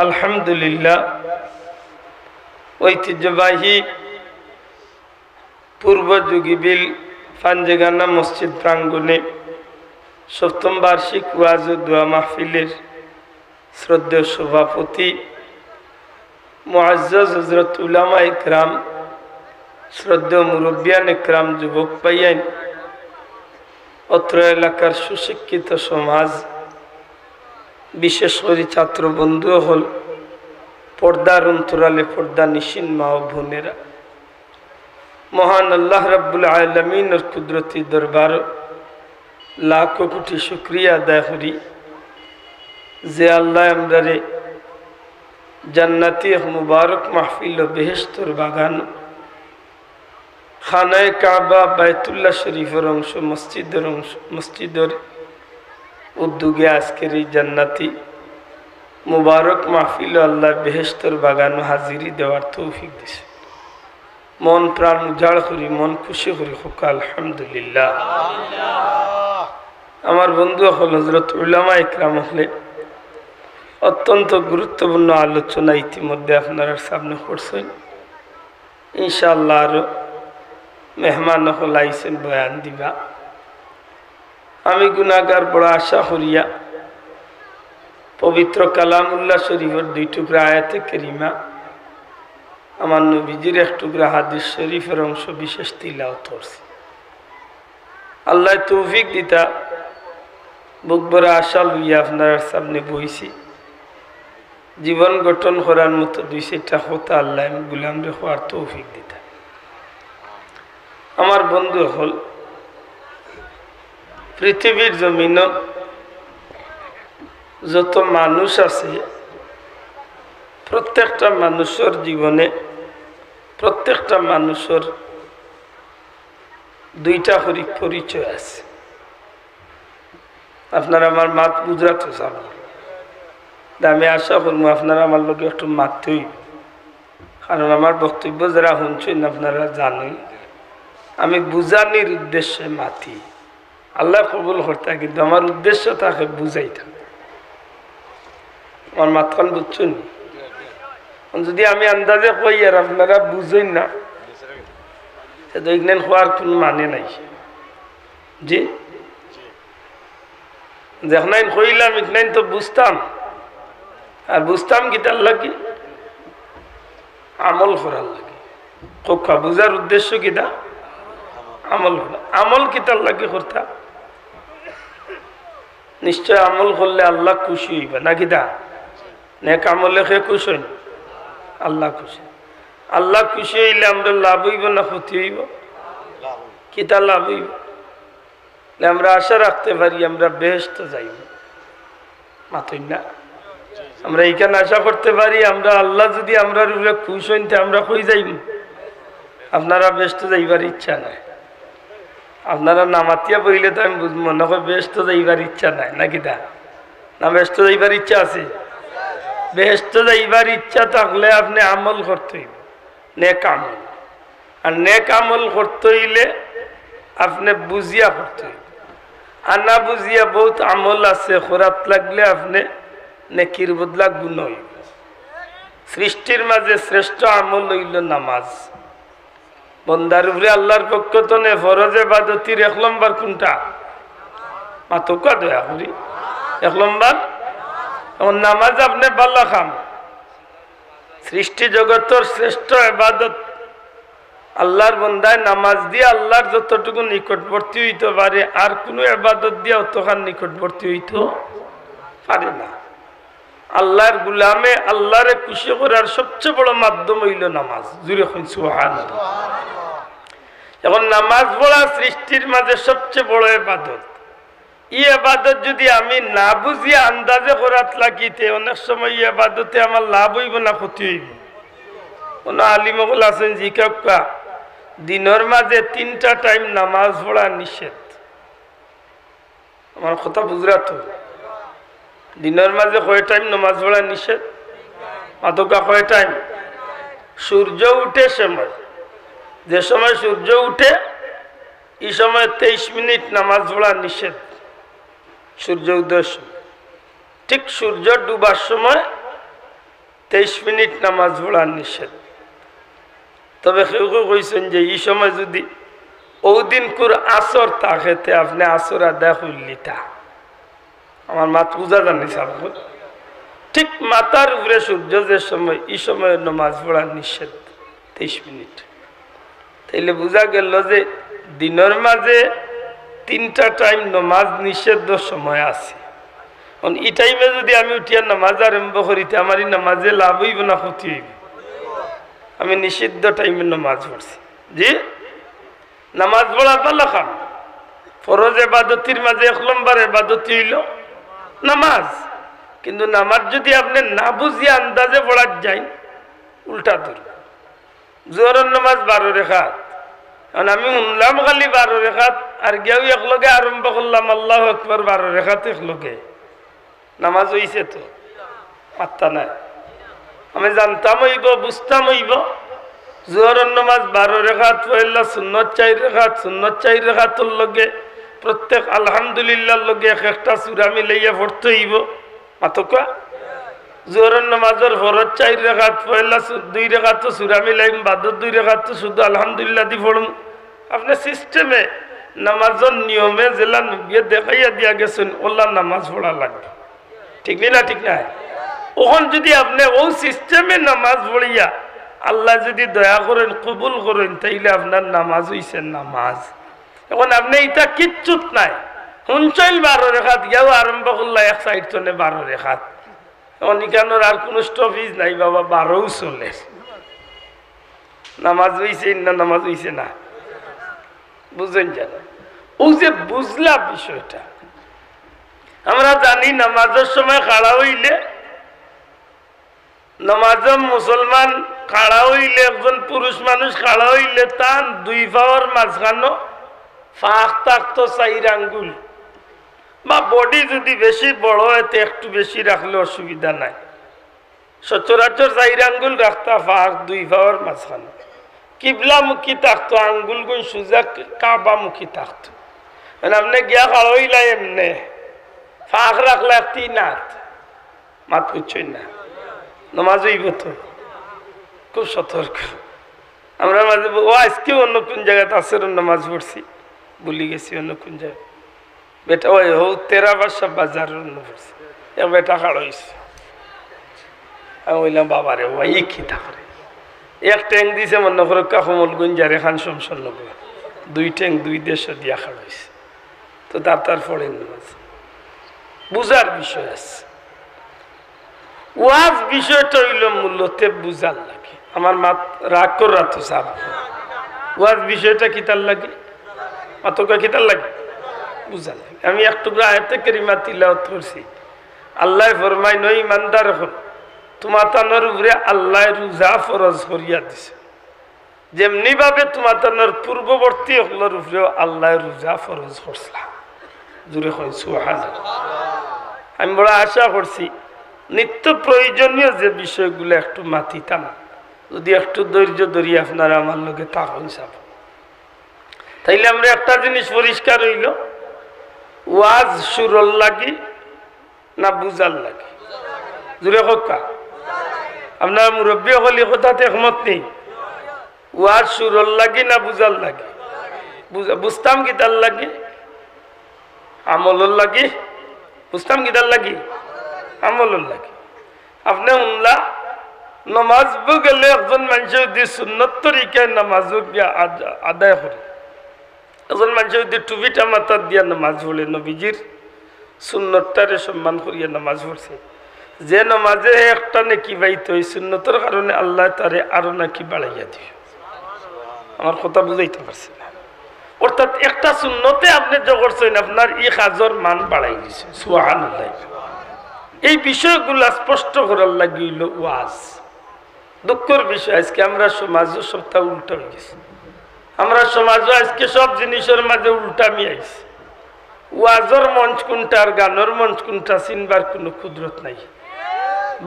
আলহামদুলিল্লাহ ঐতিহ্যবাহী পূর্বযুগী বিল পাঞ্জেগানা মসজিদ প্রাঙ্গণে সপ্তম বার্ষিক ওয়াজ ও দোয়া মাহফিলের শ্রদ্ধেয় সভাপতি মুআজ্জাজ হযরত উলামা ইকরাম, শ্রদ্ধেয় মুরব্বিয়ান ইকরাম, যুবক ভাইয়ান, অত্র এলাকার সুশিক্ষিত সমাজ, বিশেষ করে ছাত্র বন্ধু হল, পর্দার অন্তরালে পর্দা নিশিন মা ও বোনেরা, মহান আল্লাহ রাব্বুল আলামিনের কুদরতি দরবার লাখ কোটি শুকরিয়া আদায় করি যে আল্লাহ আমরারে জান্নাতি মুবারক মাহফিল ও বেহেশতর বাগান, খানায়ে কাবা, বাইতুল্লাহ শরীফের অংশ, মসজিদের উদ্যোগে আজকের এই জান্নাতি মুবারক মাহফিল আল্লাহ বেহেশতর বাগান হাজিরি দেওয়ার তৌফিক দিছে। মন প্রাণ উজাড় করি, মন খুশি করি হোক আলহামদুলিল্লাহ। আমার বন্ধু হল হযরত উলামা ইকরাম হলে অত্যন্ত গুরুত্বপূর্ণ আলোচনা ইতিমধ্যে আপনারা সামনে করছেন। ইনশাআল্লাহ আরো মেহমান হল আইসেন বয়ান দিবা। আমি গুনাহগার বড় আশা করিয়া পবিত্র কালামুল্লাহ শরীফের 2 টুকরা আয়াতে কারিমা, আমার নবীজির 1 টুকরা হাদিস শরীফের অংশ বিশেষ তিলাওয়াত করছি। আল্লাহ তৌফিক দিতা বুক ভরা আশা লইয়া আপনার সামনে বইছি। জীবন গঠন করার মতো 2-4টা কথা আল্লাহ গুলামরে হওয়ার তৌফিক দিতা। আমার বন্ধু হল পৃথিবীর জমিন যত মানুষ আছে, প্রত্যেকটা মানুষের জীবনে প্রত্যেকটা মানুষের 2টা করে পরিচয় আছে। আপনারা আমার মাত বুঝাতে চান, আমি আশা করবো আপনারা আমার লোক একটু মাতই, কারণ আমার বক্তব্য যারা শুনছেন আপনারা জানেন আমি বুঝানির উদ্দেশ্যে মাতি। আল্লাহ কবুল করতে, কিন্তু আমার উদ্দেশ্য তাকে বুঝাইতাম। আমার মাতখান বুঝছেন, যদি আমি আন্দাজে কই আর আপনারা বুঝেন না, দেখলেন হওয়ার কোন মানে নাই। জি যখন কইলাম এখানে তো বুঝতাম, আর বুঝতাম কি তার লাগে আমল করার লাগে। কোকা বুঝার উদ্দেশ্য কিটা আমল করা। আমল কি তার লাগে করতাম, নিশ্চয় আমল করলে আল্লাহ খুশি হইবে নাকি দা? নেক আমলে খে খুশ হইন, আল্লাহ খুশি। আল্লাহ খুশি হইলে আমরা লাভ হইব না ক্ষতি হইব? কিতা লাভ হইব? আমরা আশা রাখতে পারি আমরা বেহেশত যাইব, মাতই না? আমরা এইখানে আশা করতে পারি আমরা আল্লাহ যদি আমরা রূপে খুশ হইতে আমরা কই যাইব? আপনারা বেহেশত যাইবার ইচ্ছা নাই। আপনারা নামাতিয়া বইলে তো আমি মনে হয় বেহেশত যাইবার ইচ্ছা নাই নাকি দা? না বেহেশত যাইবার ইচ্ছা আছে? বেহেশত যাইবার ইচ্ছা থাকলে আপনি আমল করতে হইব, নেক আমল। আর নেক আমল করতে হইলে আপনি বুঝিয়া করতে হইব। আর না বুঝিয়া বহুত আমল আছে, খরাত লাগলে আপনি নেকির বদলা গুণ হইব। সৃষ্টির মাঝে শ্রেষ্ঠ আমল হইল নামাজ। বন্দার উপরে আল্লাহর পক্ষ তো নে ফরজ ইবাদতির 1 নম্বর কোনটা? মাতকা দয়া করি 1 নম্বর নামাজ। আপনি বাল্লা খাম, সৃষ্টি জগতের শ্রেষ্ঠ ইবাদত আল্লাহর বন্দায় নামাজ দিয়ে আল্লাহর যতটুকু নিকটবর্তী হইতে পারে, আর কোনো ইবাদত দিয়ে অতখান নিকটবর্তী হইতে পারে না। আল্লাহর গুলামে আল্লাহরে খুশি করার সবচেয়ে বড় মাধ্যম হইল নামাজ। জুড়ে কইন সুবহানাল্লাহ। এখন নামাজ পড়া সৃষ্টির মাঝে সবচেয়ে বড় ইবাদত। এই ইবাদত যদি আমি না বুঝি আন্দাজে করাত লাগিতে, অনেক সময় এই ইবাদতে আমার লাভ হইব না ক্ষতি হইব। কোন আলিমগুলো আছেন জিজ্ঞাসা, দিনের মাঝে 3টা টাইম নামাজ পড়া নিষেধ। আমার কথা বুঝরা তো? দিনের মাঝে কয় টাইম নামাজ পড়া নিষেধ? মাতকা কয় টাইম? সূর্য উঠে সময়, যে সময় সূর্য উঠে এই সময় 23 মিনিট নামাজ পড়া নিষেধ। সূর্য উদয়ের সময়, ঠিক সূর্য ডুবার সময় 23 মিনিট নামাজ পড়া নিষেধ। তবে কেউ কেউ কইছেন যে এই সময় যদি ওদিন কুর আসর থাকে আপনি আসর আদায় করলিতা। আমার মাত বুঝা জানি সাহেব, ঠিক মাথার উপরে সূর্য যে সময় এই সময় নামাজ পড়া নিষেধ 23 মিনিট। তাইলে বোঝা গেল যে দিনের মাঝে 3টা টাইম নামাজ নিষেধ সময় আছে। এই টাইমে যদি আমি উঠিয়া নামাজ আরম্ভ করিতে আমার এই নামাজে লাভ হইব না ক্ষতি হইব? আমি নিষিদ্ধ টাইমে নামাজ পড়ছি। জি, নামাজ পড়া পালা খাম। ফরজ এবাদতির মাঝে 1 নম্বর এবাদতি হইল নামাজ। কিন্তু নামাজ যদি আপনি না বুঝিয়ে আন্দাজে পড়ার যাই উল্টা ধরব। জোহরের নামাজ 12 রেখাত, কারণ আমি শুনলাম খালি 12 রেখাত আর গিয়েও একলগে আরম্ভ করলাম আল্লাহু আকবার 12 রেখাত একলগে, নামাজ হইছে তো? মাত্তা নাই। আমি জানতাম হইব, বুঝতাম হইব জোহরের নামাজ 12 রেখাত পড়লা, সুন্নত 4 রেখাত, সুন্নত 4 রেখাতর লগে প্রত্যেক আলহামদুলিল্লাহর লগে একটা সূরা মিলাইয়া পড়তে হইব। মাতকা জোহরের নামাজের ফরজ 4 রেখাত পড়লা, 2 রেখাত সূরা মিলাইম, বাদর 2 রেখাত শুধু আলহামদুলিল্লাহ দি পড়ুম। আপনি সিস্টেমে নামাজের নিয়মে জেলা নবিয়ে দেখাইয়া দিয়া গেছেন ওলা নামাজ পড়া লাগবে। ঠিক না? ঠিক না? ওখান যদি আপনি ও সিস্টেমে নামাজ পড়িয়া আল্লাহ যদি দয়া করেন, কবুল করেন, তাইলে আপনার নামাজ হইছে নামাজ। এখন আপনি এটা কিচ্ছুত নাই, শুনছইল 12 রেখাত গিয়াও আরম্ভ করলা 1 সাইড চলে 12 রেখাত। এখন এখানোর আর কোনো স্টপেজ নাই বাবা, 12ও চলে। নামাজ হইছে না নামাজ হইছে না? বুঝেন জানো? ও যে বুঝলা বিষয়টা। আমরা জানি নামাজের সময় খাড়া হইলে, নামাজে মুসলমান খাড়া হইলে, একজন পুরুষ মানুষ খাড়া হইলে তার 2 পাওয়ার মাঝখানো ফাঁক থাকতো 4 আঙ্গুল, বা বডি যদি বেশি বড় হয় তো একটু বেশি রাখলে অসুবিধা নাই। সচরাচর 4 আঙ্গুল রাখতা ফাঁক 2 পাওয়ার মাঝখানো। কিবলামুখী থাকতো, আঙ্গুল গুণ সুজা কাবামুখী থাকতো। আপনি গিয়া খাড়া হইলা এমনে ফাঁক রাখলে 3 হাত, মাত বুঝছই না? নামাজ হইব তো? খুব সতর্ক আমরা মাঝে। ও আজকে অন্য কোন জায়গাতে আসর নামাজ পড়ছি, ভুলি গেছি অন্য কোন জায়গায়। বেটা ওই হো 13 বাসা বাজার পড়ছি, এক বেটা খাড়া হয়েছে। আমি বললাম বাবারে ওই কি থাকে, 1 ট্যাং দিছে মনে করো কাকমল গুঞ্জারে খান শমশন নগর, 2 ট্যাং 2 দেশে দিয়া খাড়া হয়েছে। তো তার পড়েন নামাজ। বুঝার বিষয় আছে। ওয়াজ বিষয়টা হইল মূলতে বুঝার লাগে। আমার মাত রাগ কর রাত সাহেব, ওয়াজ বিষয়টা কিতার লাগে, মাতকা কিতার লাগে, বুঝার লাগে। আমি একটু আয়াতে কারিমা তিলাওয়াত করছি। আল্লাহ ফরমায় নই ইমানদার হল তোমার তানোর উপরে আল্লাহ রোজা ফরজ করিয়া দিছে, যেমনি ভাবে তোমার তানোর পূর্ববর্তী হলের উপরেও আল্লাহ রোজা ফরজ করছিলাম। জুড়ে কই সুবহানাল্লাহ। আমি বড় আশা করছি নিত্য প্রয়োজনীয় যে বিষয়গুলো একটু মাতিতাম, যদি একটু ধৈর্য ধরি আপনারা আমার লগে তখন যাব, তাইলে আমরা একটা জিনিস পরিষ্কার হইল, ওয়াজ সুরল লাগি না বুঝার লাগে? জুড়ে হকা আপনার মুরব্বী হলি কথাতে একমত নেই? ওয়াজ সুরল লাগি না বুঝার লাগে? বুঝতাম কি তার লাগে? আমলর লাগে? বুঝতাম কি তার লাগে? আমলর লাগে। আপনি উনলা নামাজ গেলে একজন মানুষ যদি সুন্নত তরিকায় নামাজ আদায় করে, একজন মানুষ যদি টুপিটা মাথার দিয়া নামাজ পড়ে, নবীজির সুন্নতটারে সম্মান করিয়া নামাজ পড়ছে, যে নামাজে একটা নেকি পাইত ওই সুন্নতের কারণে আল্লাহ তারে আরো নাকি বাড়াইয়া দিবে। আমার কথা বুঝাইতে পারছি না? অর্থাৎ একটা সুন্নতে আপনি যে করছেন আপনার ই কাজের মান বাড়াই দিছে। সুবহানাল্লাহ। এই বিষয়গুলো স্পষ্ট করার লাগিল ওয়াজ। দুঃখের বিষয় আজকে আমরা সমাজও সবটা উল্টা হয়ে গেছে। আমরা সমাজও আজকে সব জিনিসের মাঝে উল্টা মিয়াইছি। ওয়াজের মঞ্চ কোনটা আর গানের মঞ্চ কোনটা চিনবার কোনো কুদরত নাই।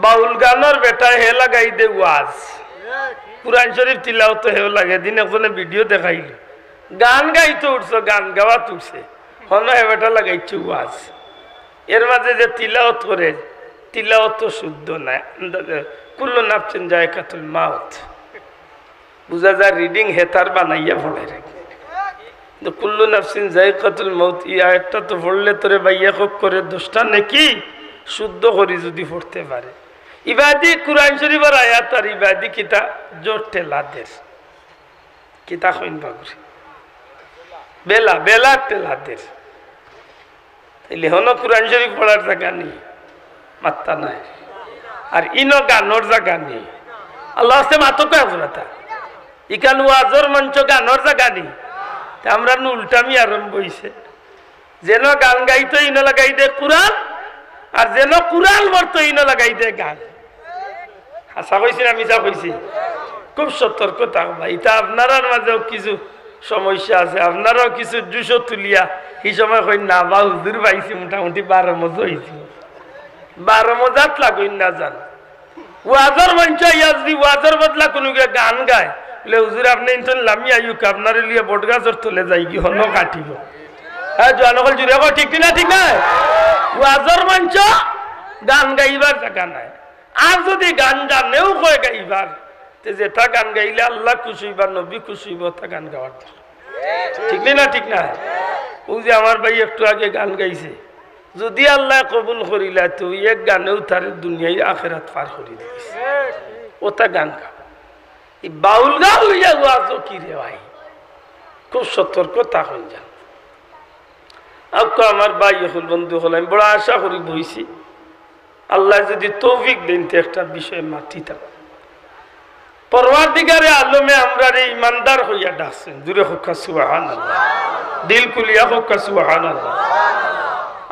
বাউল গানের বেটা হে লাগাই দে ওয়াজ, কুরআন শরীফ তিলাওয়াত হেও লাগে। দিন একজনে ভিডিও দেখাইল, গান গাইতে উঠছে, গান গাওয়াত উঠছে, হন হে বেটা লাগাইছে ওয়াজ। এর মাঝে যে তিলাওয়াত করে তিলাওয়াত শুদ্ধ না, কুল্লু নাফসিন যায়কাতুল মাউত বুঝা যায় রিডিং হেতার বানাইয়া পড়ে রাখে। কিন্তু কুল্লু নাফসিন যায়কাতুল মাউত এই আয়াতটা তো পড়লে তোরে বাইয়া খুব করে দোষটা নাকি শুদ্ধ করি যদি পড়তে পারে। ইবাদি কুরআন শরীফের আয়াত আর ইবাদি কিতা জোর টেলাদের কিতা কইন বাগুরি বেলা বেলা টেলাদের তাইলে হন কুরআন শরীফ পড়ার জায়গা নেই, মাত্তা নাই। আর ইনো গানোর জায়গা নেই। আল্লাহ আসতে মাতো কে হজরতা ইকান ওয়াজর মঞ্চ গানোর জায়গা নেই। আমরা উল্টামি আরম্ভ হইছে যেন গান গাইতো ইনো লাগাই দে কুরআন, আর যেন কুরআন বলতো ইনো লাগাই দে গান। হাসা কইছি না মিছা কইছি? খুব সতর্ক থাকবা। এটা আপনার মাঝেও কিছু সমস্যা আছে, আপনারাও কিছু জুসো তুলিয়া এই সময় কই না বা হুজুর পাইছি মোটামুটি 12 মজা হয়েছি, 12 মজাত লাগুই না জান। ওয়াজর মঞ্চ ইয়াজি ওয়াজর বদলা কোনো গান গায় বলে হুজুর আপনি ইনশাল লামি আইয়ুক আপনার লিয়ে বটগাছর তুলে যাই কি হন কাটিব। হ্যাঁ জনগণ জুড়ে কো ঠিক না? ঠিক না? ওয়াজর মঞ্চ গান গাইবার জায়গা নাই। আর যদি গান জানেও কয় গাইবার তে যেটা গান গাইলে আল্লাহ খুশি হইবা নবী খুশি হইব তা গান গাওয়ার দরকার। ঠিক না? ঠিক না? ও যে আমার ভাই একটু আগে গান গাইছে, যদি আল্লাহ কবুল করিলা তো এক গানেও তার দুনিয়ায় আখেরাত পার করে দিয়েছে। ওটা গান গাও, এই বাউল গান লইয়া ওয়াজও কি রে ভাই, খুব সতর্ক তখন যান। আপনি আমার ভাই হল বন্ধু হল, আমি বড় আশা করি বইছি আল্লাহ যদি তৌফিক দেন তো একটা বিষয় মাটিতাম। পরওয়ারদিগারে আলমে আমরা রে ইমানদার হইয়া ডাকছেন, জুড়ে হোক সুবহানাল্লাহ, দিল কুলিয়া হোক সুবহানাল্লাহ।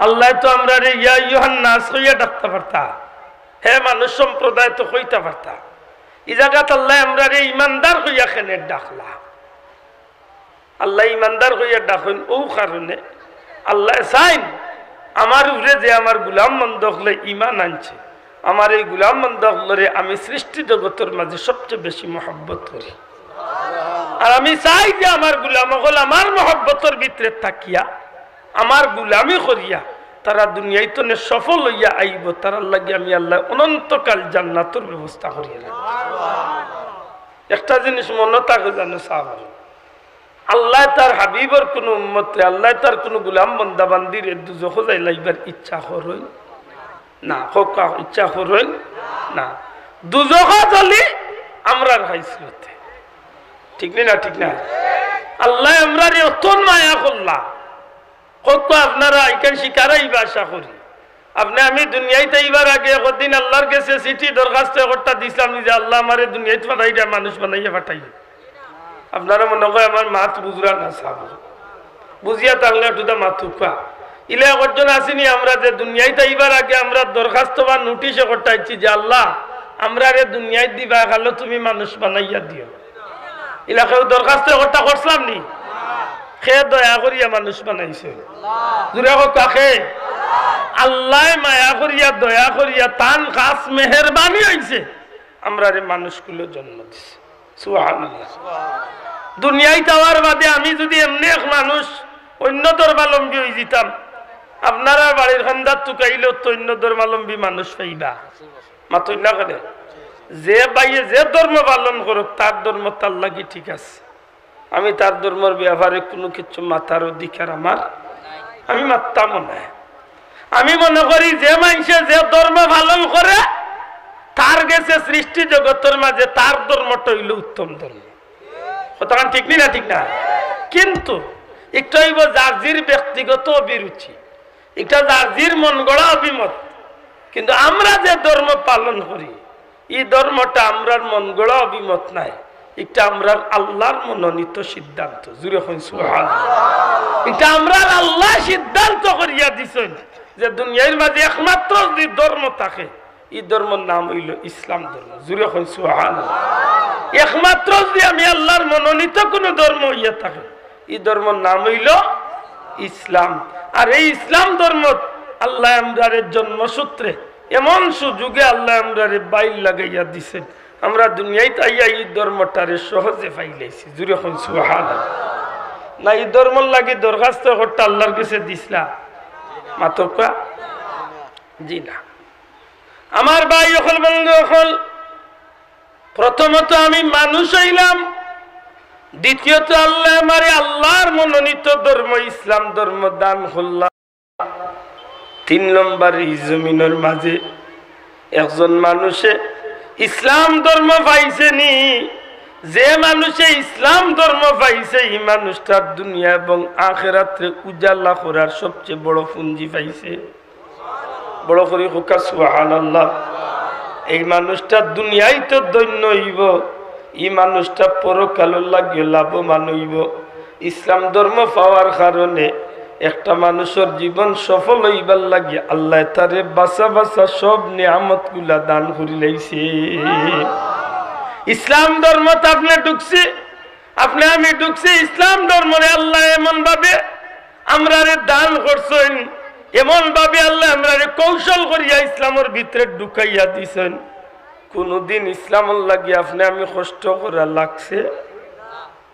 আল্লাহ তো আমরা রে ইয়া আইয়ুহান নাস হইয়া ডাকতে পারতা, হে মানুষ সম্প্রদায় তো হইতে পারতা। এই জায়গাত আল্লাহ আমরা রে ইমানদার হইয়া কেনে ডাকলা। আল্লাহ ইমানদার হইয়া ডাকেন ও কারণে আল্লাহ চাইন আমার উপরে যে আমার গুলাম মন্দ হলে ইমান আনছে, আমার এই গুলাম মন্দ হলে আমি সৃষ্টি জগতের মাঝে সবচেয়ে বেশি মহব্বত করি। আর আমি চাই যে আমার গুলাম হল আমার মহব্বতের ভিতরে থাকিয়া আমার গুলামি করিয়া তারা দুনিয়ায় তো সফল হইয়া আইব, তার লাগে আমি আল্লাহ অনন্তকাল জান্নাতের ব্যবস্থা করিয়া রাখব। একটা জিনিস মনে থাকে জানো সাহাবা, আল্লাহ তার হাবিবর কোন উম্মতে আল্লাহ তার কোন গুলাম বন্দা বান্দির দুজখ যাই লাইবার ইচ্ছা করই না, হোক ইচ্ছা করই না। দুজখ চলি আমরার হাইসলতে, ঠিক না? ঠিক না? আল্লাহ আমরার অত মায়া করলা হোক আপনারা এখান শিকারাই আশা করি। আপনি আমি দুনিয়াতে এইবার আগে একদিন আল্লাহর কাছে চিঠি দরখাস্ত একটা দিছিলাম যে আল্লাহ আমারে দুনিয়াতে পাঠাইয়া মানুষ বানাইয়া পাঠাই। আপনারা মনে হয় আমার মাত বুঝরা না সাব বুঝিয়া থাকলে একটু মাথু খা ইলে একজন আসিনি আমরা যে দুনিয়াতে এইবার আগে আমরা দরখাস্ত বা নোটিশে করতেছি যে আল্লাহ আমরা রে দুনিয়ায় দিবা খালো তুমি মানুষ বানাইয়া দিও। এলাকায় দরখাস্ত একটা করছিলাম নি, খে দয়া করিয়া মানুষ বানাইছে জুড়ে কাকে আল্লাহ মায়া করিয়া দয়া করিয়া তান খাস মেহরবানি হয়েছে আমরা রে মানুষগুলো জন্ম দিছে। সুবহানাল্লাহ। দুনিয়ায় যাওয়ার বাদে আমি যদি এমনি এক মানুষ অন্য ধর্মাবলম্বী হয়ে যেতাম, আপনারা বাড়ির খান্দার টুকাইলেও তো অন্য ধর্মাবলম্বী মানুষ পাইবা মাতই না করে। যে বাইয়ে যে ধর্ম পালন করুক তার ধর্ম তার লাগি ঠিক আছে, আমি তার ধর্মের ব্যাপারে কোনো কিছু মাথার অধিকার আমার আমি মারতাম না। আমি মনে করি যে মানুষে যে ধর্ম পালন করে তার গেছে সৃষ্টি জগতের মাঝে তার ধর্মটা হইল উত্তম ধর্ম। তখন ঠিক না? ঠিক না? কিন্তু একটা হইব জার্জির ব্যক্তিগত অভিরুচি, এটা জার্জির মন গড়া অভিমত। কিন্তু আমরা যে ধর্ম পালন করি এই ধর্মটা আমরার মন গড়া অভিমত নাই, এটা আমরার আল্লাহর মনোনীত সিদ্ধান্ত। জুড়ে হন সুবহানাল্লাহ। এটা আমরার আল্লাহ সিদ্ধান্ত করিয়া দিছেন যে দুনিয়ার মাঝে একমাত্র যে ধর্ম থাকে এই ধর্মের নাম হইল ইসলাম ধর্ম। জুড়ে হন সুবহানাল্লাহ। একমাত্র যে আমি আল্লাহর মনোনীত কোন ধর্ম হইয়া থাকে এই ধর্মের নাম হইল ইসলাম। আর এই ইসলাম ধর্ম আল্লাহ আমরার জন্মসূত্রে এমন সুযোগে আল্লাহ আমরারে বাইল লাগাইয়া দিছেন, আমরা দুনিয়ায় তাইয়া এই ধর্মটারে সহজে পাইলাইছি। জুড়ে হন সুবহানাল্লাহ। না এই ধর্মর লাগি দরখাস্ত করতে আল্লাহর কাছে দিছিলা মাতকা জি না। আমার ভাই হল বন্ধু হল, প্রথমত আমি মানুষ হইলাম, দ্বিতীয়ত আল্লাহ আমারে আল্লাহর মনোনীত ধর্ম ইসলাম ধর্ম দান করলাম। 3 নম্বর, এই জমিনের মাঝে একজন মানুষে ইসলাম ধর্ম পাইছেনি, যে মানুষে ইসলাম ধর্ম পাইছে এই মানুষটার দুনিয়া এবং আখিরাতে উজালা করার সবচেয়ে বড় পুঁজি পাইছে। বড় করে হুকা সুবহানাল্লাহ। এই মানুষটা দুনিয়ায় তো ধন্য হইব, এই মানুষটা পরকালের লাগিয়ে লাভবান হইব। ইসলাম ধর্ম পাওয়ার কারণে একটা মানুষের জীবন সফল হইবার লাগে আল্লাহ তারে বাসা বাসা সব নিয়ামত গুলা দান করে লাইছে। ইসলাম ধর্মতে আপনি ঢুকছি, আপনি আমি ঢুকছি ইসলাম ধর্মরে আল্লাহ এমন ভাবে আমরা দান করছেন, এমন ভাবে আল্লাহ আমরা কৌশল করিয়া ইসলামের ভিতরে ঢুকাইয়া দিছেন। কোনদিন ইসলামের লাগিয়ে আপনি আমি কষ্ট করা লাগছে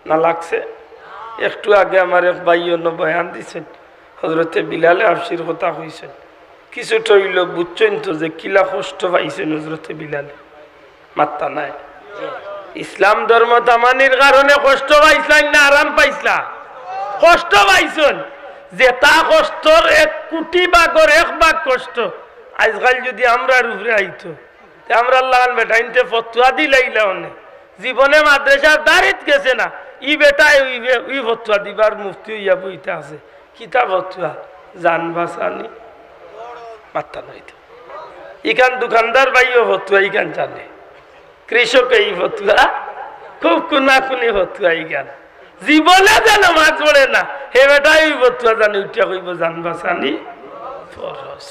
না? লাগছে? একটু আগে আমার এক ভাই অন্য বয়ান দিছেন, হজরতে বিলালে হাবশির কথা কইছেন। কিছুটা হইল বুঝছেন তো যে কিলা কষ্ট পাইছেন হজরতে বিলালে? মাত্তা নাই। ইসলাম ধর্ম তামানির কারণে কষ্ট পাইছেন না আরাম পাইছলা? কষ্ট পাইছেন। যে তা কষ্টর 1 কোটি ভাগের 1 ভাগ কষ্ট আজকাল যদি আমরা উপরে আইতো, আমরা লাগান বেটা ইনতে ফতুয়া দিলাইলা অনেক জীবনে মাদ্রাসার দাঁড়িত গেছে না, ই বেটা ই ফতুয়া দিবার মুফতি হইয়া বইতে আছে। কিতা ফতুয়া? জান বাঁচানি। মাত্তা নইতো। ইখান দোকানদার ভাইও ফতুয়া ইখান জানে, কৃষক এই ফতুয়া, খুব কুনাকুনি ফতুয়া ইখান। জীবনে যেন মাছ পড়ে না, হে বেটাই ফতুয়া জানি উঠিয়া কইব জান বাঁচানি ফরজ।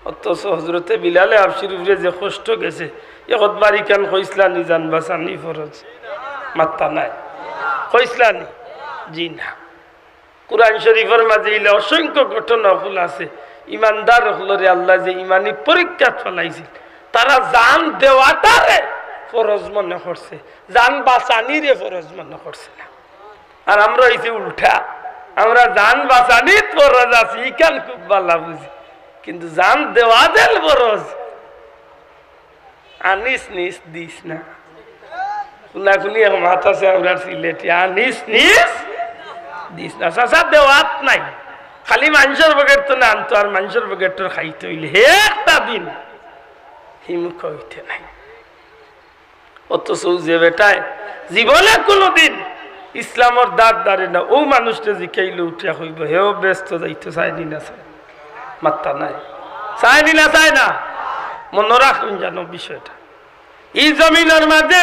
অথচ হজরতে বিলালে হাবশির উপরে যে কষ্ট গেছে, একবার ইখান কইসলানি জান বাঁচানি ফরজ? মাত্তা নাই। কইসলানি? জি না। কুরআন শরীফের মাঝে ইলে অসংখ্য ঘটনা হল আছে। ইমানদার হলরে আল্লাহ যে ইমানি পরীক্ষা ফলাইছিল, তারা জান দেওয়াটারে ফরজ মনে করছে, জান বাঁচানিরে ফরজ মনে করছে না। আর আমরা হইছি উল্টা, আমরা জান বাঁচানির ফরজ আছি ইখান খুব ভালো বুঝি, কিন্তু জান দেওয়া দেল ফরজ। আনিস নিস দিস না, কুনাকুনি মাথা আছে আমরা সিলেটি, আনিস নিস দিস না। চাচা দেওয়াত নাই, খালি মানুষের বগের তো না আনতো, আর মানুষের বগের তোর খাইতে হইলে হে একটা দিন হিমুখ হইতে নাই। অথচ যে বেটায় জীবনে কোনোদিন ইসলামের দাঁত দাঁড়ে না, ও মানুষটা জিকাইলে উঠিয়া হইব, হেও ব্যস্ত যাইতো চাইনি না চাই? মাত্তা নাই। চাইনি না চাই না? মনে রাখুন জানো বিষয়টা। এই জমিনের মাঝে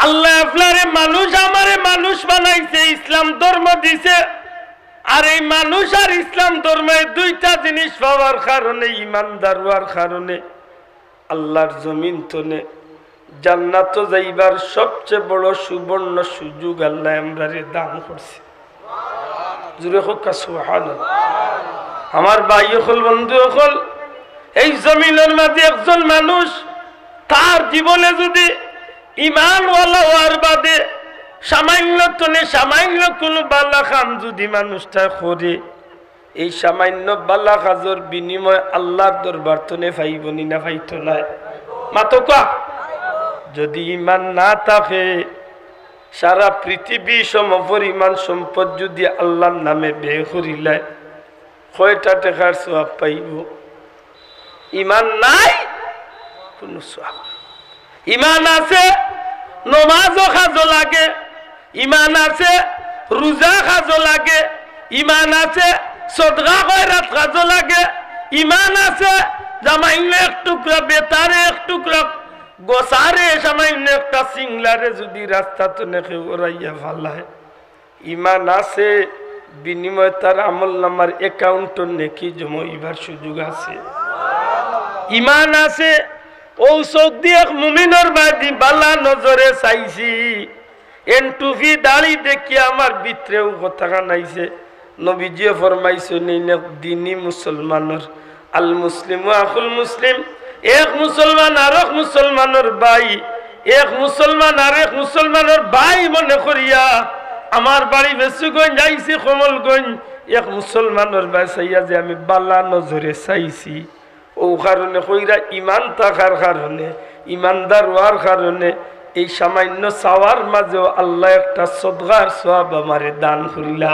আল্লাহ আপনারে মানুষ আমারে মানুষ বানাইছে, ইসলাম ধর্ম দিছে। আর এই মানুষ আর ইসলাম ধর্মে 2টা জিনিস পাওয়ার কারণে, ইমানদার হওয়ার কারণে আল্লাহর জমিন তনে জান্নাত যাইবার সবচেয়ে বড় সুবর্ণ সুযোগ আল্লাহ আমরারে দান করছে। জুড়ে হোক সুবহানাল্লাহ। আমার ভাই হল বন্ধু হল, এই জমিনের মাঝে একজন মানুষ তার জীবনে যদি ইমানওয়ালা হওয়ার বাদে সামান্য তনে সামান্য কোনো বালা কাম যদি মানুষটা করে, এই সামান্য বালা কাজের বিনিময় আল্লাহর দরবার তনে পাইবনি না? পাইতো না? মাতকা যদি ইমান না থাকে, সারা পৃথিবী সম পরিমাণ সম্পদ যদি আল্লাহর নামে ব্যয় করিলায়, কয়টা টাকার সওয়াব পাইব? ইমান নাই, কোন সওয়াব। ইমান আছে নমাজও খাজো লাগে, ইমান আছে রোজা খাজো লাগে, ইমান আছে সদকা খয়রাত খাজো লাগে, ইমান আছে সামান্য 1 টুকরা বেতারে 1 টুকরা গোসারে সামান্য একটা সিংলারে যদি রাস্তা তো নেখে ওরাইয়া ফালায়, ইমান আছে বিনিময় তার আমল নামার অ্যাকাউন্টে নেকি জমাইবার সুযোগ আছে। ইমান আছে ও চোখ দিয়ে মুমিনের বাদি বালা নজরে চাইছি, এন টুপি দাড়ি দেখি আমার ভিতরেও কথা কানাইছে। নবীজিও ফরমাইছে দিনী মুসলমানের আল মুসলিম আখুল মুসলিম, এক মুসলমান আর এক মুসলমানের ভাই, এক মুসলমান আর এক মুসলমানের ভাই মনে করিয়া আমার বাড়ি বেসুগঞ্জ যাইছি কমলগঞ্জ, এক মুসলমানের ভাই চাইয়া যে আমি বালা নজরে চাইছি, ও কারণে কইরা ইমান থাকার কারণে ইমানদার হওয়ার কারণে এই সামান্য চাওয়ার মাঝেও আল্লাহ একটা সদগার সওয়াব আমারে দান করিলা।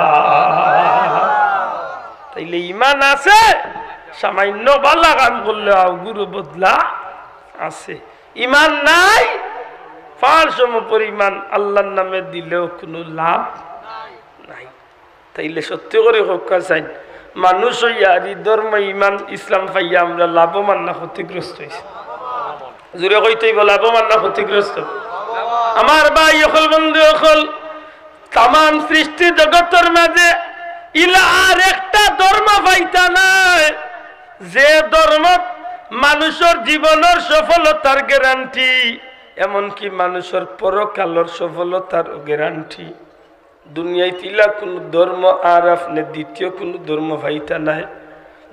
তাইলে ইমান আছে, সামান্য বালা কাম করলে গুরু বদলা আছে। ইমান নাই, ফার সম পরিমাণ আল্লাহর নামে দিলেও কোনো লাভ নাই। তাইলে সত্যি করে হকা চাই মানুষ হইয়া আর ধর্ম ইমান ইসলাম পাইয়া আমরা লাভবান না ক্ষতিগ্রস্ত হয়েছি? জোরে কইতেই লাভবান না ক্ষতিগ্রস্ত? আমার ভাই অকল বন্ধু অকল তাম সৃষ্টি জগতের মাঝে ইলা আর একটা ধর্ম পাইতা নাই যে ধর্ম মানুষের জীবনের সফলতার গ্যারান্টি, এমনকি মানুষের পরকালের সফলতার গ্যারান্টি। দুনিয়ায় তিলা কোনো ধর্ম আর আপনি দ্বিতীয় কোনো ধর্ম পাইতা নাই।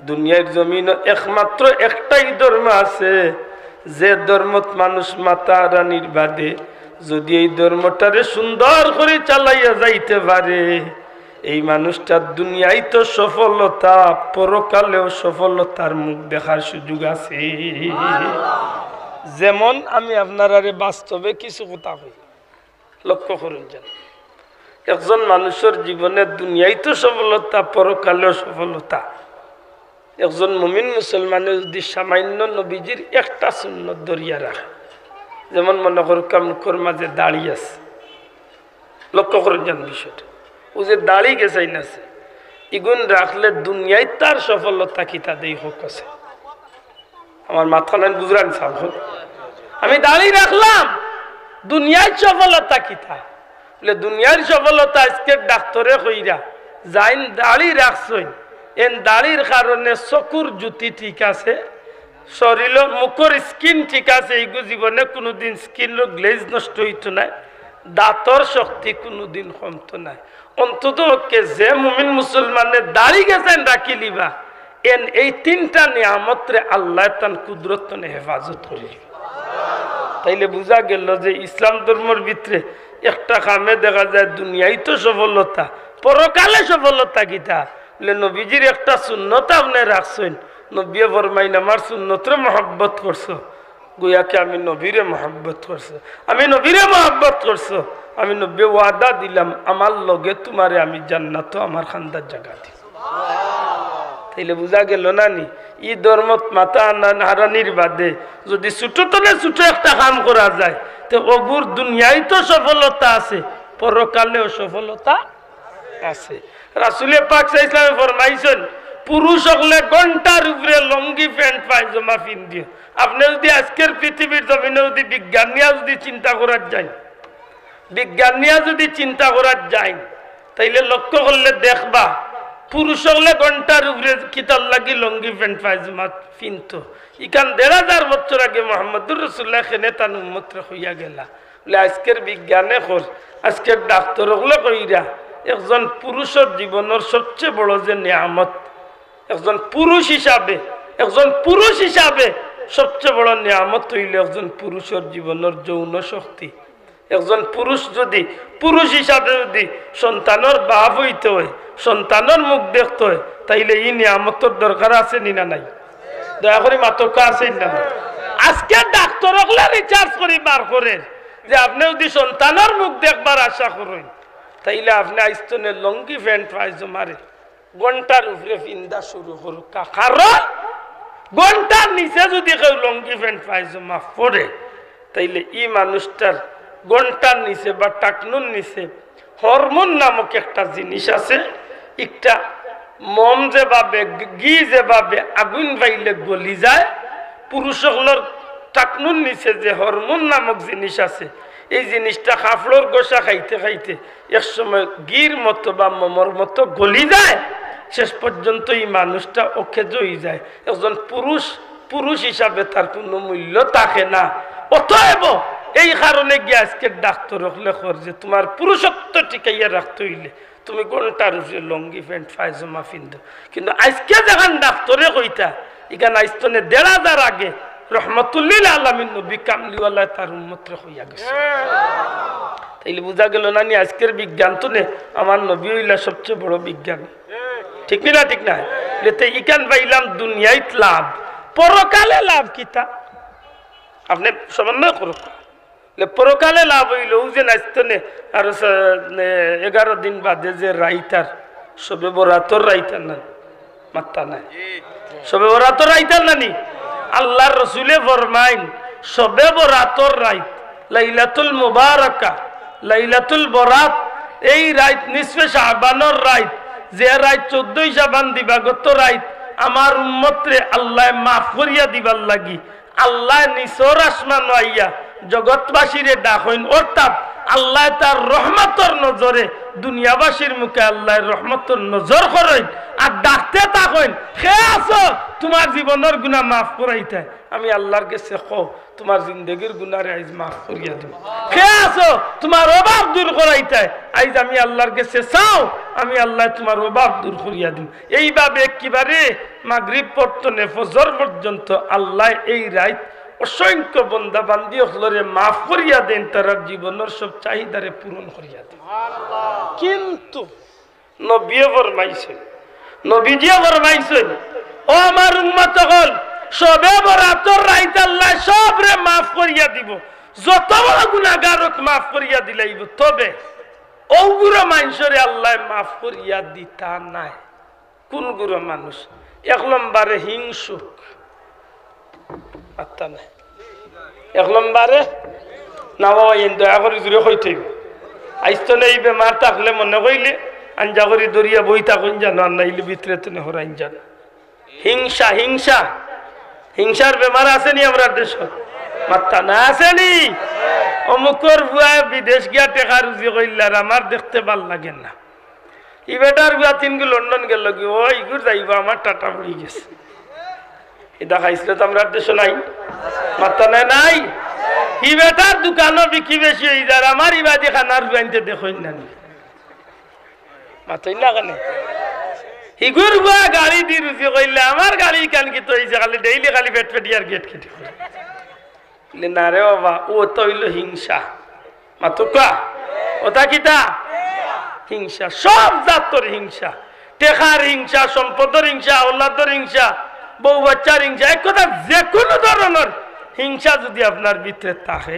দুনিয়ার জমিন একমাত্র একটাই ধর্ম আছে, যে ধর্মত মানুষ মাতা রানীর বাদে যদি এই ধর্মটারে সুন্দর করে চালাইয়া যাইতে পারে, এই মানুষটার দুনিয়ায় তো সফলতা, পরকালেও সফলতার মুখ দেখার সুযোগ আছে। যেমন আমি আপনারা বাস্তবে কিছু কথা কই, লক্ষ্য করুন। যেন একজন মানুষের জীবনে দুনিয়ায় তো সফলতা, পরকালেও সফলতা। একজন মুমিন মুসলমানের যদি সামান্য নবীজির একটা সুন্নত ধরিয়া রাখে, যেমন মনে করুক মুখের মাঝে দাড়ি আছে, লক্ষ্য করুন যেন বিষয়টা, ও যে দাড়ি গেছাই আছে, ইগুন রাখলে দুনিয়ায় তার সফলতা কি তা দেই হোক আছে। আমার মাথা নেন বুঝলেন সাহ, আমি দাড়ি রাখলাম, দুনিয়ায় সফলতা কি তা? বলে দুনিয়ার সফলতা আজকে ডাক্তারে কইরা যাইন দাড়ি রাখছই, এন দাড়ির কারণে চকুর জ্যোতি ঠিক আছে, শরীর মুখের স্কিন ঠিক আছে, এইগু জীবনে কোনোদিন স্কিনের গ্লেজ নষ্ট হইতো নাই, দাঁতর শক্তি কোনোদিন কমতো নাই। অন্তত যে মুমিন মুসলমানের দাড়ি গেছেন রাখি লিবা, এন এই তিনটা নিয়ামতরে আল্লাহ তান কুদরত হেফাজত করি। তাইলে বুঝা গেল যে ইসলাম ধর্মের ভিতরে একটা কামে দেখা যায় দুনিয়ায় তো সফলতা, পরকালে সফলতা কিতা? বলে নবীজির একটা সুন্নত আপনি রাখছেন, নবী ফরমাইন আমার সুন্নতরে মহব্বত করছো, গুয়াকে আমি নবীরে মহব্বত করছো, আমি নবীরে মহব্বত করছো, আমি নবী ওয়াদা দিলাম আমার লগে তোমারে আমি জান্নাত আমার খান্দার জায়গা দিই। তাইলে বুঝা গেল না নি ই ধর্মত মাতা হারানির বাদে যদি ছোটতনে ছোট একটা কাম করা যায়, তো অগুর দুনিয়ায় তো সফলতা আছে, পরকালেও সফলতা আছে। রাসূলে পাক সাল্লাল্লাহু আলাইহি ওয়াসাল্লাম ফরমাইছেন পুরুষ হলে ঘন্টার উপরে লঙ্গি প্যান্ট পায়জামা পিন্ধিও। আপনি যদি আজকের পৃথিবীর জমিনে যদি বিজ্ঞান নিয়ে যদি চিন্তা করার যায়, বিজ্ঞান নিয়ে যদি চিন্তা করার যায়, তাইলে লক্ষ্য করলে দেখবা পুরুষ হলে ঘন্টার উপরে কিতার লাগি লঙ্গি প্যান্ট পায়জামা পিনতো। ইখান ১,৫০০ বছর আগে মোহাম্মদুর রাসূলুল্লাহ খেনে তার উম্মতরে হইয়া গেলা। বলে আজকের বিজ্ঞানে কর, আজকের ডাক্তার হলে কইরা একজন পুরুষের জীবনের সবচেয়ে বড় যে নিয়ামত, একজন পুরুষ হিসাবে সবচেয়ে বড় নিয়ামত হইল একজন পুরুষের জীবনের যৌন শক্তি। একজন পুরুষ যদি পুরুষ হিসাবে যদি সন্তানের বাপ হইতে হয়, সন্তানের মুখ দেখতে হয়, তাইলে এই নিয়ামতের দরকার আছে নি না নাই? দয়া করে মাতকা আছে না? আজকে ডাক্তার হলে রিচার্জ করি বার করে যে আপনি যদি সন্তানের মুখ দেখবার আশা করেন, তাইলে আপনি আইস্তনে লঙ্গি প্যান্ট পায়জামারে ঘন্টার উপরে পিন্দা শুরু করুক। কারণ ঘন্টার নিচে যদি কেউ লঙ্গি প্যান্ট পায়জামা পরে, তাইলে ই মানুষটার ঘন্টার নিচে বা টাকনুর নিচে হরমোন নামক একটা জিনিস আছে। একটা মম যেভাবে ঘি যেভাবে আগুন পাইলে গলি যায়, পুরুষগুলোর টাকনুর নিচে যে হরমোন নামক জিনিস আছে, এই জিনিসটা কাপড়ের গোসা খাইতে খাইতে এক সময় গির মতো বা মমর মতো গলি যায়, শেষ পর্যন্ত এই মানুষটা অকেজ হয়ে যায়। একজন পুরুষ হিসাবে তার কোনো মূল্য থাকে না। অতএব এই কারণে গিয়ে আজকে ডাক্তার হলে কর যে তোমার পুরুষত্ব টিকাইয়া রাখতে হইলে তুমি ঘন্টার উপরে লঙ্গি প্যান্ট পায়জামা পিন্ধো। কিন্তু আজকে যখন ডাক্তারে কইতা এখানে আইস্তনে ১,৫০০ আগে রহমতুল্লিল আলামিন নবী কামলিওয়ালা তার উম্মতরে হইয়া গেছে। তাইলে বুঝা গেল না নি আজকের বিজ্ঞান তো নে আমার নবী হইলা সবচেয়ে বড় বিজ্ঞানী, ঠিক না? ঠিক না? এতে ইকান পাইলাম দুনিয়ায় লাভ, পরকালে লাভ কিতা আপনি সমন্বয় করুক পরকালে লাভ হইল ও যে নাচতনে আর 11 দিন বাদে যে রাইতার সবে বরাতর রাইতার না মাত্তা নাই সবে বরাতর রাইতার নানি আল্লাহর রসুলে ফরমাইন সবে বরাতর রাইত লাইলাতুল মুবারাকা লাইলাতুল বরাত এই রাইত নিসফে শাবানের রাইত যে রাইত 14 শাবান দিবাগত রাইত আমার উম্মতরে আল্লাহ মাফ করিয়া দিবার লাগি আল্লাহ নিসর আসমান আইয়া জগৎবাসীরে ডাকইন অর্থাৎ আল্লাহ তার রহমতের নজরে দুনিয়াবাসীর মুখে আল্লাহর রহমতের নজর করেন আর ডাকতে থাকেন হে আছো তোমার জীবনের গুনাহ মাফ করাইতে আমি আল্লাহর কাছে কও তোমার জিন্দেগীর গুনাহরে আজ মাফ করিয়া দেব হে আছো তোমার অভাব দূর করাইতে আজ আমি আল্লাহর কাছে চাও আমি আল্লাহ তোমার অভাব দূর করিয়া দেব এইভাবে একেবারে মাগরিব পর্যন্ত ফজর পর্যন্ত আল্লাহ এই রাত অসংখ্য বন্দা বান্দি হলরে মাফ করিয়া দেন তার জীবনের সব চাহিদারে পূরণ করিয়া দেন কিন্তু নবীয়ে ফরমাইছেন নবীজিয়ে ফরমাইছেন ও আমার উম্মত হল সবে বরাতর রাইত আল্লাহ সবরে মাফ করিয়া দিব যত বড় গুনাহগারক মাফ করিয়া দিলাইব তবে ওগুলো মানুষরে আল্লাহ মাফ করিয়া দিতা নাই কোন গুলো মানুষ 1 নম্বরে হিংসুক আত্মা নাই 1 নম্বরে না বাবা এন দয়া করে জুড়ে হইতে আইসতো নেই বেমার থাকলে মনে কইলে আঞ্জা করি দরিয়া বই থাকুন জানো আর নাইলে ভিতরে তো হরাইন জানো হিংসা হিংসা হিংসার বেমার আসেনি আমরা দেশ মাত্তা না আসেনি অমুকর বুয়া বিদেশ গিয়া টেকা রুজি কইলার আমার দেখতে ভাল লাগে না ই বেটার বুয়া 3 গু লন্ডন গেল কি ও ইগুর যাইবা আমার টাটা পড়ি গেছে এটা খাইছিল তো আমরা দেশ নাই মাত্তা নাই নাই ই বেটার দোকানও বিক্রি বেশি হয়ে যায় আমার ইবাদি খানার বুয়াইতে দেখই না মাতই না কেন হিগুর বুয়া গাড়ি দি রুজি কইলে আমার গাড়ি কান কি তো হইছে খালি ডেইলি খালি পেট পেটিয়ার গেট খেতে না রে বাবা ও তো হইল হিংসা মাতুকা ওটা কিতা হিংসা সব জাতর হিংসা টেকার হিংসা সম্পদের হিংসা ওলাদের হিংসা বউ বাচ্চার হিংসা এক কথা যে কোনো ধরনের হিংসা যদি আপনার ভিতরে থাকে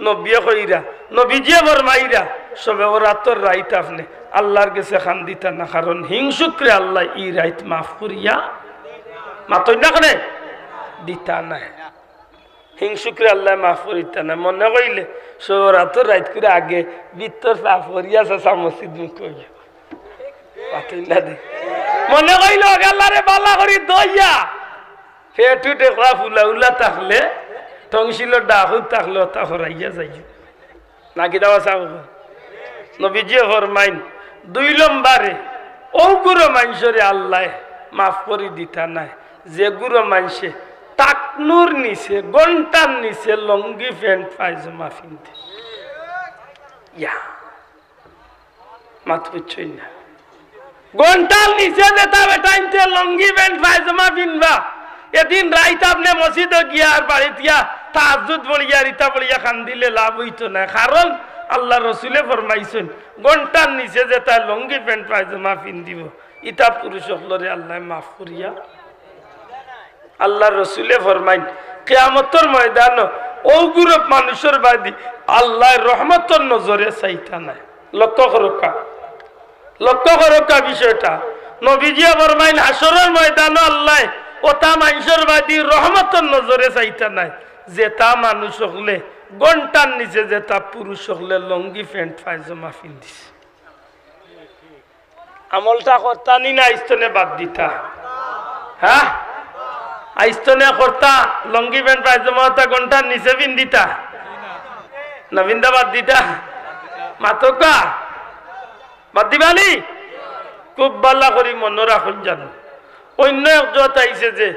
নবিয়ে কইরা নবীজিয়ে ফরমাইরা সবে রাতর রাইত আপনি আল্লাহর কাছে খান দিতা না কারণ হিংসুকরে আল্লাহ ই রাইত মাফ করিয়া মাতই না কেন দিতা নাই হিংসুকরে আল্লাহ মাফ করিতা না মনে কইলে সবে রাতর রাইত করে আগে ভিতর সাফ করিয়া চাষা মসজিদ মুখ কইয়া মাতই না দে মনে কইল আল্লাহরে বালা করি দইয়া পেটু টেকা ফুলা উলা থাকলে টংশিল ডাহু থাকলে তা হরাইয়া যাই নাকি দেওয়া চাও নবীজি ফরমাইন 2 নম্বরে ও গুরু মানুষরে আল্লাহ মাফ করে দিতা নাই যে গুরু মানুষে টাকনুর নিচে ঘন্টার নিচে লঙ্গি প্যান্ট পায়জামা পিনতে ইয়া মাত বুঝছই না ঘন্টার নিচে যেটা বেটাইতে লঙ্গি প্যান্ট পায়জামা পিনবা এদিন রাইত আপনি মসজিদে গিয়া আর বাড়িতে গিয়া তাহাজ্জুদ পড়িয়া রিতা পড়িয়া খান দিলে লাভ হইতো না কারণ আল্লাহ রসুলে ফরমাইছেন ঘন্টার নিচে যে তার লঙ্গি প্যান্ট পায়জামা পিন দিব ইতা পুরুষ হলরে আল্লাহ মাফ করিয়া আল্লাহ রসুলে ফরমাইন কিয়ামতের ময়দান ও গ্রুপ মানুষের বাদী আল্লাহর রহমতের নজরে চাইতা নাই লক্ষ্য করকা বিষয়টা নবীজি ফরমাইন হাসরের ময়দান আল্লাহ ওটা মানুষের বাদী রহমতের নজরে চাইতা নাই যে তা মানুষ হলে ঘন্টার নিচে যে তা পুরুষ হলে লঙ্গি প্যান্ট পায়জামা পিন্দিস আমলটা করতা নি না আইস্তনে বাদ দিতা হ্যাঁ আইস্তনে করতা লঙ্গি প্যান্ট পায়জামা তা ঘন্টার নিচে পিন্দিতা না বিন্দা বাদ দিতা মাতকা বাদ দিবানি খুব বালা করি মনে রাখুন জানো অন্য একজত আইছে যে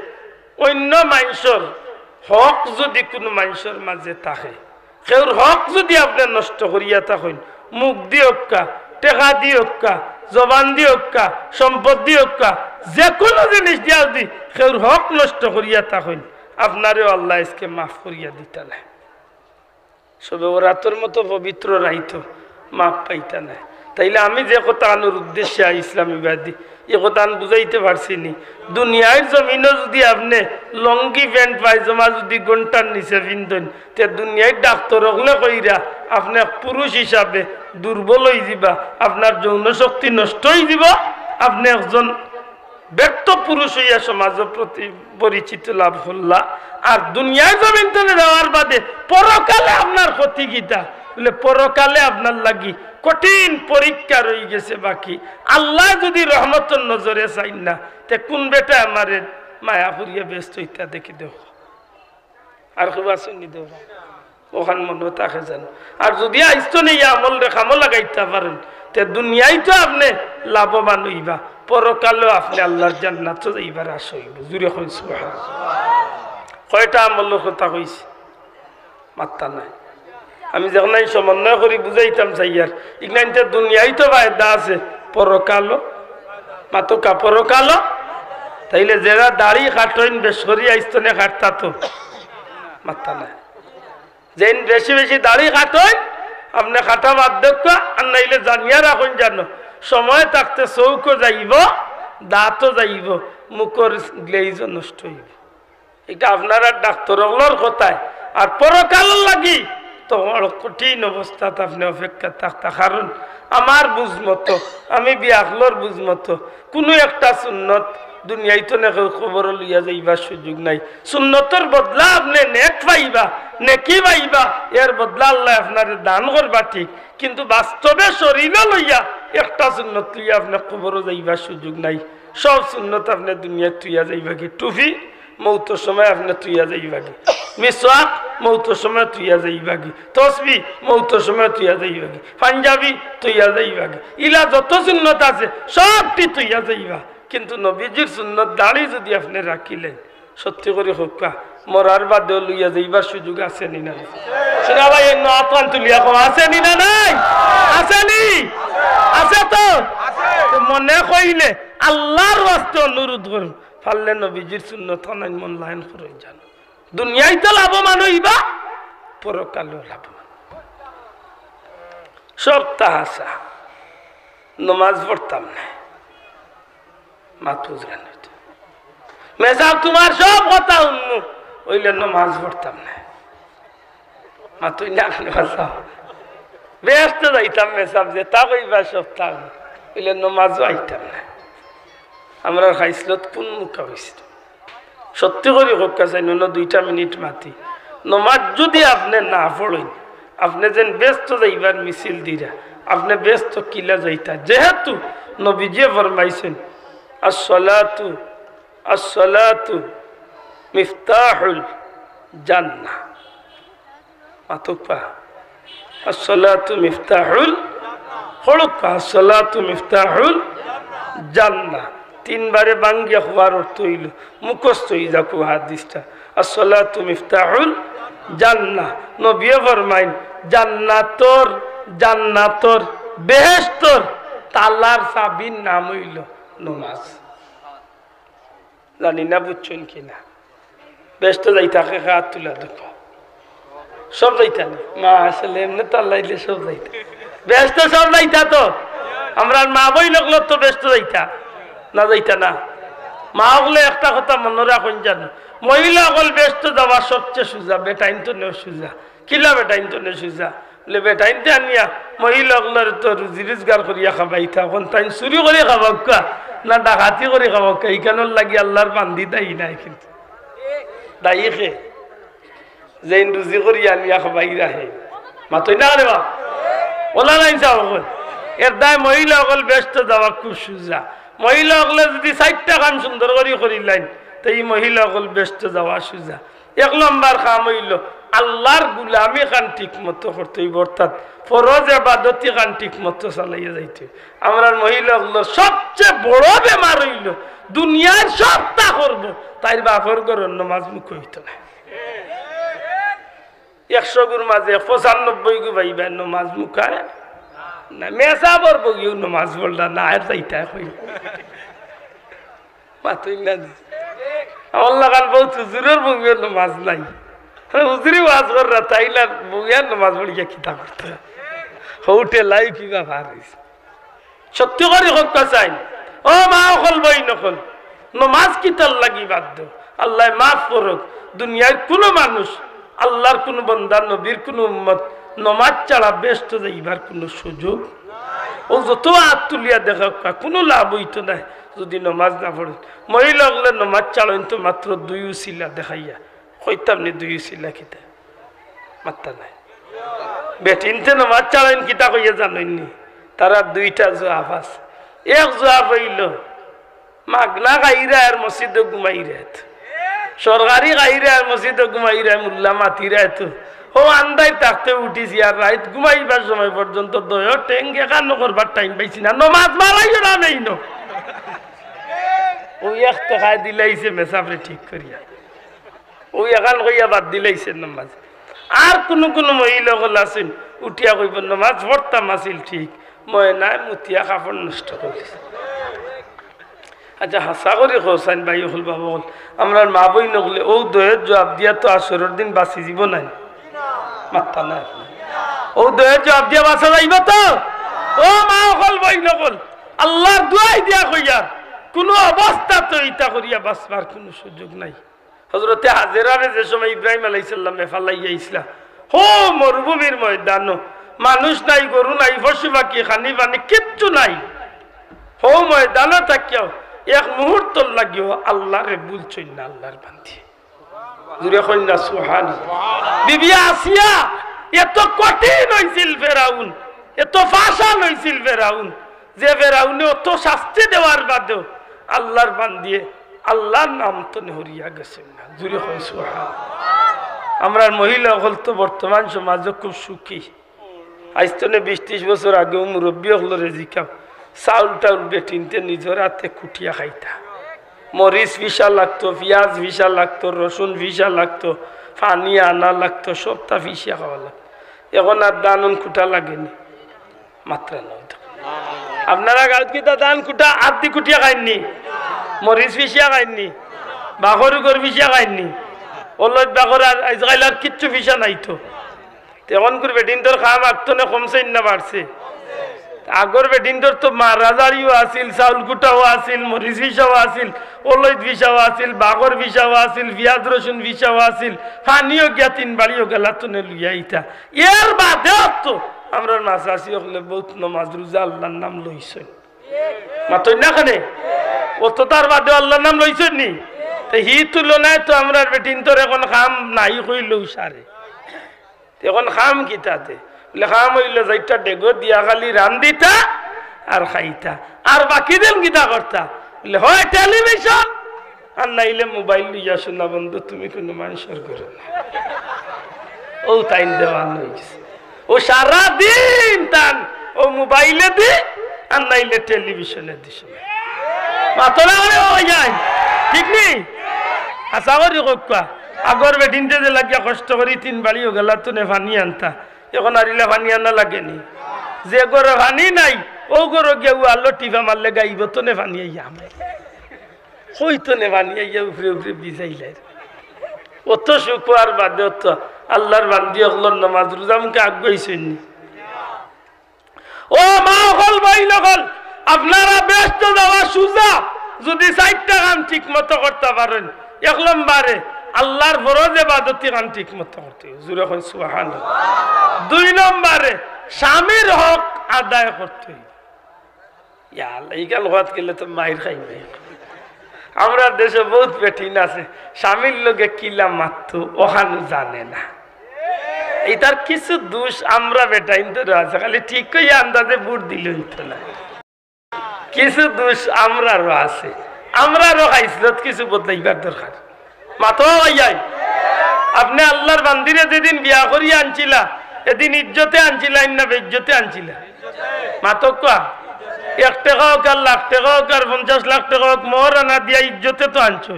অন্য মানুষের হক যদি কোনো মানুষের মাঝে থাকে সেওর হক যদি আপনি নষ্ট করিয়া থাকেন মুখ দিয়ক্কা টেকা দিয়ক্কা জবান দিয়ক্কা সম্পদ দিয়ক্কা যে কোনো জিনিস দিয়া যদি সেওর হক নষ্ট করিয়া থাকেন আপনারেও আল্লাহ আজকে মাফ করিয়া দিতা না সবে রাতের মতো পবিত্র রাইত মাফ পাইতা না তাইলে আমি যে কথা আনুর উদ্দেশ্যে ইসলামীবাদী এ কথা আমি বুঝাইতে পারছি নি। দুনিয়ার জমিনও যদি আপনি লঙ্গি প্যান্ট পায়জামা যদি ঘন্টার নিচে পিন্ধন তে দুনিয়ার ডাক্তার হলে কইরা আপনি পুরুষ হিসাবে দুর্বল হয়ে যাবা, আপনার যৌন শক্তি নষ্ট হয়ে যাব, আপনি একজন ব্যক্ত পুরুষ হইয়া সমাজের প্রতি পরিচিত লাভ করলা। আর দুনিয়ার জমিন তুলে দেওয়ার বাদে পরকালে আপনার ক্ষতি গীতা বলে পরকালে আপনার লাগি কঠিন পরীক্ষা রয়ে গেছে বাকি। আল্লাহ যদি রহমতের নজরে চাই না তে কোন বেটা আমার মায়া ফুরিয়ে ব্যস্ত ইত্যা দেখি দেখ আর খুব আসেনি দেব ওখান মনে তাকে জানো। আর যদি আইসতো নেই আমল রেখামো লাগাইতে পারেন তে দুনিয়ায় তো আপনি লাভবান হইবা, পরকালেও আপনি আল্লাহর জান্নাত যাইবার আশা হইব। জুড়ে কই সুবহানাল্লাহ। কয়টা আমলের কথা কইছি মাত্রা নাই। আমি যখন এই সমন্বয় করি বুঝাইতাম চাইয়ার ইগনাইতে দুনিয়ায় তো ফায়দা আছে, পরকালো মাতকা পরকালো। তাইলে যারা দাড়ি কাটেন বেসরি আইস্তনে কাটতা তো মাত্রা নাই। যেন বেশি বেশি দাড়ি কাটেন আপনি কাটা বার্ধক্য আর নাইলে জানিয়া রাখুন জানো সময় থাকতে চৌকো যাইব, দাঁতও যাইব, মুখর গ্লেইজও নষ্ট হইব। এটা আপনারা ডাক্তারগুলোর কথায়। আর পরকাল লাগি তো কঠিন অবস্থাত আপনি অপেক্ষা থাকতা। কারণ আমার বুঝমতো আমি বিয়াকলর বুঝমতো কোনো একটা সুন্নত দুনিয়ায় তো না খবর লইয়া যাইবার সুযোগ নাই। সুন্নতর বদলা আপনি নেক পাইবা, নেকি পাইবা, এর বদলা আল্লাহ আপনার দান করবা ঠিক, কিন্তু বাস্তবে শরীর লইয়া একটা সুন্নত লইয়া আপনার খবরও যাইবার সুযোগ নাই। সব সুন্নত আপনি দুনিয়া তুইয়া যাইবা কি, টুফি মৌতের সময় আপনি তুইয়া যাইবা কি, মিসওয়াক মৌতের সময় তুইয়া যাইবা কি, তসবি মৌতের সময় তুইয়া যাইবা কি, পাঞ্জাবি তুইয়া যাইবা কি, ইলা যত সুন্নত আছে সবটি তুইয়া যাইবা। কিন্তু নবীজির সুন্নত দাড়ি যদি আপনি রাখিলেন সত্যি করে হোকা মরার বাদেও লইয়া যাইবার সুযোগ আছে নি না? সেটা ভাই আত্মান তুলিয়া আছে নি না? নাই আছে নি? আছে তো মনে কইলে আল্লাহর রাস্তে অনুরোধ করুন পারলে নবীজির সুন্নত নাই মন লাইন করে যান। দুনিয়ায় তো লাভবান হইবা, পরকালেও লাভবান। সব তাহাসা নমাজ পড়তাম না মাতুজরান মেজাব তোমার সব কথা উন্মুখ ওইলে নমাজ পড়তাম না মাতুই না ব্যস্ত যাইতাম মেসাব যে তা কইবা সপ্তাহ ওইলে নমাজও আইতাম না। আমরা খাইছিলত কোন মুখা হয়েছিল সত্যি করে হোকা চাই নুন 2 মিনিট মাতি নমাজ যদি আপনি না পড়েন আপনি যেন ব্যস্ত যাইবার মিছিল দিরা আপনি ব্যস্ত কিলা যাইতা। যেহেতু নবীজি ফরমাইছেন আসসালাতু আসসালাতু মিফতাহুল জান্নাহ, মাতুপা আসসালাতু মিফতাহুল হলুকা আসসালাতু মিফতাহুল জান্নাহ। 3 বারে বাঙ্গিয়া হওয়ার অর্থ হইল মুখস্থ হয়ে যাকু হাদিসটা আসসালাতু মিফতাহুল জান্নাহ। নবী ফরমাইন জান্নাতর জান্নাতর বেহেশতর তালার চাবির নাম হইল নমাজ। জানি না বুঝছেন কিনা? ব্যস্ত যাই থাকে হাত তুলা দুঃখ সব যাইতা না মা আসলে এমনি তাল্লাইলে সব যাইতা ব্যস্ত সব যাইতা। তো আমরা মা বই লাগলো তো ব্যস্ত যাইতা না যাইতা না? মা হলে একটা কথা মনে রাখুন জানো মহিলা হল ব্যস্ত যাওয়া সবচেয়ে সোজা, বেটাইন তো নেও সোজা। কিলা বেটাইন তো নে সোজা বলে বেটাইনতে আনিয়া মহিলা হলের তো রুজি রোজগার করিয়া খাবাই তখন তাই চুরি করে খাবাক্কা না ডাকাতি করে খাবাক্কা এইখানোর লাগি আল্লাহর বান্ধি দায়ী নাই, কিন্তু দায়ী খে যে রুজি করিয়া আনিয়া খাবাই রাহে মাতই না রে বাপ ওলা নাই চাও এর দায় মহিলা হল ব্যস্ত যাওয়া খুব সোজা। মহিলা হলে যদি 4টা কাম সুন্দর করে করিলেন তো এই মহিলা হল ব্যস্ত যাওয়া সোজা। 1 নম্বর কাম হইল আল্লাহর গুলামি খান ঠিক মতো করতে হইব, অর্থাৎ ফরজ ইবাদতি খান ঠিক মতো চালাইয়া যাইতে। আমরা মহিলা হলো সবচেয়ে বড় বেমার হইল দুনিয়ার সবটা করব তাই বাপর ঘরের নমাজ মুখ হইতো না। 100 গুর মাঝে 95 গু ভাইবা নমাজ মুখায় না মেসা পড়ব গিয়েও নমাজ পড়লা না আর যাইতা হইল মাতুই না। আমার লাগান বহুত হুজুরের বউয়ের নমাজ নাই, হুজুরি ওয়াজ কররা তাইলা বউয়ের নমাজ পড়িয়া খিতা করতে হউটে লাই কিবা ভার হইছে সত্যি করে হোক চাই ও মা অকল বই নকল নমাজ কিতার লাগি বাধ্য আল্লাহ মাফ করুক দুনিয়ার কোনো মানুষ আল্লাহর কোনো বান্দা নবীর কোনো উম্মত নমাজ ছাড়া ব্যস্ত যাইবার কোনো সুযোগ ও যত হাত তুলিয়া দেখা কোনো লাভ হইতো নাই যদি নমাজ না পড়ে মহিলা হলে নমাজ চালাইন তো মাত্র 2 উসিলা দেখাইয়া হইতাম নি 2 উসিলা কিতা মাত্রা নাই বেটিনতে নমাজ চালাইন কিতা কইয়া জানেননি তারা 2টা জবাব আছে এক জবাব হইল মাগনা গাইরা আর মসজিদে ঘুমাইরা সরকারি গাইরা আর মসজিদে ঘুমাইরা মোল্লা মাতিরা তো ও আন্দাই থাকতে উঠিছি আর রাত ঘুমাইবার সময় পর্যন্ত দয় টেঙ্গে কান্ন করবার টাইম পাইছি না নমাজ মারাইও না নেই ন ওই এক টাকা দিলাইছে মেসাফরে ঠিক করিয়া ওই এখান কইয়া বাদ দিলাইছে নমাজ আর কোন কোন মহিলা হল আছেন উঠিয়া কইব নমাজ পড়তাম আসিল ঠিক মই নাই মুতিয়া কাপড় নষ্ট করেছে আচ্ছা হাসা করে হোসাইন ভাই হল বাবা হল আমরা মা বই নগলে ও দয়ের জবাব দিয়া তো আসরের দিন বাঁচি যাব নাই মাত্তা নাই ও দয়ের জবাব দিয়া বাঁচা যাইব তো ও মা হল বই নগল আল্লাহর দুয়াই দিয়া কইয়া কোনো অবস্থা তো ইটা করিয়া বাঁচবার কোনো সুযোগ নাই হযরতে হাজেরারে যে সময় ইব্রাহিম আলাইহিস সালামে ফালাইয়া ইসলা হো মরুভূমির ময়দান মানুষ নাই গরু নাই পশু পাখি খানি পানি কিচ্ছু নাই হো ময়দান থাকিও এক মুহূর্ত লাগিও আল্লাহরে বুলছই না আল্লাহর বান্দি জুরে কই না সুবহানাল্লাহ বিবি আসিয়া এত কঠিন হইছিল ফেরাউন এত ফাশান হইছিল ফেরাউন যে ফেরাউনে অত শাস্তি দেওয়ার বাদেও আল্লাহর বান্দিয়ে আল্লাহর নাম তো নেহরিয়া গেছে না জুরে কই সুবহানাল্লাহ আমরা মহিলা হল তো বর্তমান সমাজে খুব সুখী আজ তো 20-30 বছর আগে মুরব্বী হল রেজিকা চাউল টাউল বেটিনতে নিজের হাতে কুটিয়া খাইতা মরিচ ভিসা লাগতো পেঁয়াজ ভিসা লাগতো রসুন ভিসা লাগতো পানি আনা লাগতো সবটা ভিসা খাওয়া লাগতো এখন আর দানন কুটা লাগেনি মাত্রা নয় আপনারা গাঁত কিতা দান কুটা আদি কুটিয়া খাইননি মরিচ ভিসা খাইননি বাঘর গর ভিসা খাইননি ওলত বাঘর আজকাল আর কিচ্ছু ভিসা নাই তো তখন করে বেটিন তোর খাম আগতো না কমছে না বাড়ছে আগর বেটিনটোর তো রাজারিও আছিল চাউল কুটাও আছিল মরিচ ভিসাও আছিল ওলৈত ভিসাও আছিল বাঘর ভিসাও আছিল পিঁয়াজ রসুন ভিসাও আছিল পানিও গিয়া 3 বাড়িও গেলা তো লইয়া ইটা এর বাদেও তো আমরা মাসাসি হলে বহুত নমাজ রোজা আল্লাহর নাম লইছেন মাতই না খানে ও তো তার বাদেও আল্লাহর নাম লইছেন নি তো হি তুলনায় তো আমরা বেটিনটোর এখন খাম নাই কইলেও সারে এখন খাম কিতাতে লেখাম হইল যাইটা ডেগো দিয়া খালি রান্দিতা আর খাইতা আর বাকি দিন কিতা করতা বলে হয় টেলিভিশন আর নাইলে মোবাইল লইয়া শোনা বন্ধু তুমি কোনো মানুষের করো না ও টাইম দেওয়ান হয়েছে ও সারা দিন টান ও মোবাইলে দি আর নাইলে টেলিভিশনে দিস মাতলা হয়ে যায় ঠিক নেই আশা করি কোকা আগর বেটিনতে যে লাগিয়া কষ্ট করি 3 বাড়িও গেলা তো নে পানি আনতা এখন আরিলে পানি আনা লাগেনি যে গরো পানি নাই ও গরো গিয়ে আলো টিফা মারলে গাইব তো নে পানি আইয়া আমার কই তো নে পানি আইয়া উপরে উপরে বিজাইলে অত শুকুয়ার বাদে অত আল্লাহর বান্দি হলর নামাজ রোজা মুখে আগাইছেন ও মা হল ভাই নকল আপনারা ব্যস্ত যাওয়া সুজা যদি 4টা কাম ঠিক মতো করতে পারেন 1 নম্বরে আল্লাহর ফরজ ইবাদতি কাম ঠিক মতো করতে জোরে কই সুবহানাল্লাহ 2 নম্বরে স্বামীর হক আদায় করতে ইয়া আল্লাহ ইগাল হওয়াত গেলে তো মাইর খাইবে আমরা দেশে বহুত বেটিন আছে স্বামীর লগে কিলা মারতো ওখানে জানে না এটার কিছু দোষ আমরা বেটাইন তো আছে খালি ঠিক কই আন্দাজে বুট দিলে হইতো না কিছু দোষ আমরারও আছে আমরারও হাইসলত কিছু বদলাইবার দরকার মাতো ভাইয়াই আপনি আল্লাহর বান্দিরে যেদিন বিয়া করিয়া আনছিলা এদিন ইজ্জতে আনছিলা না বেইজ্জতে আনছিলা মাতো কোয়া 1 টাকা হোক আর লাখ টাকা হোক আর 50 লাখ টাকা হোক মোহর আনা দিয়া ইজ্জতে তো আনছো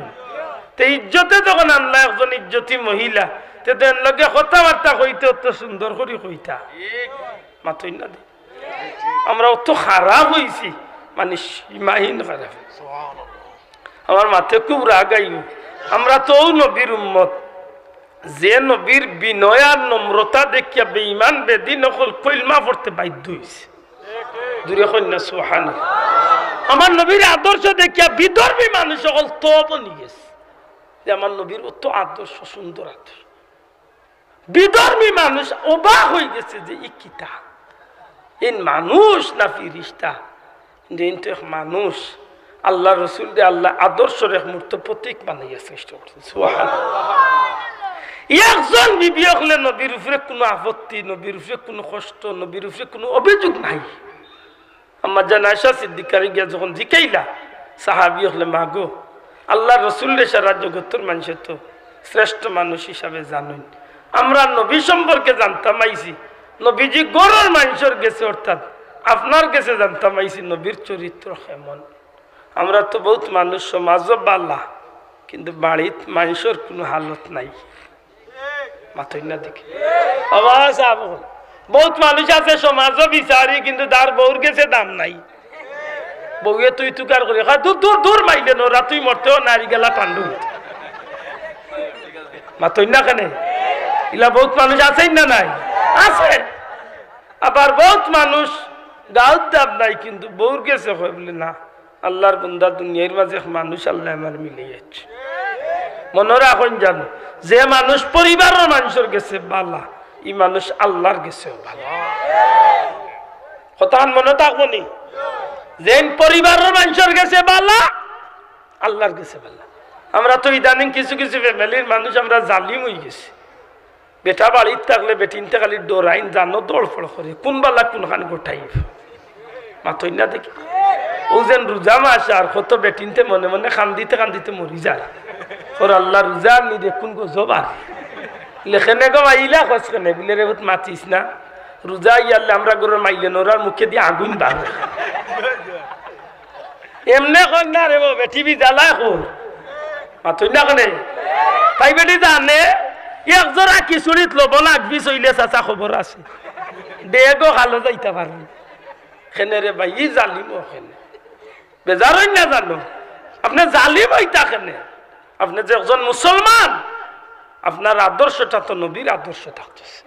তো ইজ্জতে যখন আনলা একজন ইজ্জতি মহিলা তো দেন লগে কথাবার্তা কইতে অত সুন্দর করে কইতা মাতই না আমরা অত খারাপ হইছি মানে সীমাহীন খারাপ আমার মাথায় খুব রাগ আইব আমরা তো নবীর উম্মত যে নবীর বিনয় আর নম্রতা দেখিয়া বেঈমান বেদিন নকল কলমা পড়তে বাধ্য হইছে দূরে কন্যা সুবহানাল্লাহ। আমার নবীর আদর্শ দেখিয়া বিধর্মী মানুষ সকল তো বনি গেছে যে আমার নবীর অত আদর্শ, সুন্দর আদর্শ। বিধর্মী মানুষ অবাক হয়ে গেছে যে ই কিতা, এই মানুষ না ফিরিস্তা? যে মানুষ আল্লাহ রসুল দিয়ে আল্লাহ আদর্শের এক মূর্ত প্রতীক বানাইয়া সৃষ্টি করছেন। একজন বিবি হলে নবীর উপরে কোনো আপত্তি, নবীর উপরে কোনো কষ্ট, নবীর উপরে কোনো অভিযোগ নাই। আমার জান আয়েশা সিদ্দিকারে গিয়া যখন জিকাইলা সাহাবী হলে মাগো আল্লাহ রসুলের সারা জগতের মানুষের তো শ্রেষ্ঠ মানুষ হিসাবে জানেন, আমরা নবী সম্পর্কে জানতাম আইছি নবীজি গড়ের মানুষের গেছে, অর্থাৎ আপনার কাছে জানতাম আইছি নবীর চরিত্র কেমন। আমরা তো বহুত মানুষ সমাজও বালা, কিন্তু বাড়িত মানুষের কোনো হালত নাই। মাথই না দেখি আওয়াজ আব বহুত মানুষ আছে সমাজও বিচারি, কিন্তু তার বউর গেছে দাম নাই। বউয়ে তুই তুকার করে দূর দূর দূর মাইলে নোরা, তুই মরতেও নারী গেলা পান্ডু। মাথই না কেন ইলা বহুত মানুষ আছেই না? নাই আছে। আবার বহুত মানুষ গাঁত দাব নাই, কিন্তু বউর গেছে হয় বলে না আল্লাহর বন্দা দুনিয়ার মাঝে মানুষ আল্লাহ আমার মিলে যাচ্ছে। মনে রাখুন জানো যে মানুষ পরিবারের মানুষের গেছে বালা, ই মানুষ আল্লাহর গেছে ভালো। কথা মনে থাকবো নি, যে পরিবারের মানুষের গেছে বালা, আল্লাহর গেছে বালা। আমরা তো ইদানিং কিছু কিছু ফ্যামিলির মানুষ আমরা জালিম হয়ে গেছি। বেটা বাড়িতে থাকলে বেটিনতে খালি ডোরাইন জানো দৌড়ফড় করে কোন বালা কোনখান গোটাই মাথই না দেখি। ও যেন রোজা মাস আর কত বেটিনতে মনে মনে কান্দিতে কান্দিতে মরি যায়। ওর আল্লাহ রোজা নি দেখুন গো জবার লেখেনে গো মাইলা খসখেনে বিলে রে মাতিস না রোজা ইয়ালে আমরা গরুর মাইলে নোরার মুখে দিয়ে আগুন বাড় এমনে কর না রে বেটি বি জ্বালা কর মাথই না কেনে তাই বেটি জানে একজোড়া খিচুড়িত লব লাগবি চইলে চাচা খবর আছে দেগো খালো যাইতে পারবি খেনে রে ভাই ই জালিম ওখানে বেজার না জানো আপনি জালিম হইতা কেনে? আপনি যে একজন মুসলমান, আপনার আদর্শটা তো নবীর আদর্শ থাকতেছে,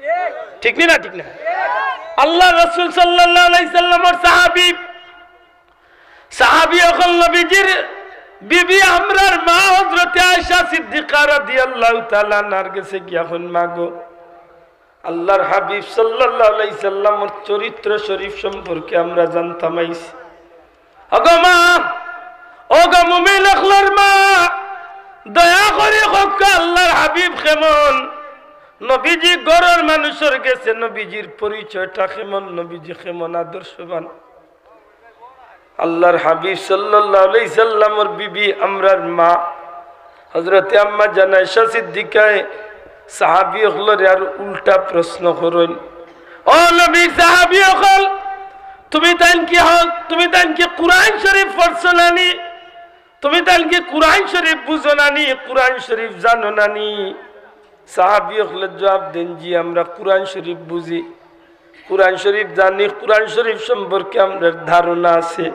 ঠিক না? ঠিক না? আল্লাহ রাসূল সাল্লাল্লাহু আলাইহি সাল্লামের সাহাবী এখন নবীজির বিবি আমরার মা হযরত আয়েশা সিদ্দিকা রাদিয়াল্লাহু তাআলা আনহার কাছে গিয়া হন মাগো আল্লাহর হাবিব সাল্লাল্লাহু আলাইহি সাল্লামের চরিত্র শরীফ সম্পর্কে আমরা জানতাম আইছি। ওগো মা, ওগো মুমিন আখলার মা, দয়া করে হক আল্লাহর হাবিব কেমন, নবীজি গরের মানুষের গেছে, নবীজির পরিচয়টা কেমন, নবীজি কেমন আদর্শবান। আল্লাহর হাবিব সাল্লাল্লাহু আলাইহি সাল্লামের বিবি আমরার মা হযরত আম্মা জান আয়েশা সিদ্দিকায়ে সাহাবী হলের আর উল্টা প্রশ্ন করেন, ও নবী সাহাবী হল তুমি তাই কি হক, তুমি তাই কি কুরআন শরীফ পড়ছো নানি, তুমি তাই কি কুরআন শরীফ বুঝো নানি, কুরআন শরীফ জানো নানি? সাহাবী হলে জবাব দেন জি আমরা কুরআন শরীফ বুঝি, কুরআন শরীফ জানি, কুরআন শরীফ সম্পর্কে আমাদের ধারণা আছে।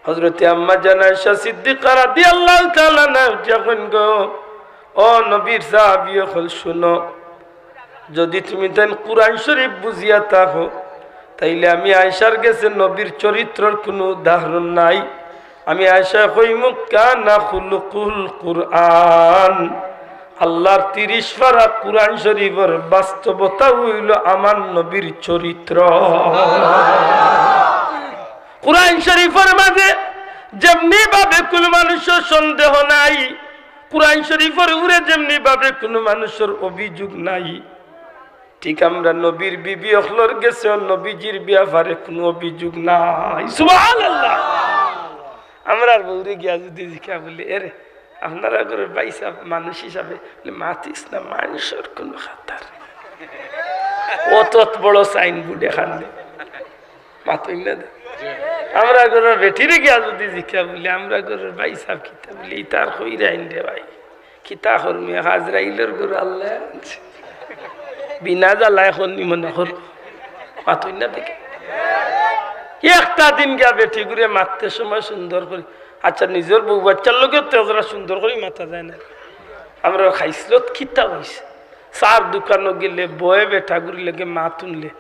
হযরত আম্মা জান আয়েশা সিদ্দিকা রাদিয়াল্লাহু তাআলা যখন গো ও নবীর সাহাবী হল শুনো, যদি তুমি তাই কুরআন শরীফ বুঝিয়া থাকো তাইলে আমি আয়েশার কাছে নবীর চরিত্রের কোনো উদাহরণ নাই। আমি আয়েশা কইমু কানা খুলুকুল কুরআন, আল্লাহর 30 পারা কুরআন শরীফের বাস্তবতা হইল আমার নবীর চরিত্র। কুরআন শরীফের মাঝে যেমনি ভাবে কোন মানুষের সন্দেহ নাই, কুরআন শরীফের উপরে যেমনি ভাবে কোন মানুষের অভিযোগ নাই, ঠিক আমরা নবীর বিবি হলর গেছে নবীজির ব্যাপারে কোনো অভিযোগ নাই। সুবহানাল্লাহ। আমরা বউরে গিয়া যদি জিজ্ঞা বলি এরে আপনারা করে বাইসা মানুষ হিসাবে মাতিস না, মানুষের কোনো খাতার অত বড় সাইনবোর্ড এখান মাতই না। আমরা ঘরের বেটিরে গিয়া যদি জিজ্ঞা বলি আমরা ঘরের বাইসা কিতা বলি তার হইরা আইন রে ভাই কিতা হরমিয়া হাজরাইলের ঘর আল্লাহ আনছে বিনা জ্বালা এখন মনে কর মাতই না দেখে একটা দিন গিয়া বেটি ঘুরে মারতে সময় সুন্দর করে, আচ্ছা নিজের বউ বাচ্চার লোকেও তেজরা সুন্দর করে মাথা যায় না। আমরা খাইছিল খিতা হয়েছে, চার দোকানও গেলে বয়ে বেটা ঘুরি লাগে মা তুনলে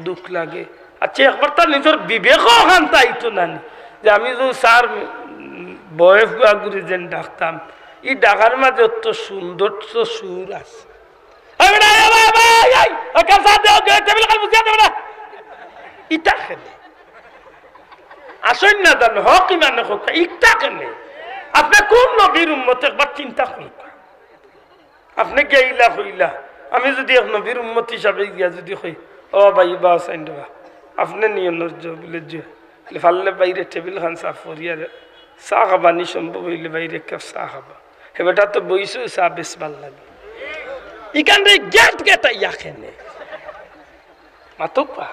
দুঃখ লাগে, আচ্ছা একবার তার নিজের বিবেক শান্ত আইতো না যে আমি যে স্যার বয়স গুয়াগুড়ি যেন ডাকতাম এই ডাকার মাঝে অত সুন্দর সুর আছে ইটা খেলে আসেন না জানো হক ইমানে হোক ইটা খেলে আপনি কোন নবীর উম্মত একবার চিন্তা করুন আপনি গেইলা হইলা আমি যদি এক নবীর উম্মত হিসাবে গিয়া যদি হই ও ভাই বা সাইন দেবা আপনি নিয়ে বলে যে ফাললে বাইরে টেবিল খান সাফ করিয়া চাহ খাবা নি সম্ভব হইলে বাইরে কাপ চাহ খাবা হে বেটা তো বইছো চাহ বেশ ভাল লাগে ইখানে গেট গেট আইয়া খেনে মাতক পা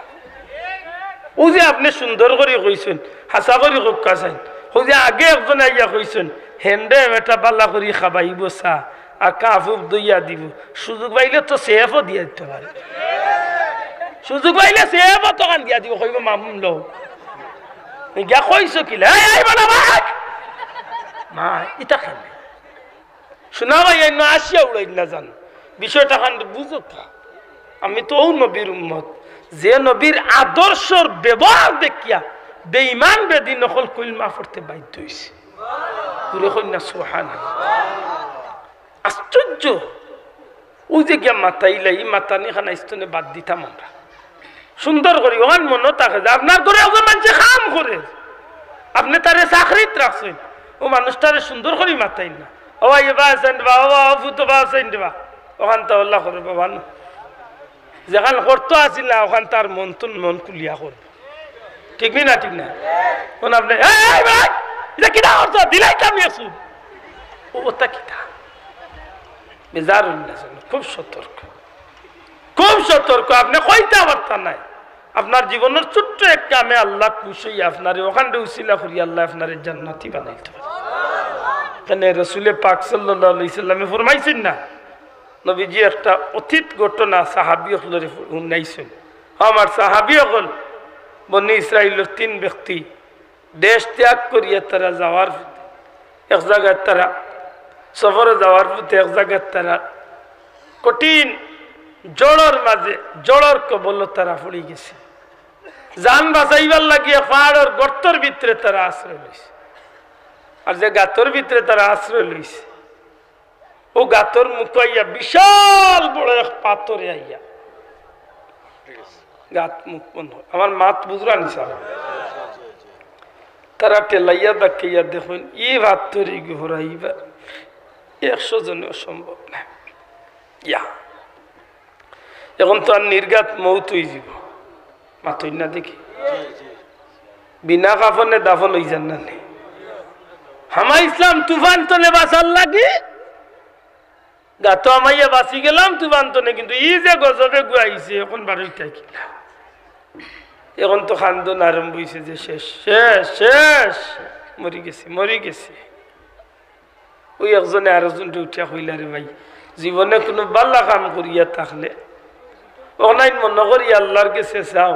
ও যে আপনি সুন্দর করে কইছেন হাসা করে কক্কা চাই ও যে আগে একজন আইয়া কইছেন হেন্ডে বেটা পাল্লা করি খাবাইব চাহ আর কাফুব দইয়া দিব সুযোগ পাইলে তো সেফও দিয়া দিতে পারে সুযোগ পাইলে সেফও তখন দিয়া দিব কইব মামুন লো গিয়া কইছো কিলা মা ইটা খেলে শোনা ভাই না আসিয়া উড়াই না জান বিষয়টা খান বুঝো আমি তো নবীর উম্মত যে নবীর আদর্শর ব্যবহার দেখিয়া বেঈমান বেদি নকল কইলমা পড়তে বাধ্য হইছে পুরো কন্যা সুবহানাল্লাহ আশ্চর্য ওই যে গিয়া মাতাইলা এই মাতানি খানা স্তনে বাদ দিতাম আমরা সুন্দর করি ওখান মনে থাকে যে আপনার ঘরে একজন মানুষ কাম করে আপনি তারে চাকরিত রাখছেন ও মানুষটারে সুন্দর করে মাতাই না ও বা আছেন বা ও ফুতো বা আছেন বা ওখান তো আল্লাহ করে বাবা না যেখান করতো আসিল না ওখান তার মন তো মন কুলিয়া করবো ঠিক না ঠিক না কোন আপনি কিনা করছো দিলাই আমি আসু ওটা কিতা বেজার খুব সতর্ক আপনি কইতে পারতা নাই আপনার জীবনের ছোট্ট এক কামে আল্লাহ খুশি আপনার ওখানে উসিলা করি আল্লাহ আপনার জান্নাতি বানাইতে পারে কেন রসুলে পাক সাল্লাল্লাহু আলাইহি সাল্লামে ফরমাইছেন না নবীজি একটা অতীত ঘটনা সাহাবী হলের শুনাইছেন আমার সাহাবী হল বনি ইসরাইলের 3 ব্যক্তি দেশ ত্যাগ করিয়া তারা যাওয়ার এক জায়গায় তারা সফরে যাওয়ার পথে এক জায়গায় তারা কঠিন জড়র মাঝে জড়র কবল তারা পড়ে গেছে জান বাঁচাইবার লাগিয়ে পাহাড়ের গর্তর ভিতরে তারা আশ্রয় লইছে আর যে গাতর ভিতরে তারা আশ্রয় লইছে ও গাতর মুখ আইয়া বিশাল বড় এক পাথরে আইয়া গাত মুখ বন্ধ আমার মাত বুঝরা নিছা তারা টেলাইয়া দেখাইয়া দেখুন ই ভাত তৈরি ঘোরাইবার 100 জনের সম্ভব না ইয়া এখন তো আর নির্ঘাত মৌত হয়ে যাব মাতই না দেখি বিনা কাফনে দাফন হয়ে যান না হামা ইসলাম তুফান তনে বাঁচার লাগে গাত আমাইয়া বাঁচি গেলাম তুফান তনে কিন্তু ই যে গজবে গুয়াইছে এখন বারোইটাই কিনা এখন তো খান্দন আরম্ভ হয়েছে যে শেষ শেষ শেষ মরি গেছি ওই একজনে আরেকজনটা উঠিয়া কইলা রে ভাই জীবনে কোনো বাল্লা কাম করিয়া থাকলে অনাইন মনে করি আল্লাহর কাছে চাও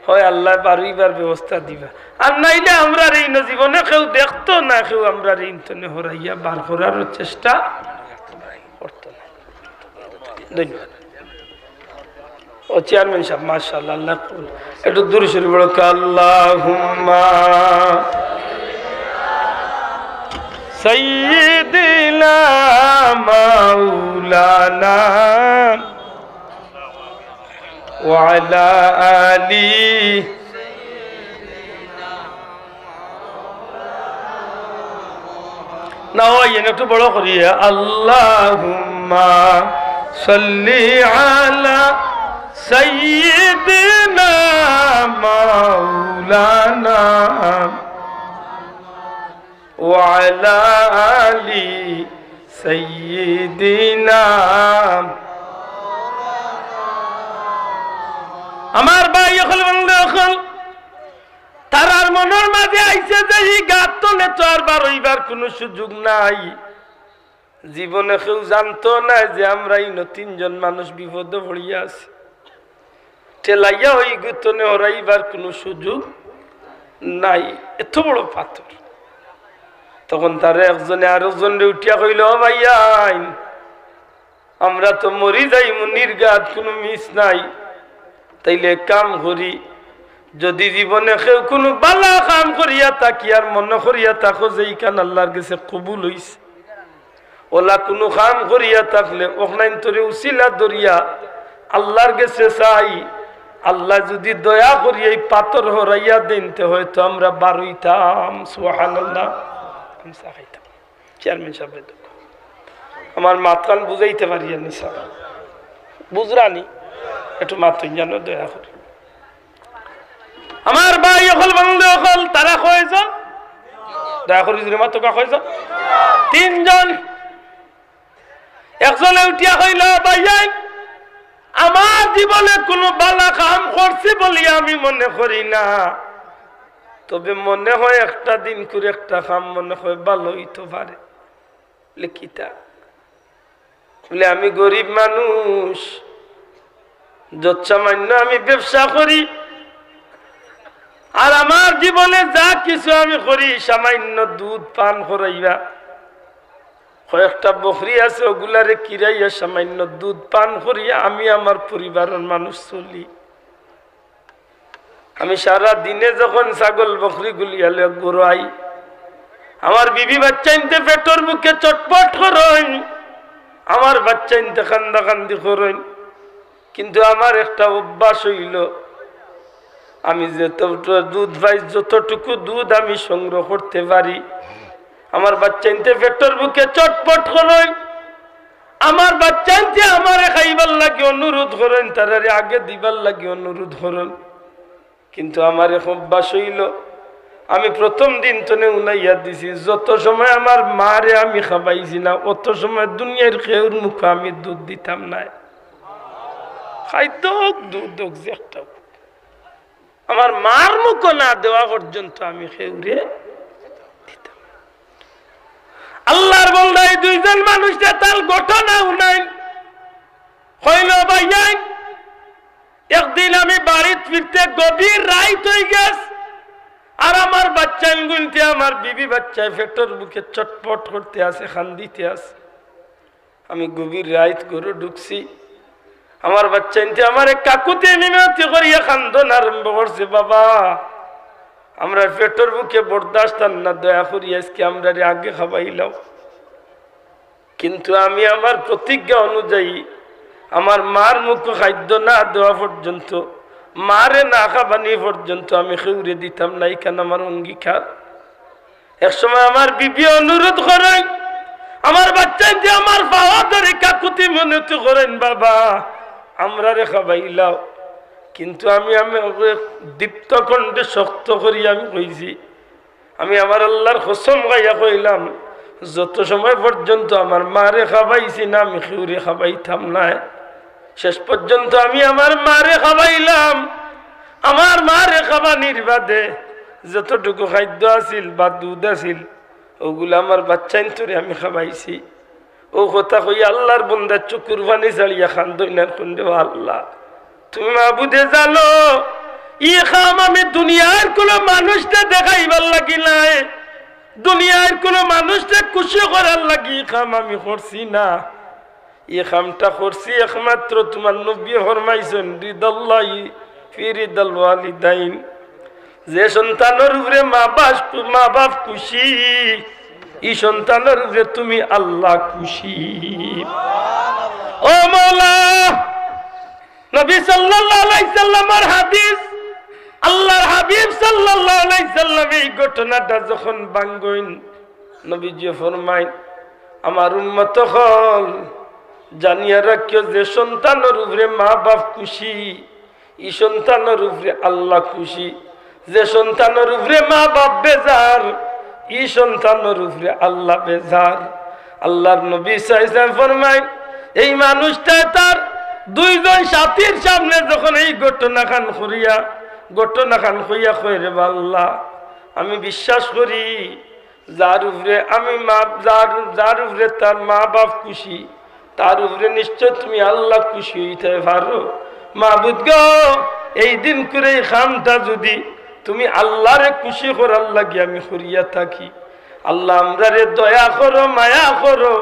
হয় আল্লাহ বারুইবার ব্যবস্থা দিবা আর নাইলে আমরা ঋণ জীবনে কেউ দেখতো না কেউ আমরা ঋণ তনে হরাইয়া বার করার চেষ্টা করতো না ধন্যবাদ ও চেয়ারম্যান সাহেব মাশাআল্লাহ আল্লাহ একটু দূরে সরে বলো আল্লাহুম্মা সাইয়্যিদিনা মাওলানা ওয়া আলা আলি না ওই একটু বড় করিয়া আল্লাহুম্মা সাল্লি আলা সাইয়্যিদিনা মাওলানা ওয়া আলা আলি সাইয়্যিদিনা আমার ভাই এখন এখন তারার মনের মাঝে আইছে যে এই গাত তলে তো আর বারইবার কোনো সুযোগ নাই জীবনে কেউ জানতো না যে আমরা এই 3জন মানুষ বিপদে পড়িয়া আছি ঠেলাইয়া ওই গুতনে ওরাইবার কোনো সুযোগ নাই এত বড় পাথর তখন তারা একজনে আরেকজনে উঠিয়া কইল ভাইয়া আমরা তো মরি যাই নির্ঘাত কোনো মিস নাই তাইলে কাম করি যদি জীবনে কেউ কোনো বালা কাম করিয়া থাকি আর মনে করিয়া থাকো যে এইখান আল্লাহর কাছে কবুল হইছে, ওলা কোনো কাম করিয়া থাকলে ওখানে তোরে উসিলা দরিয়া আল্লাহর কাছে চাই, আল্লাহ যদি দয়া করি এই পাথর হরাইয়া দিনতে হয়তো আমরা বারুইতাম। সুবহানাল্লাহ। চেয়ারম্যান সাহেব আমার মাথান বুঝাইতে পারি নিসা বুঝরানি একটু মাথা জানো দয়া করে। আমার ভাই অকল বন্ধু অকল তারা কয়েছ দয়া করি যদি মাত্র কয়েছ তিনজন। একজনে উঠিয়া কইল ভাইয়াই আমার জীবনে কোনো বালা কাম করছি বলি আমি মনে করি না, তবে মনে হয় একটা দিন করে একটা কাম মনে হয় ভালো হইতে পারে। লিখিতা বলে আমি গরিব মানুষ, যত সামান্য আমি ব্যবসা করি আর আমার জীবনে যা কিছু আমি করি সামান্য দুধ পান করাইবা, কয়েকটা বকরি আছে ওগুলারে কিরাইয়া সামান্য দুধ পান করিয়া আমি আমার পরিবারের মানুষ চলি। আমি সারা দিনে যখন ছাগল বকরি গুলিয়ালে ঘুরাই, আমার বিবি বাচ্চা ইনতে পেটর মুখে চটপট করেন, আমার বাচ্চা ইনতে কান্দা কান্দি করেন, কিন্তু আমার একটা অভ্যাস হইল আমি দুধ পাই যতটুকু দুধ আমি সংগ্রহ করতে পারি আমার বাচ্চা ইনতে পেটর মুখে চটপট করেন, আমার বাচ্চা ইনতে আমারে খাইবার লাগে অনুরোধ করেন, তারারে আগে দিবার লাগে অনুরোধ করেন। কিন্তু আমার অভ্যাস হইল আমি প্রথম দিন তো উনাইয়া দিছি, যত সময় আমার মারে আমি খাবাইছি না অত সময় দুনিয়ার কেউর মুখে আমি দুধ দিতাম না। খাইত দুধ যে একটা আমার মার মুখ না দেওয়া পর্যন্ত আমি খেউরে দিতাম। আল্লাহর বন্দায় দুইজন মানুষটা তার ঘটনাও নাই হইল ভাইয়াই। একদিন আমি বাড়িতে ফিরতে গভীর রাত হয়ে গেছে আর আমার বাচ্চা গুনতে আমার বিবি বাচ্চায় পেটের বুকে চটপট করতে আছে, খান্দিতে আছে। আমি গভীর রাত করে ঢুকছি, আমার বাচ্চা ইনতে আমার কাকুতে মিনতি করিয়া খান্দন আরম্ভ করছে, বাবা আমরা পেটের বুকে বরদাস্ত না, দয়া করি আজকে আমরা আগে খাবাইলাম। কিন্তু আমি আমার প্রতিজ্ঞা অনুযায়ী আমার মার মুখ খাদ্য না দেওয়া পর্যন্ত, মারে না খাবানি পর্যন্ত আমি খেউরে দিতাম না, এখানে আমার অঙ্গীকার। এক সময় আমার বিবি অনুরোধ করেন, আমার বাচ্চা যে আমার পাওয়া ধরে কাকুতি মিনতি করেন, বাবা আমরা রে খাবাইলাও। কিন্তু আমি দীপ্ত কণ্ঠে শক্ত করি আমি কইছি, আমি আমার আল্লাহর কসম গাইয়া কইলাম যত সময় পর্যন্ত আমার মারে খাবাইছি না আমি খেউরে খাবাইতাম না। শেষ পর্যন্ত আমি আমার মারে খাবাইলাম। আমার মারে খাবানির বাদে যতটুকু খাদ্য আছিল বা দুধ আছিল ওগুলো আমার বাচ্চা ইন্তরে আমি খাবাইছি। ও কথা কই আল্লাহর বন্দা চকুর পানি ছাড়িয়া খান্দই না খুন্দে, আল্লাহ তুমি মাবুদে জানো ই খাম আমি দুনিয়ার কোনো মানুষটা দেখাইবার লাগি নাই, দুনিয়ার কোনো মানুষটা খুশি করার লাগি খাম আমি করছি না। এই খামটা করছি একমাত্র তোমার নবী ফরমাইছেন রিদাল্লাহি ফি রিদাল ওয়ালিদাইন, যে সন্তানের উপরে মা বাপ খুশি এই সন্তানের উপরে তুমি আল্লাহ খুশি। ও মাওলা, নবী সাল্লাল্লাহু আলাইহি সাল্লামের হাদিস, আল্লাহর হাবিব সাল্লাল্লাহু আলাইহি সাল্লাম এই ঘটনাটা যখন বাঙ্গইন নবীজি ফরমাইন, আমার উম্মত হল জানিয়া রাখিও যে সন্তানের উপরে মা বাপ খুশি এই সন্তানের উপরে আল্লাহ খুশি, যে সন্তানের উপরে মা বাপ বেজার এই সন্তানের উপরে আল্লাহ বেজার। আল্লাহর নবী সাল্লাল্লাহু ফরমাইন, এই মানুষটা তার দুইজন সাথীর সামনে যখন এই ঘটনা হইয়া কই রে আল্লাহ আমি বিশ্বাস করি যার উপরে আমি যার উপরে তার মা বাপ খুশি তার উপরে নিশ্চয় তুমি আল্লাহ খুশি হইতে পারো। মাবুদ গো, এই দিন করে এই খামটা যদি তুমি আল্লাহরে খুশি করার লাগি আমি করিয়া থাকি, আল্লাহ আমরা রে দয়া করো মায়া করো,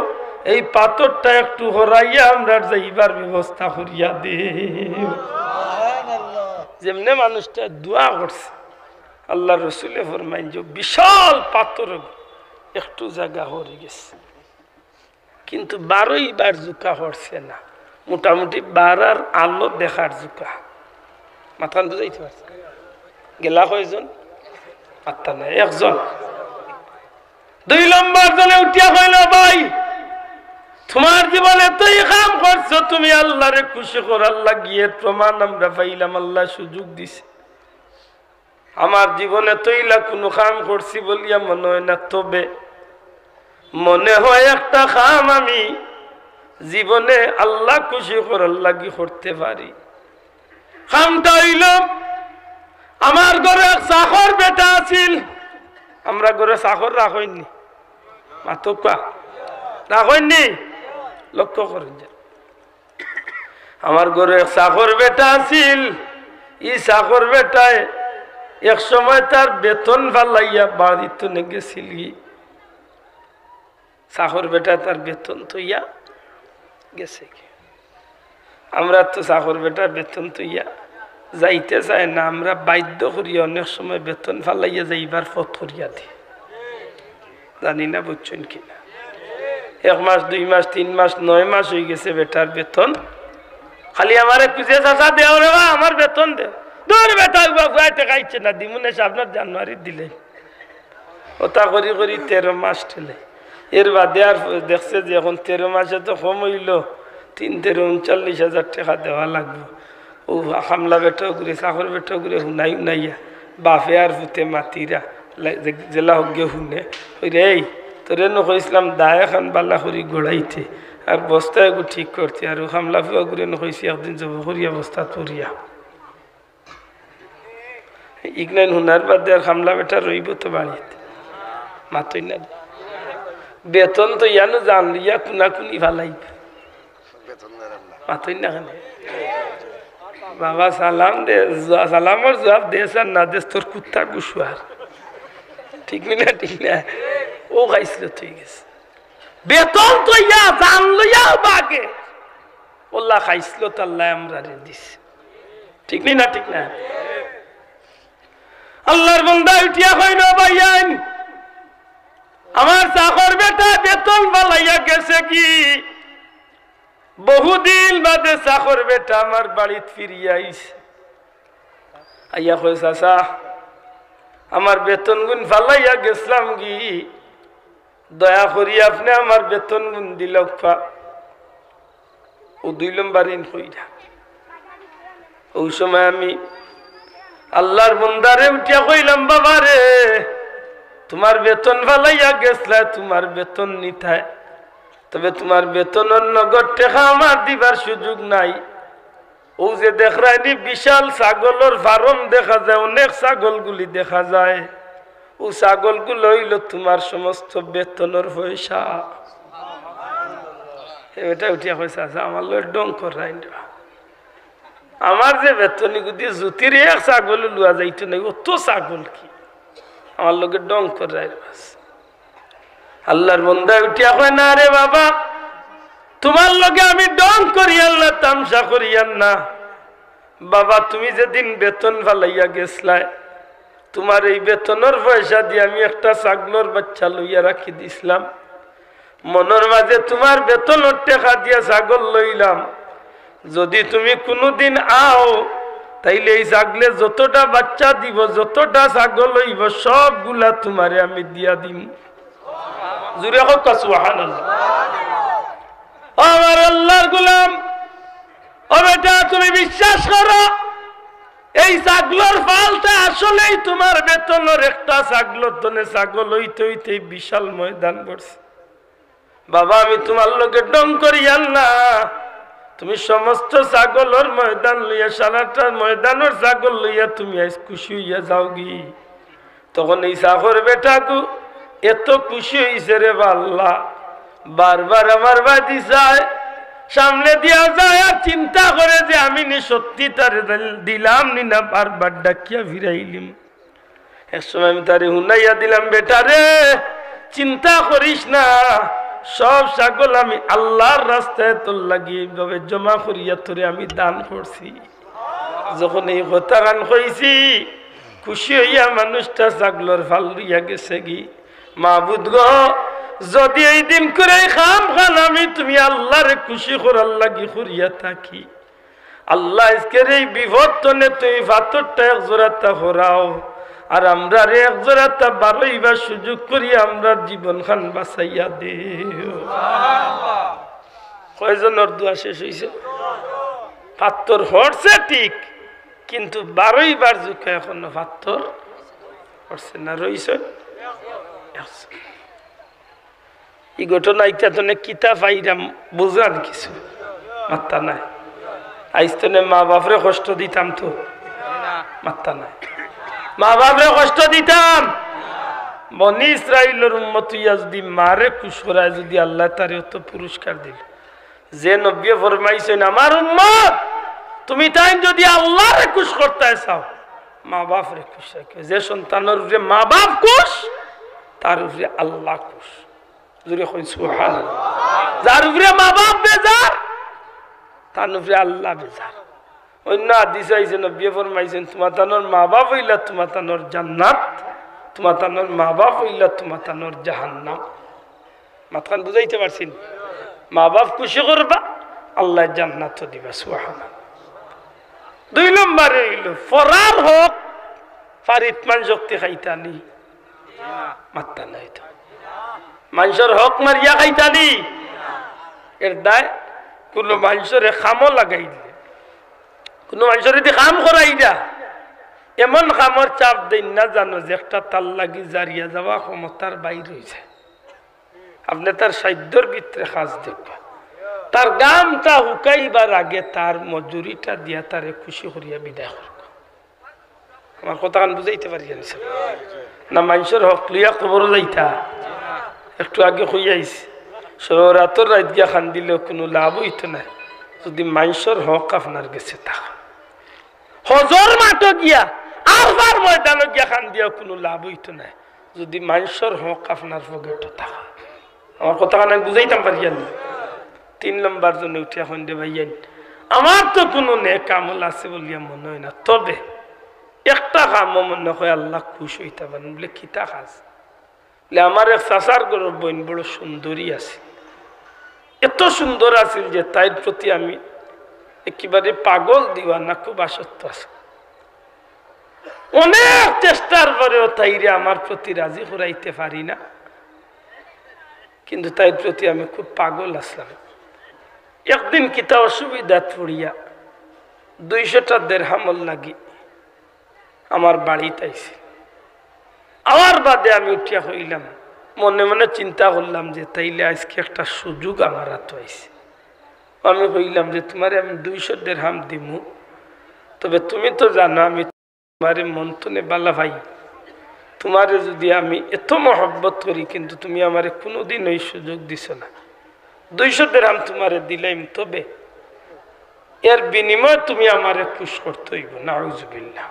এই পাথরটা একটু হরাইয়া আমরা যাইবার ব্যবস্থা করিয়া দে। যে যেমনে মানুষটা দোয়া করছে আল্লাহ রসুলে ফরমাইন যে বিশাল পাথর একটু জায়গা হয়ে গেছে, কিন্তু 12ই বার জুকা হচ্ছে না, মোটামুটি 12 আলো দেখার জুকা। মাথা বুঝাইতে পারছে? গেলা কয়জন? আত্মা নাই, একজন। 2 নম্বর জনে উঠিয়া কইল, ভাই তোমার জীবনে তুই কাম করছো, তুমি আল্লাহরে খুশি করার লাগিয়ে প্রমাণ আমরা পাইলাম, আল্লাহ সুযোগ দিছে। আমার জীবনে তৈলা কোনো কাম করছি বলিয়া মনে হয় না, তবে মনে হয় একটা কাম আমি জীবনে আল্লাহ খুশি করার লাগি করতে পারি। কামটা হইল, আমার ঘরে চাকর বেটা আছিল। আমরা ঘরে চাকর রাখইনি, মাতকা রাখইনি, লক্ষ্য করেন। আমার ঘরে চাকর বেটা আছিল। ই চাকর বেটায় এক সময় তার বেতন ফালাইয়া বাড়িতে গেছিল। চাকর বেটা তার বেতন তৈয়া গেছে। আমরা তো চাকর বেটার বেতন তৈয়া যাইতে চাই না, আমরা বাধ্য করিয়া অনেক সময় বেতন ফালাইয়া যাইবার পথ করিয়া দিই। জানি না বুঝছেন কিনা? 1 মাস 2 মাস 3 মাস 9 মাস হয়ে গেছে বেটার বেতন, খালি আমার খুঁজে চাষা দেও রে, আমার বেতন দে। দূর বেটা টাকাইছে না, দিমুনে আপনার জানুয়ারি দিলে। ওটা করি করি 13 মাস ঠেলে। এর বাদে আর দেখছে যে এখন 13 মাসে তো কম হইল, 3-39,000 টাকা দেওয়া লাগবে। ও হামলা বেটা ঘুরে চাকর বেটা ঘুরে শুনাই শুনাইয়া বাপে আর ফুতে মাতিরা জেলা হগে শুনে ওই রে তোরে নকইছিলাম দায় এখন বালা করি গোড়াইতে আর বস্তায় গু ঠিক করতে, আর হামলা ফুয়া ঘুরে নকইছি একদিন যাব করিয়া বস্তা তরিয়া। ইগনাইন শুনার বাদে আর হামলা বেটা রইব তো বাড়িতে, মাতই না। বেতন তো ইয়ানো জানলিয়া কুনা কুনি ভালাইবে, মাতই না। কেন বাবা সালাম দে, সালামর জবাব দেশ আর না দেশ তোর কুত্তা গুসুয়ার, ঠিক না? ঠিক না? ও খাইছিল তুই গেছে বেতন তো ইয়া জানলো ইয়া বাগে ওল্লা খাইছিল তো আল্লাহ আমরা রে দিছে, ঠিক না? ঠিক না? আল্লাহর বান্দা উঠিয়া কইল, ভাইয়ান আমার চাকর বেটা বেতন বালাইয়া গেছে কি, বহুদিন বাদে চাকর বেটা আমার বাড়িত ফিরিয়া আইছে। আইয়া কই চাচা আমার বেতন গুণ ফালাইয়া গেছিলাম কি, দয়া করি আপনি আমার বেতন গুণ দিল। ও 2 নম্বর ইন কইরা ওই সময় আমি আল্লাহর বান্দারে উঠিয়া কইলাম, বাবা রে তোমার বেতন ফালাইয়া গেছলা, তোমার বেতন নিথায়, তবে তোমার বেতনের নগদ টাকা আমার দিবার সুযোগ নাই। ও যে দেখরাইনি বিশাল ছাগলের ফার্ম দেখা যায়, অনেক ছাগলগুলি দেখা যায়, ও ছাগলগুলো হইল তোমার সমস্ত বেতনের পয়সা। এটা উঠিয়া পয়সা আছে আমার লোক ডং করাই, আমার যে বেতনি গুদি জুতির এক ছাগল লুয়া যাইতো না, অত ছাগল কি আমার লোকের ডং করাই। আল্লাহর বান্দা উঠিয়া কয়, না রে বাবা তোমার লগে আমি ডং করিয়ান না, তামসা করিয়ান না। বাবা তুমি যেদিন বেতন ফালাইয়া গেছলাই, তোমার এই বেতনের পয়সা দিয়ে আমি একটা ছাগলের বাচ্চা লইয়া রাখি দিছিলাম। মনের মাঝে তোমার বেতনের টাকা দিয়া ছাগল লইলাম, যদি তুমি কোনোদিন আও তাইলে এই ছাগলে যতটা বাচ্চা দিব, যতটা ছাগল হইব সবগুলা তোমারে আমি দিয়া দিম। জুড়ে হোক সুবহানাল্লাহ। আমার আল্লাহর গোলাম, ও বেটা তুমি বিশ্বাস করো এই ছাগলের ফালটা আসলেই তোমার বেতনের একটা ছাগলের তনে ছাগল হইতে হইতে বিশাল ময়দান পড়ছে। বাবা আমি তোমার লোকে ডং করিয়ান না, তুমি সমস্ত ছাগলের ময়দান লইয়া সারাটা ময়দানের ছাগল লইয়া তুমি আজ খুশি হইয়া যাও গি। তখন এই চাকর বেটাকু এত খুশি হইছে রে আল্লাহ, বারবার আমার বাড়ি যায়, সামনে দিয়া যায় আর চিন্তা করে যে আমি নি সত্যি তার দিলাম নি না, বারবার ডাকিয়া ফিরাইলিম। এক সময় আমি তারে হুনাইয়া দিলাম, বেটা রে চিন্তা করিস না, সব ছাগল আমি আল্লাহর রাস্তায় তোর লাগিয়ে এইভাবে জমা করিয়া তোরে আমি দান করছি। যখন এই কথা গান হয়েছি খুশি হইয়া মানুষটা ছাগলর ফাল লইয়া গেছে গি মাহবুদ গো যদি এই দিন করে খাম খান আমি তুমি আল্লাহরে খুশি করার লাগি করিয়া থাকি আল্লাহ আজকের এই বিবর্তনে তুমি পাথরটা এক জোড়াটা হরাও আর আমরা রে এক জোড়াটা বারোইবার সুযোগ করি আমরা জীবন খান বাঁচাইয়া দেও কয়জনের দোয়া শেষ হয়েছে পাথর হরছে ঠিক কিন্তু বারোইবার যুগে এখনো পাথর হরছে না রইছে এই ঘটনা ইচ্ছা তো কিতাব আইরাম বুঝান কিছু মাত্তা নাই আইস্তনে মা বাপরে কষ্ট দিতাম তো মাত্তা নাই মা বাপরে কষ্ট দিতাম বনি ইসরাইলের উম্মত ইয়া যদি মারে খুশ করায় যদি আল্লাহ তারে অত পুরস্কার দিল যে নবী ফরমাইছেন আমার উম্মত তুমি তাই যদি আল্লাহরে খুশ করতে চাও মা বাপরে খুশ রাখে যে সন্তানের উপরে মা বাপ খুশ তার উপরে আল্লাহ খুশ জোরে কই সুবহানাল্লাহ যার উপরে মা বাপ বেজার তার উপরে আল্লাহ বেজার অন্য হাদিসে আইছে নবী ফরমাইছেন তোমার তানোর মা বাপ হইলা তোমার তানোর জান্নাত তোমার তানোর মা বাপ হইলা তোমার তানোর জাহান্নাম মাথান বুঝাইতে পারছেন মা বাপ খুশি করবা আল্লাহ জান্নাত দিবা সুবহানাল্লাহ দুই নম্বরে হইল ফরার হোক ফারিতমান শক্তি খাইতানি মাত্তা নাই তো মানুষের হক মারিয়া খাইতানি এর দায় কোনো মানুষের খামও লাগাই দিলে কোনো মানুষের যদি কাম করাই দা এমন কামর চাপ দেন না জানো যে একটা তার লাগি জারিয়া যাওয়া ক্ষমতার বাইরে হয়েছে আপনি তার সাধ্যর ভিতরে কাজ দেখবা তার গামটা হুকাইবার আগে তার মজুরিটা দিয়া তারে খুশি করিয়া বিদায় করব আমার কথা কান বুঝাইতে পারি না মানুষের হক লইয়া খবর যাইতা একটু আগে হইয়াইছে রাতর রাত গিয়া খান দিলেও কোনো লাভ হইতো না যদি মানুষের হক আপনার গেছে তা হজর মাঠ গিয়া আবার ময়দানে গিয়া খান দিয়া কোনো লাভ হইতো না যদি মানুষের হক আপনার পকেটে থাকা আমার কথা কান বুঝাইতাম পারি না তিন নম্বর জন্য উঠে এখন দে ভাইয়ান আমার তো কোনো নেক আমল আছে বলিয়া মনে হয় না তবে একটা কামও মনে হয় আল্লাহ খুশ হইতে পারেন বলে কিতা কাজ বলে আমার এক চাচার গরব বোন বড় সুন্দরী আছে এত সুন্দর আছিল যে তাইর প্রতি আমি একেবারে পাগল দিওয়ানা খুব আসক্ত আছে অনেক চেষ্টার পরেও তাইরে আমার প্রতি রাজি করাইতে পারি না কিন্তু তাইর প্রতি আমি খুব পাগল আসলাম একদিন কিতা অসুবিধা পড়িয়া 200টা দেড়হামল লাগি আমার বাড়িতে আইছে আবার বাদে আমি উঠিয়া হইলাম মনে মনে চিন্তা করলাম যে তাইলে আজকে একটা সুযোগ আমার হাতে আইছে আমি কইলাম যে তোমারে আমি 200 দেড়হাম দিমু তবে তুমি তো জানো আমি তোমারে মন তনে বালা ভাই তোমারে যদি আমি এত মহব্বত করি কিন্তু তুমি আমারে কোনোদিন ওই সুযোগ দিছো না 200 দেড়হাম তোমারে দিলাম তবে এর বিনিময়ে তুমি আমারে খুশ করতে হইব নাউজুবিল্লাহ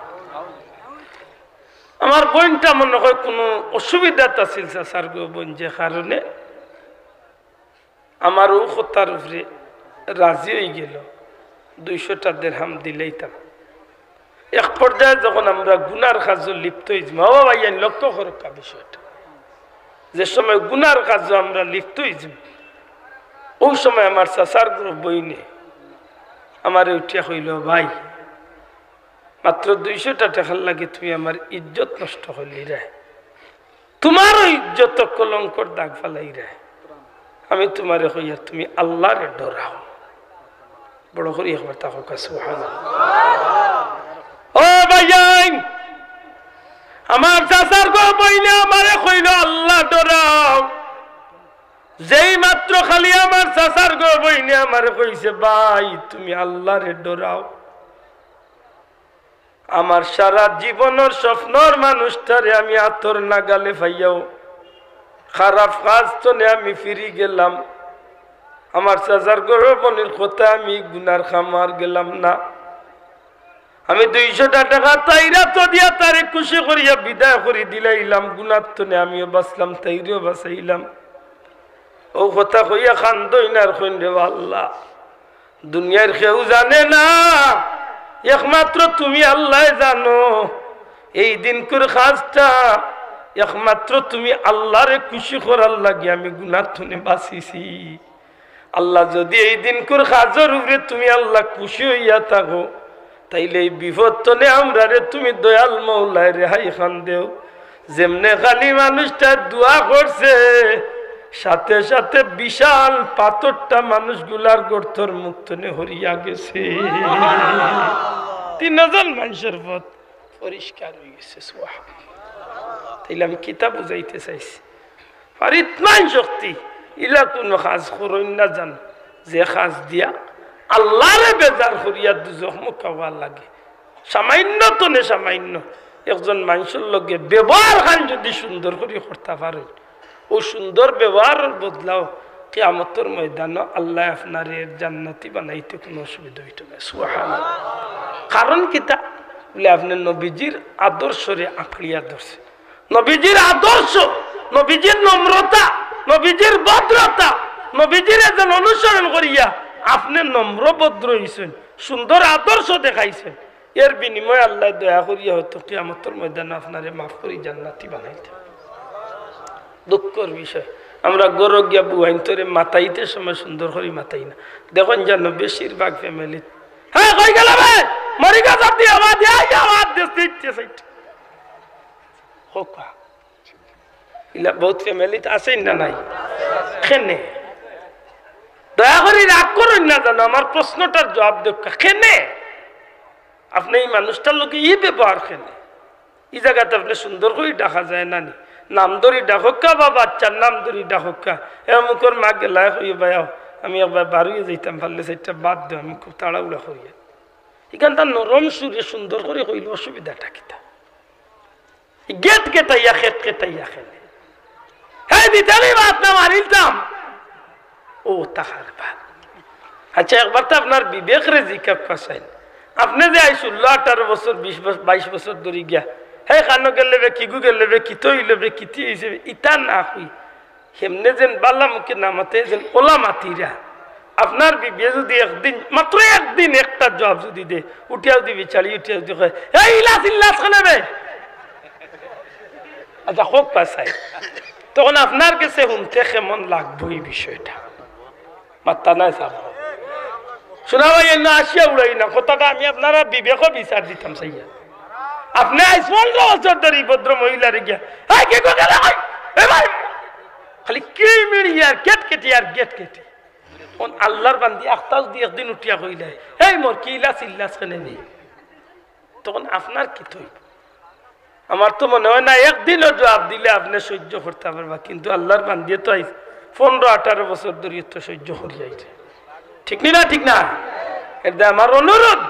আমার বোনটা মনে হয় কোনো অসুবিধা আছিল চাচার গো বোন যে কারণে আমার ও কথার উপরে রাজি হয়ে গেল 200টা দেড়হাম দিলেইতাম এক পর্যায়ে যখন আমরা গুনার কাজে লিপ্ত হয়েছি ও ভাইয়ান লক্ষ্য করকা বিষয়টা যে সময় গুনার কাজে আমরা লিপ্ত হয়েছি ওই সময় আমার চাচার গো বইনে আমার উঠিয়া হইল ভাই মাত্র 200টা টাকার লাগে তুমি আমার ইজ্জত নষ্ট করলি রে তোমারও ইজ্জত কলঙ্কর দাগ ফালাই রে আমি তোমারে হইয়া তুমি আল্লাহরে ডরাও বড় করি একবার তাকে কাছে ও ভাইজান আমার চাচার গো বইলে আমারে কইল আল্লাহ ডরাও যেই মাত্র খালি আমার চাচার গো বইনে আমারে কইছে ভাই তুমি আল্লাহরে ডরাও আমার সারা জীবনের স্বপ্নর মানুষটারে আমি আতর নাগালে পাইয়াও খারাপ কাজ তো আমি ফিরি গেলাম আমার চাচার গর্ভবনের কথা আমি গুনার খামার গেলাম না আমি 200টা টাকা তাইরা তো দিয়া তারে খুশি করিয়া বিদায় করে দিলাইলাম গুনার তো আমিও বাঁচলাম তাইরেও বাঁচাইলাম ও কথা কইয়া খান্দই না আর কইন রে আল্লাহ দুনিয়ার কেউ জানে না একমাত্র তুমি আল্লাহ জানো। এই দিন করে খাসটা একমাত্র তুমি আল্লাহরে খুশি করার লাগে আমি গুনাহ থেকে বাঁচিছি। আল্লাহ যদি এই দিন করে খাজর উপরে তুমি আল্লাহ খুশি হইয়া থাকো, তাইলে এই বিপদ তনে আমরা রে তুমি দয়াল মৌলায় রেহাই খান দেও। যেমনে খালি মানুষটা দোয়া করছে, সাথে সাথে বিশাল পাথরটা মানুষগুলার গর্তর মুক্তনে হরিয়া গেছে। 3000 মানুষের পথ পরিষ্কার হয়ে গেছে। তাইলে আমি কিতাব বুঝাইতে চাইছি, আর ইতমান শক্তি ইলা কোন কাজ করইন না জান, যে কাজ দিয়া আল্লাহরে বেজার করিয়া দুজখ মুখাওয়া লাগে। সামান্য তো নে সামান্য একজন মানুষের লগে ব্যবহার খান যদি সুন্দর করে করতে পারে, ও সুন্দর ব্যবহারের বদলাও কিয়ামতের ময়দানে আল্লাহ আপনার জান্নাতি বানাইতে কোনো অসুবিধা হইত না। সুবহানাল্লাহ। কারণ কিতা বলে আপনার নবীজির আদর্শরে আঁকড়িয়া ধরছে। নবীজির আদর্শ, নবীজির নম্রতা, নবীজির ভদ্রতা, নবীজির একজন অনুসরণ করিয়া আপনি নম্র ভদ্র হইছেন, সুন্দর আদর্শ দেখাইছেন। এর বিনিময়ে আল্লাহ দয়া করিয়া হতো কিয়ামতের ময়দানে আপনারে মাফ করি জান্নাতি বানাইতে। দুঃখের বিষয় আমরা গরু গিয়া বুয়াইন্তরে মাতাইতে সময় সুন্দর করে মাতাই না। দেখুন জানো বেশিরভাগ ফ্যামিলি হ্যাঁ কই গেল ভাই মরি গা জাতি আওয়াজ আওয়াজ দিতে চাইতে হোকা ইলা বহুত ফ্যামিলিতে আছে না নাই কেনে দয়া করে রাগ করুন না জানো। আমার প্রশ্নটার জবাব দেখা কেনে আপনি এই মানুষটার লোকে ই ব্যবহার কেনে এই জায়গাতে আপনি সুন্দর করে দেখা যায় না নি নাম ধরি ডাকা বা বাচ্চার নাম ধরি ডাকা এমুকর মা গেলায় হইয়ে ভাইয়াও আমি একবার বাড়িয়ে যেতাম পারলে সেটা বাদ দেয় আমি খুব তাড়াহুড়া করিয়া এখানটা নরম সুরে সুন্দর করে হইল অসুবিধাটা কিতা গেট কেটাইয়া খেট কেটাইয়া খেলে হ্যাঁ দিতালি বাদ না মারিলতাম ও তাহার বাদ। আচ্ছা একবার তো আপনার বিবেক রে জিজ্ঞাসা করছেন আপনি যে আই 16-18 বছর 20-22 বছর ধরে গিয়া হ্যাঁ কানো গেলে কিগু গেলে কি তৈলে কিতি হিসেবে ইটা না হই হেমনে যেন বাল্লা মুখে নামাতে যেন ওলা মাতিরা আপনার বিবিয়ে যদি একদিন মাত্র একদিন একটা জবাব যদি দে উঠিয়াও দিবি চালি উঠিয়াও দি এই ইলাস ইল্লাস খানেবে আচ্ছা হোক পাশাই তখন আপনার কাছে শুনতে কেমন লাগবো এই বিষয়টা মাত্তা নাই চাব শোনা ভাই না আসিয়া উড়াই না কথাটা আমি আপনারা বিবেক বিচার দিতাম সাইয়া আপনি 15 বছর ধরে ভদ্র মহিলারে গিয়া খালি কি মিড়িয়ার গেট কেটে আর গেট কেটে আল্লাহর বান্দি আখতাজ দিয়ে একদিন উঠিয়া কইলে এই মোর কি ইলাস ইল্লাস কেনে নেই তখন আপনার কি থইব আমার তো মনে হয় না একদিনও জবাব দিলে আপনি সহ্য করতে পারবা কিন্তু আল্লাহর বান্দিয়ে তো 15-18 বছর ধরে তো সহ্য করি আইছে ঠিক না ঠিক না এটা আমার অনুরোধ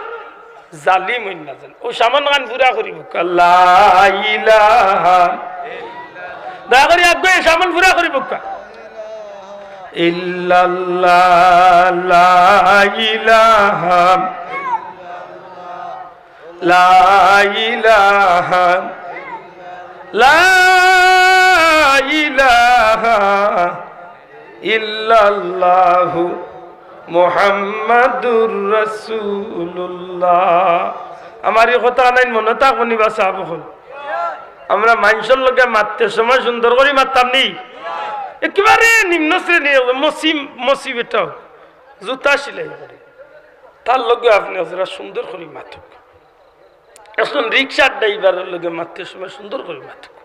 জালিম হইন না জান ও সামান গান পুরা করিব লা ইলাহা দয়া করে আগে সামান পুরা করিব ইল্লাল্লাহ লা ইলাহা লা ইলাহা লা ইলাহা ইল্লাল্লাহু মুহাম্মাদুর রাসূলুল্লাহ। আমার এই কথা নাই মনে থাকুনি বা সাহেব আমরা মানুষের লগে মারতে সময় সুন্দর করে মারতাম নি একেবারে নিম্ন শ্রেণী মসি বেটাও জুতা সিলাই করে তার লগে আপনি সুন্দর করে মাথুক এখন রিক্সার ড্রাইভারের লগে মারতে সময় সুন্দর করে মাথুক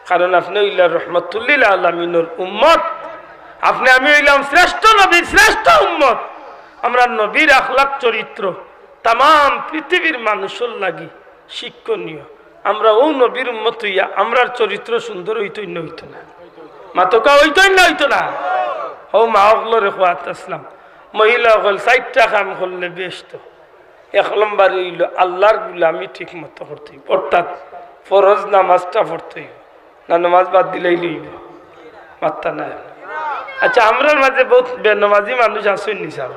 কারণ আপনি হইলা রহমতুল্লিল আলামিনের উম্মত আপনি আমি হইলাম শ্রেষ্ঠ নবীর শ্রেষ্ঠ উম্মত আমরা নবীর আখলাক চরিত্র তাম পৃথিবীর মানুষের লাগি শিক্ষণীয় আমরা ও নবীর উম্মত হইয়া আমরার চরিত্র সুন্দর হইতই না হইতো না মাতকা হইতই না হইতো না ও মা অগলরে খোয়াত আসলাম মহিলা হল 4টা কাম করলে বেশ তো 1 নম্বর হইল আল্লাহর গুলামি ঠিক মতো করতে হইব অর্থাৎ ফরজ নামাজটা পড়তে হইব না নামাজ বাদ দিলেই লইব মাত্তা না। আচ্ছা আমরার মাঝে বহুত বেনমাজি মানুষ আসেন নি সাহেব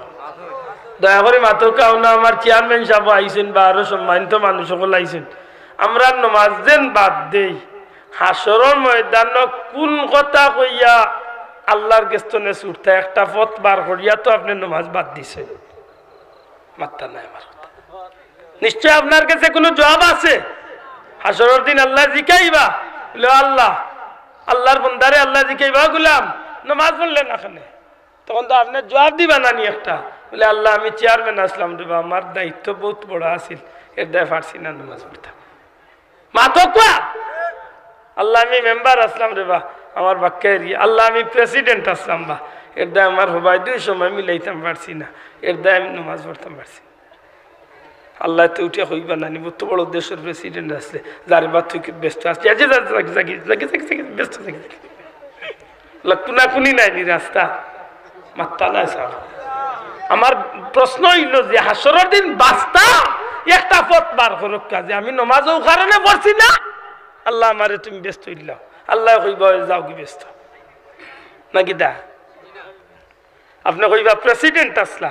দয়া করে মাতকাও না আমার চেয়ারম্যান সাহেব আইসেন বা আরো সম্মানিত মানুষ সকল আইসেন আমরা নমাজ দেন বাদ দেই হাসরের ময়দান কোন কথা কইয়া আল্লাহর গেস্তনে ছুটতে একটা পথ বার করিয়া তো আপনি নমাজ বাদ দিছেন মাত্তা নাই আমার কথা নিশ্চয় আপনার কাছে কোনো জবাব আছে। হাসরের দিন আল্লাহ জিকাইবা, বলে আল্লাহ, আল্লাহর বন্দারে আল্লাহ জিকাইবা, গুলাম নামাজ পড়লেন এখানে, তখন তো আপনার জবাব দিবা না নি একটা, বলে আল্লাহ আমি চেয়ারম্যান আসলাম রে, আমার দায়িত্ব বহুত বড় আছিল, এর দায় পারছি না নামাজ পড়তাম। মা তো কোয়া আল্লাহ আমি মেম্বার আসলাম রে বা, আমার বাক্যা এরিয়া, আল্লাহ আমি প্রেসিডেন্ট আসলাম বা, এর দায় আমার হবাই দুই সময় মিলাইতাম পারছি না, এর দায় আমি নামাজ পড়তাম পারছি। আল্লাহ তো উঠে হইবা না নিব, তো বড় দেশের প্রেসিডেন্ট আসলে যার বা তুই ব্যস্ত আসছে, ব্যস্ত থাকি কুনি নাই নি রাস্তা মাত্তা নাই স্যার। আমার প্রশ্ন হইল যে হাসরের দিন বাস্তা একটা পথ বার করুক কাজে, আমি নমাজও কারণে পড়ছি না, আল্লাহ আমারে তুমি ব্যস্ত হইলাম, আল্লাহ কইবা যাও কি ব্যস্ত নাকি দা। আপনি কইবা প্রেসিডেন্ট আসলা,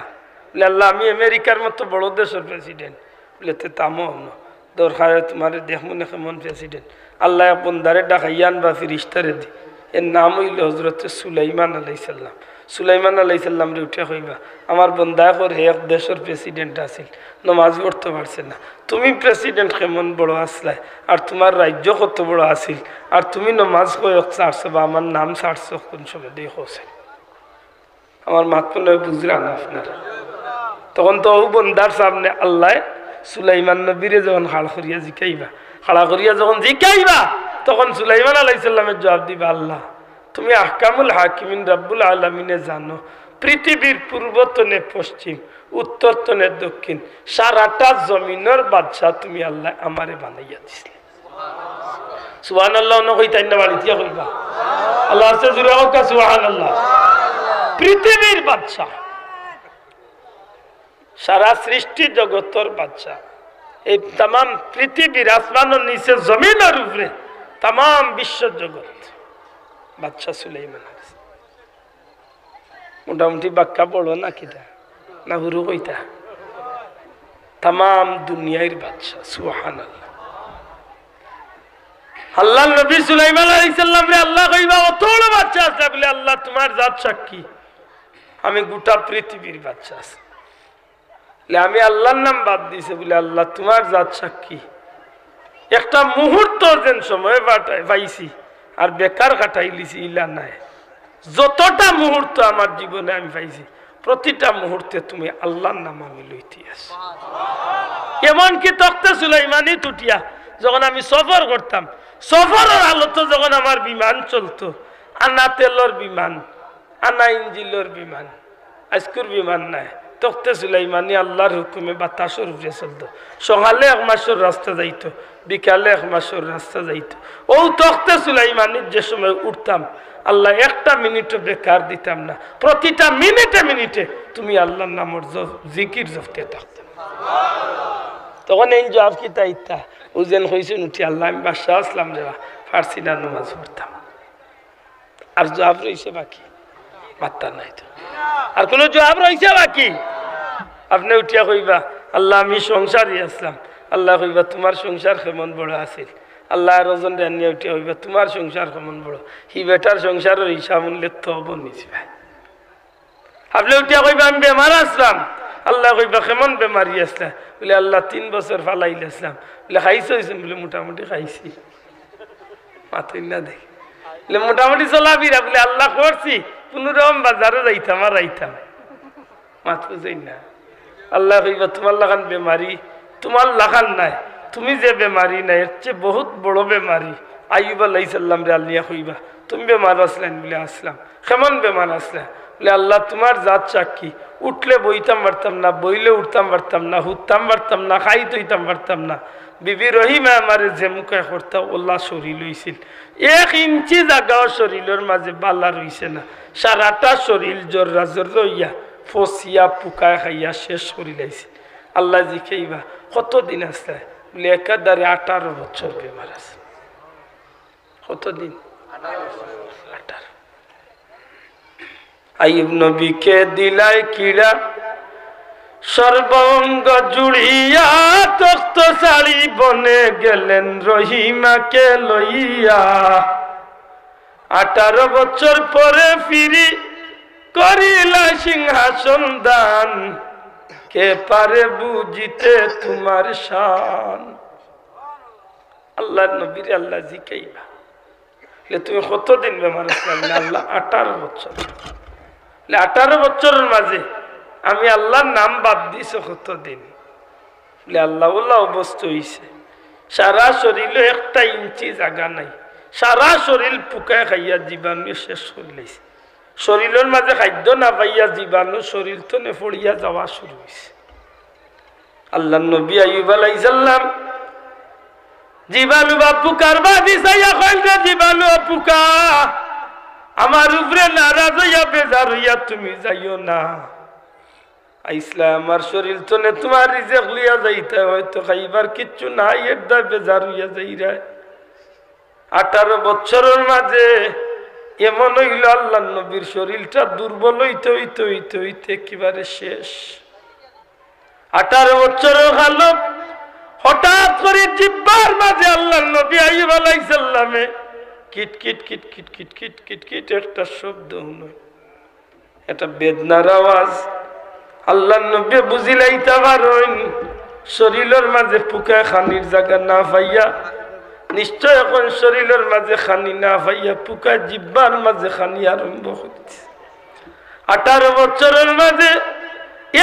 বলে আল্লাহ আমি আমেরিকার মতো বড় দেশের প্রেসিডেন্ট, বলে তো তামো দরকার তোমার দেখমু না কেমন প্রেসিডেন্ট। আল্লাহ বন্দারে ডাকাইয়ান বা ফিরিস্তারে দি, এর নাম হইল হজরত সুলাইমান আলাইসাল্লাম। সুলাইমান আলাইসাল্লাম রে উঠে কইবা আমার বন্দা করে এক দেশের প্রেসিডেন্ট আছিল, নমাজ পড়তে পারছে না, তুমি প্রেসিডেন্ট কেমন বড় আসলাই, আর তোমার রাজ্য কত বড় আছিল, আর তুমি নমাজ কয়েক ছাড়ছো বা আমার নাম ছাড়ছো কোন সময় দিয়ে হোসে। আমার মাতপনে বুঝলা না আপনারা। তখন তো ও বন্দার সামনে আল্লাহ সুলাইমান নবীরে যখন খাড়া করিয়া জিকাইবা, খাড়া করিয়া যখন জিকাইবা, তখন সুলাইমান আলাইসাল্লামের জবাব দিবা আল্লাহ তুমি আহকামুল হাকিমিন রাব্বুল আলামিনে জানো, পৃথিবীর পূর্বতনে পশ্চিম, উত্তরতনে দক্ষিণ, সারাটা জমিনের বাদশাহ তুমি আল্লাহ আমারে বানাইয়া দিছিলে। সুবহানাল্লাহ কইতাই না বাড়িতে কইবা আল্লাহ আছে জুড়ে হোক সুবহানাল্লাহ। পৃথিবীর বাদশাহ, সারা সৃষ্টি জগতের বাদশাহ, এই তাম পৃথিবীর আসমানের নিচে জমিনের উপরে তাম বিশ্ব জগৎ বাদশাহ সুলাইমান। মোটামুটি বাক্কা বড় না কিতা না হুরু কইতা, তাম দুনিয়ার বাদশাহ সুবহানাল্লাহ। আল্লাহ নবী সুলাইমান আলাইহিস সালাম রে আল্লাহ কইবা অত বড় বাদশা আছে, বলে আল্লাহ তোমার জাত সাক্ষী আমি গোটা পৃথিবীর বাদশা আছে। আমি আল্লাহর নাম বাদ দিছে, বলে আল্লাহ তোমার জাত সাক্ষী একটা মুহূর্ত যেন সময় পাইছি আর বেকার কাটাই লিছি ইলা নাই। যতটা মুহূর্ত আমার জীবনে আমি পাইছি প্রতিটা মুহূর্তে তুমি আল্লাহর নাম আমি লইতে আছি। এমনকি তখতে সুলাইমানি টুটিয়া যখন আমি সফর করতাম, সফরের হালতে যখন আমার বিমান চলতো, আনা তেলর বিমান, আনা ইঞ্জিলের বিমান, আজকুর বিমান নাই, তখতে সুলাইমানি আল্লাহর হুকুমে বাতাসের উপরে চলতো। সকালে 1 মাসের রাস্তা যাইতো, বিকালে 1 মাসের রাস্তা যাইতো। ও তখতে সুলাইমানির যে সময় উঠতাম আল্লাহ একটা মিনিটও বেকার দিতাম না, প্রতিটা মিনিটে মিনিটে তুমি আল্লাহর নামের জিকির জপতে থাকতাম। তখন এই জবাব কি তাইতা ও যেন হয়েছেন উঠি আল্লাহ আমি বাদশাহ আসলাম রে ফার্সি না নামাজ পড়তাম। আর জবাব রয়েছে বাকি বার্তা নাই তো, আর কোনো জবাব রয়েছে বাকি? আপনি উঠিয়া কইবা আল্লাহ আমি সংসারই আসলাম, আল্লাহ কইবা তোমার সংসার কেমন বড় আছিল, আল্লাহ রজন রানিয়া উঠিয়া কইবা তোমার সংসার কেমন বড়, হি বেটার সংসারের হিসাব উনলে তো হব নিছি ভাই। আপনি উঠিয়া কইবা আমি বেমার আসলাম, আল্লাহ কইবা কেমন বেমারি আসলাম, বলে আল্লাহ 3 বছর ফালাইলে আসলাম, বলে খাইছ হয়েছে, বলে মোটামুটি খাইছি, মাথুই না দেখি, বলে মোটামুটি চলাবিরা, বলে আল্লাহ করছি 15 বাজারে যাইতাম আর রাইতাম, মাথ বুঝাই না। আল্লাহ কইবা তোমার লাগান বেমারি, তোমার লাগান নাই, তুমি যে বেমারি নাই এর চেয়ে বহুত বড় বেমারি। আইয়ুব আলাইহিস সালাম রে আল্লাহ কইবা তুমি বেমার আসলেন, বলে আসলাম, কেমন বেমার আসলে, বলে আল্লাহ তোমার জাত সাক্ষী উঠলে বইতাম পারতাম না, বইলে উঠতাম পারতাম না, হুতাম পারতাম না, খাইতে হইতাম পারতাম না, বিবি রহিমা আমার যে মুখে করতে ওল্লা শরীর হইছিল, 1 ইঞ্চি জায়গাও শরীরের মাঝে বালা রইছে না, সারাটা শরীর জর্রা জর্রা হইয়া ফসিয়া পুকায় খাইয়া শেষ করি লাইছে। আল্লাহ জি খেইবা কতদিন আসলে, বলে একাধারে 18 বছর বেমার আছে। কতদিন? 18। আইয়ুব নবীকে দিলাই কিড়া সর্বঙ্গ জুড়িয়া, তখ্ত শাড়ি বনে গেলেন রহিমাকে লইয়া, 18 বছর পরে ফিরি করিলা সিংহাসন দান, কে পারে বুঝিতে তোমার শান। আল্লাহর নবীর আল্লাহ জিকাইবা তুমি কতদিন বেমার ছিলাম? আল্লাহ 18 বছর। 18 বছরের মাঝে আমি আল্লাহর নাম বাদ দিছি কতদিন? আল্লাহ উল্লাহ অবস্থা হইছে সারা শরীরে 1 ইঞ্চি জায়গা নাই, সারা শরীর পুকায় খাইয়া জীবাণু শেষ করে লাইছে। শরীরের মাঝে খাদ্য না পাইয়া জীবাণু শরীর তো পড়িয়া যাওয়া শুরু হয়েছে। আল্লাহ নবী আইয়ুব আলাইহিস সালাম জীবাণু বা পুকার বাদি চাইয়া কইল, জীবাণু পুকা আমার উপরে নারাজ হইয়া বেজার হইয়া তুমি যাইও না। আইসলা আমার শরীর তো নে তোমার রিজেক লিয়া যাইতে, হয়তো খাইবার কিচ্ছু নাই, এটা বেজার হইয়া যাইরা। 18 বছরের মাঝে এমন হইল আল্লাহ নবীর শরীরটা দুর্বল হইতে হইতে হইতে হইতে একেবারে শেষ। 18 বছরের হালত হঠাৎ করে জিহ্বার মাঝে আল্লাহ নবী আইয়ুব আলাইহিস সালামে কিট কিট কিট কিট কিট কিট কিট কিট একটা শব্দ হলো, এটা বেদনার আওয়াজ। আল্লাহ নবী বুঝিলাইতে পারেন শরীরের মাঝে পুকা খানির জায়গা না পাইয়া, নিশ্চয় এখন শরীরের মাঝে খানি না পাইয়া পুকা জিহ্বার মাঝে খানি আরম্ভ হচ্ছে। 18 বছরের মাঝে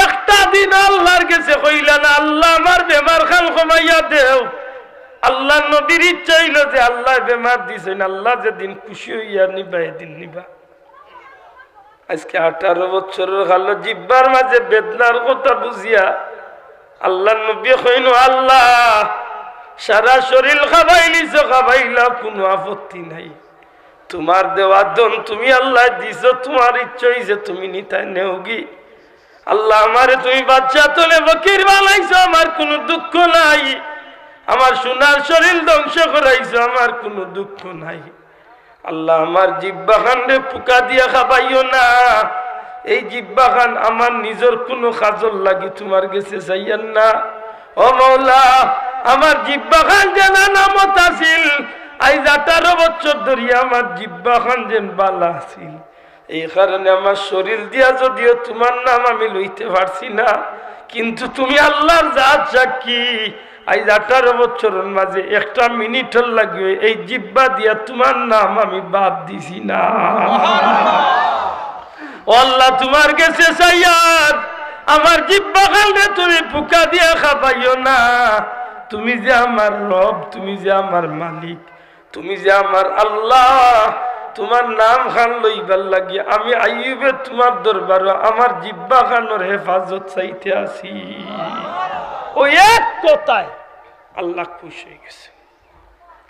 একটা দিন আল্লাহর কাছে কইলা না, আল্লাহ আমার বেমার খান কমাইয়া দেও। আল্লাহ নবীর ইচ্ছা হইল যে আল্লাহ বেমার দিছেন, আল্লাহ যেদিন খুশি হইয়া নিবা এদিন নিবা। আজকে 18 বছরের কাল জিহ্বার মাঝে বেদনার কথা বুঝিয়া আল্লাহ নবী কইল, আল্লাহ সারা শরীর খাবাইলিছ, খাবাইলা কোনো আপত্তি নাই, তোমার দেওয়া দন তুমি আল্লাহ দিছ, তোমার ইচ্ছা হইছে তুমি নিতাই নেওগি। আল্লাহ আমারে তুমি বাচ্চা তোলে ফকির বানাইছো, আমার কোনো দুঃখ নাই। আমার সোনার শরীর ধ্বংস করাইছো, আমার কোনো দুঃখ নাই। আল্লাহ আমার জিহ্বা খান রে পোকা দিয়া খাবাইও না। এই জিহ্বা খান আমার নিজের কোনো কাজল লাগি তোমার কাছে চাইয়েন না। ও মৌলা, আমার জিহ্বা খান যেন নামত আছিল, আজ 18 বছর ধরিয়া আমার জিহ্বা খান যেন বালা আছিল। এই কারণে আমার শরীর দিয়া যদিও তোমার নাম আমি লইতে পারছি না, কিন্তু তুমি আল্লাহর জাত সাক্ষী, আজ 18 বছরের মাঝে একটা মিনিটের লাগে এই জিহ্বা দিয়া তোমার নাম আমি বাদ দিছি না। ও আল্লাহ, তোমার কাছে চাইয়ার আমার জিহ্বা খানরে তুমি পোকা দিয়া খাবাইও না। তুমি যে আমার রব, তুমি যে আমার মালিক, তুমি যে আমার আল্লাহ, তোমার নাম খান লইবার লাগি আমি আইয়ুবে তোমার দরবার আমার জিহ্বা খানোর হেফাজত চাইতে আছি। ওই এক কথায় আল্লাহ খুশি হয়ে গেছে।